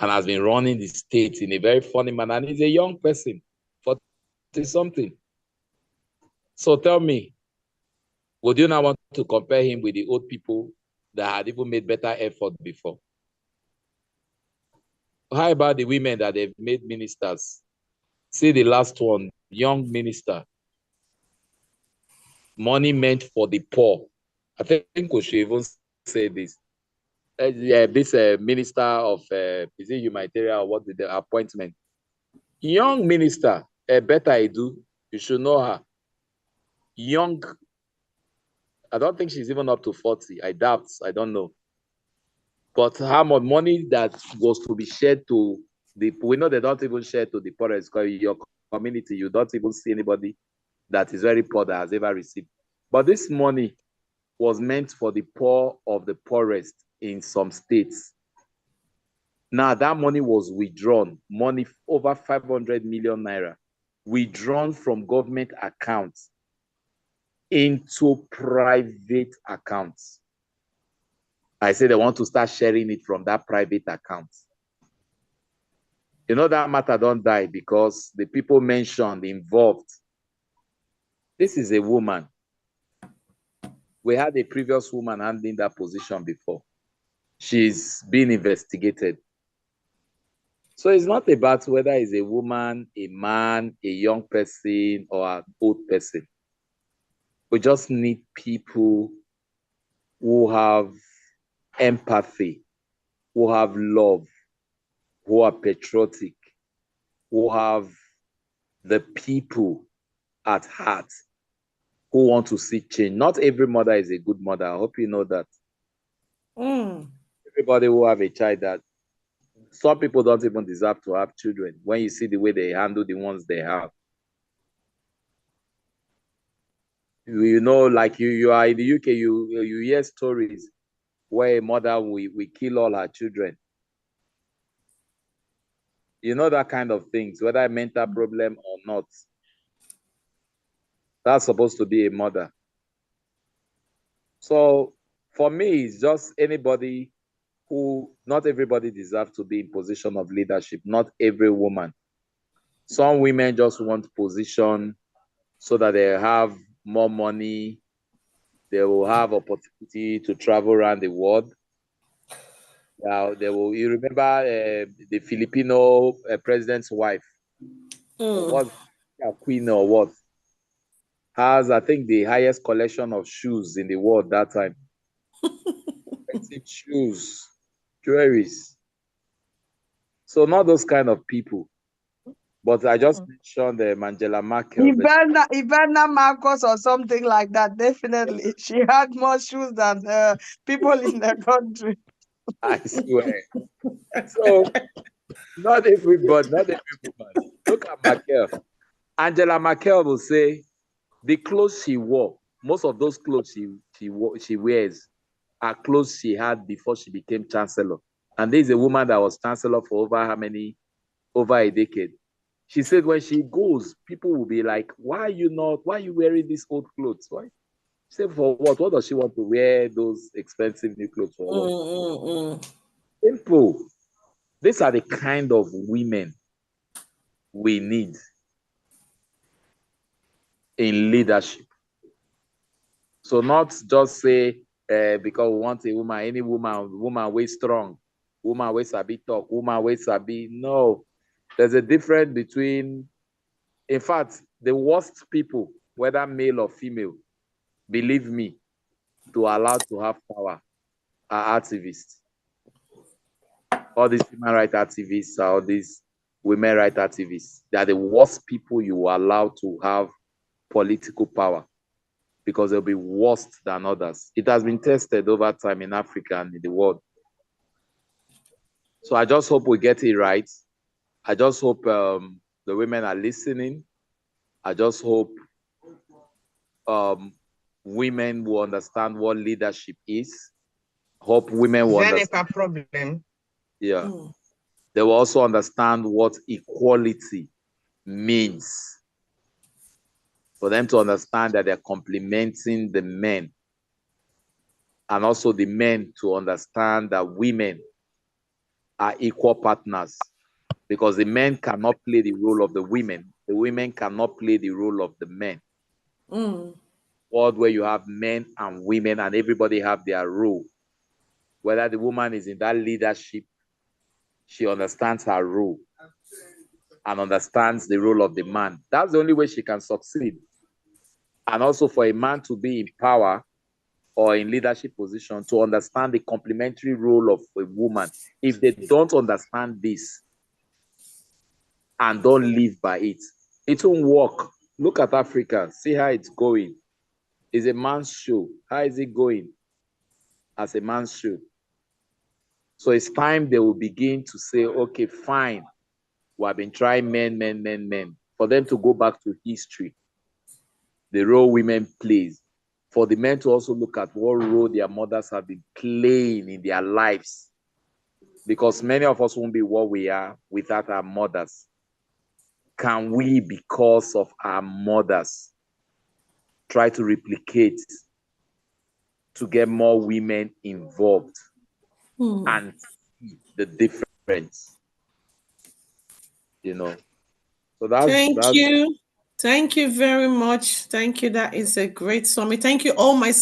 Speaker 5: and has been running the state in a very funny manner. And he's a young person, 40-something. So tell me, would you now want to compare him with the old people that had even made better effort before? How about the women that they've made ministers? See the last one, young minister. Money meant for the poor. I think we should even say this. This minister of, is it humanitarian or what did the appointment? Young minister, better I do. You should know her. Young. I don't think she's even up to 40. I doubt. I don't know. But how much money that was to be shared to we know they don't even share to the poorest, because your community, you don't even see anybody that is very poor that has ever received. But this money was meant for the poor of the poorest in some states. Now that money was withdrawn, money over 500 million naira, withdrawn from government accounts into private accounts. I say they want to start sharing it from that private account. That matter don't die because the people mentioned, involved. This is a woman. We had a previous woman handling that position before. She's being investigated. So it's not about whether it's a woman, a man, a young person, or an old person. We just need people who have empathy, who have love, who are patriotic, who have the people at heart, who want to see change. Not every mother is a good mother. I hope you know that. Everybody will have a child that some people don't even deserve to have children when you see the way they handle the ones they have. Like you are in the UK, you hear stories where a mother will kill all her children. That kind of things, whether a mental problem or not. That's supposed to be a mother. So for me, it's just anybody who, not everybody deserves to be in position of leadership. Not every woman. Some women just want position so that they have more money. They will have opportunity to travel around the world. They will. You remember the Filipino president's wife? Was a queen or what? Has, I think, the highest collection of shoes in the world that time. Shoes, jewelries. So not those kind of people. But I just mentioned Angela Merkel.
Speaker 4: Ivana Marcos or something like that. Definitely, she had more shoes than people in the country.
Speaker 5: I swear. So not everybody, not every woman. Look at Merkel. Angela Merkel will say the clothes she wore, most of those clothes she wears are clothes she had before she became chancellor. And this is a woman that was chancellor for over a decade. She said when she goes, people will be like, why are you wearing these old clothes? Why? She said, for what? What does she want to wear those expensive new clothes for? Simple. These are the kind of women we need in leadership. So not just say, because we want a woman, any woman way strong, woman way sabi talk, woman way sabi. No, there's a difference between, in fact, the worst people, whether male or female, believe me, to allow to have power are activists. All these human rights activists, all these women rights activists, they are the worst people you allow to have political power, because they'll be worse than others. It has been tested over time in Africa and in the world. So I just hope we get it right. I just hope the women are listening. I just hope women will understand what leadership is. Hope women will understand.
Speaker 3: problem.
Speaker 5: Yeah. They will also understand what equality means. For them to understand that they're complementing the men. And also the men to understand that women are equal partners. Because the men cannot play the role of the women cannot play the role of the men. World where you have men and women and everybody have their role. Whether the woman is in that leadership, she understands her role and understands the role of the man. That's the only way she can succeed. And also for a man to be in power or in leadership position, to understand the complementary role of a woman. If they don't understand this and don't live by it, it won't work. Look at Africa. See how it's going. It's a man's show. How is it going? As a man's show. So it's time they will begin to say, okay, fine. We have been trying men. For them to go back to history, the role women plays. For the men to also look at what role their mothers have been playing in their lives. Because many of us won't be what we are without our mothers. Can we, because of our mothers, try to replicate to get more women involved and see the difference? You know. So that's
Speaker 2: you. Thank you very much. Thank you. That is a great summit. Thank you, all my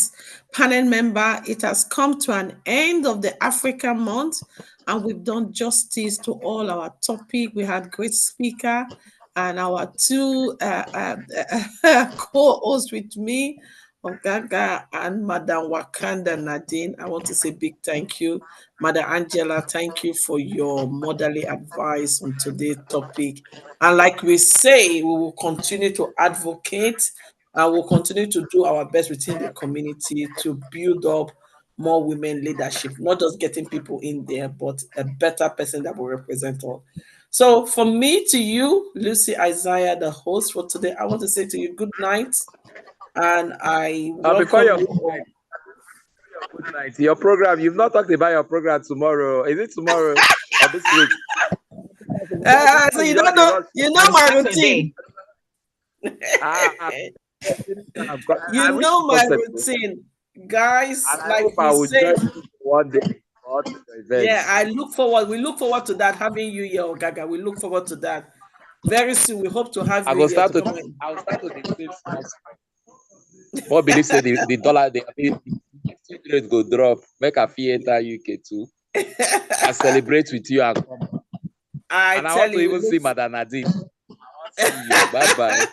Speaker 2: panel member. It has come to an end of the Africa month, and we've done justice to all our topic. We had great speaker and our two co-hosts with me, Ogaga and Madam Wakanda Nadine. I want to say big thank you. Madam Angela, thank you for your motherly advice on today's topic. And like we say, we will continue to advocate and we'll continue to do our best within the community to build up more women leadership, not just getting people in there, but a better person that will represent all. So from me to you, Lucy Isaiah, the host for today, I want to say to you good night. And I welcome you all.
Speaker 5: Good night. Your program, you've not talked about your program tomorrow. Is it tomorrow or this week?
Speaker 2: So you don't know, you know my routine. You know my routine, guys.
Speaker 5: And I
Speaker 2: like
Speaker 5: hope I
Speaker 2: we
Speaker 5: will
Speaker 2: say,
Speaker 5: join you one day for all the events.
Speaker 2: yeah, we look forward to that, having you here, Ogaga. We look forward to that. Very soon, we hope to have you here to come in.
Speaker 5: I'll start to the same. What believe say the dollar, the exchange rate go drop. Make a fee enter UK too. I celebrate with you and come.
Speaker 2: I
Speaker 5: And I
Speaker 2: tell
Speaker 5: want to
Speaker 2: you,
Speaker 5: even see Madam Nadine. I want to see you. Bye bye.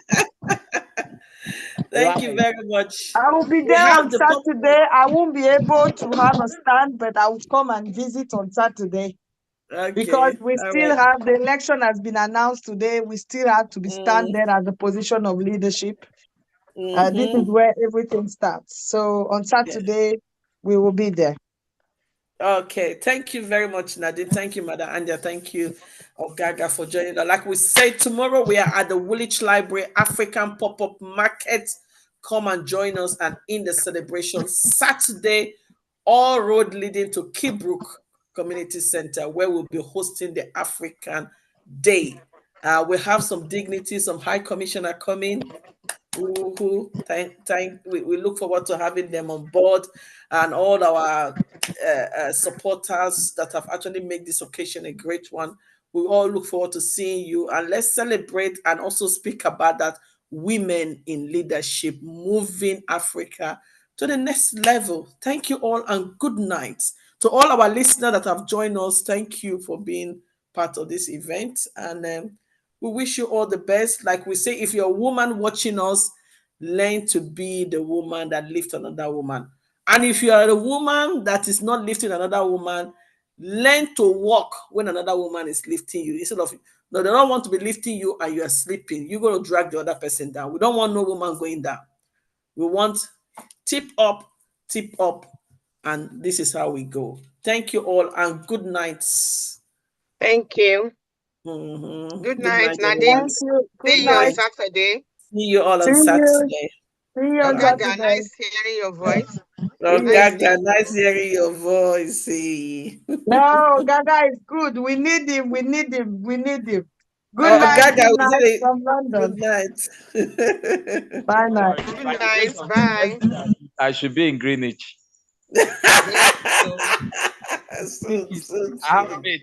Speaker 2: thank you very much.
Speaker 4: I will be
Speaker 2: We
Speaker 4: there
Speaker 2: have
Speaker 4: on
Speaker 2: the
Speaker 4: Saturday. I won't be able to have a stand, but I will come and visit on Saturday. Because
Speaker 2: Okay,
Speaker 4: we
Speaker 2: all
Speaker 4: still
Speaker 2: right.
Speaker 4: have the election has been announced today. We still have to be stand there at the position of leadership. This is where everything starts. So on Saturday, we will be there.
Speaker 2: Okay, thank you very much, Nadine. Thank you, Mother Anja. Thank you, Ogaga, for joining us. Like we said, tomorrow we are at the Woolwich Library African Pop-Up Market. Come and join us and in the celebration. Saturday, all road leading to Kibrook Community Center, where we'll be hosting the African Day. We have some dignitaries, some high commissioner coming. We look forward to having them on board, and all our supporters that have actually made this occasion a great one. We all look forward to seeing you, and let's celebrate and also speak about that women in leadership, moving Africa to the next level. Thank you all, and good night to all our listeners that have joined us. Thank you for being part of this event, and we wish you all the best. Like we say, if you're a woman watching us, learn to be the woman that lifts another woman. And if you are a woman that is not lifting another woman, learn to walk when another woman is lifting you. Instead of, no, they don't want to be lifting you and you are sleeping. You're going to drag the other person down. We don't want no woman going down. We want tip up, and this is how we go. Thank you all, and good night.
Speaker 3: Thank you. Good night, Nadine.
Speaker 4: Thank you. Good
Speaker 3: See you on
Speaker 4: night.
Speaker 3: Saturday.
Speaker 2: See you all
Speaker 4: See
Speaker 2: on
Speaker 4: you.
Speaker 2: Saturday.
Speaker 4: See you on
Speaker 3: Gaga,
Speaker 4: Saturday.
Speaker 3: nice hearing your voice.
Speaker 2: Oh,
Speaker 3: Nice
Speaker 2: Gaga, nice hearing your voice.
Speaker 4: No, Gaga is good. We need him. We need him. We need him. Good
Speaker 2: Oh,
Speaker 4: night.
Speaker 2: Gaga,
Speaker 4: Good
Speaker 2: we
Speaker 4: night
Speaker 2: say
Speaker 4: from London.
Speaker 2: good night.
Speaker 4: Bye night.
Speaker 3: Good night. Bye.
Speaker 5: I should be in Greenwich.
Speaker 3: Yeah.
Speaker 2: So
Speaker 5: I have faith.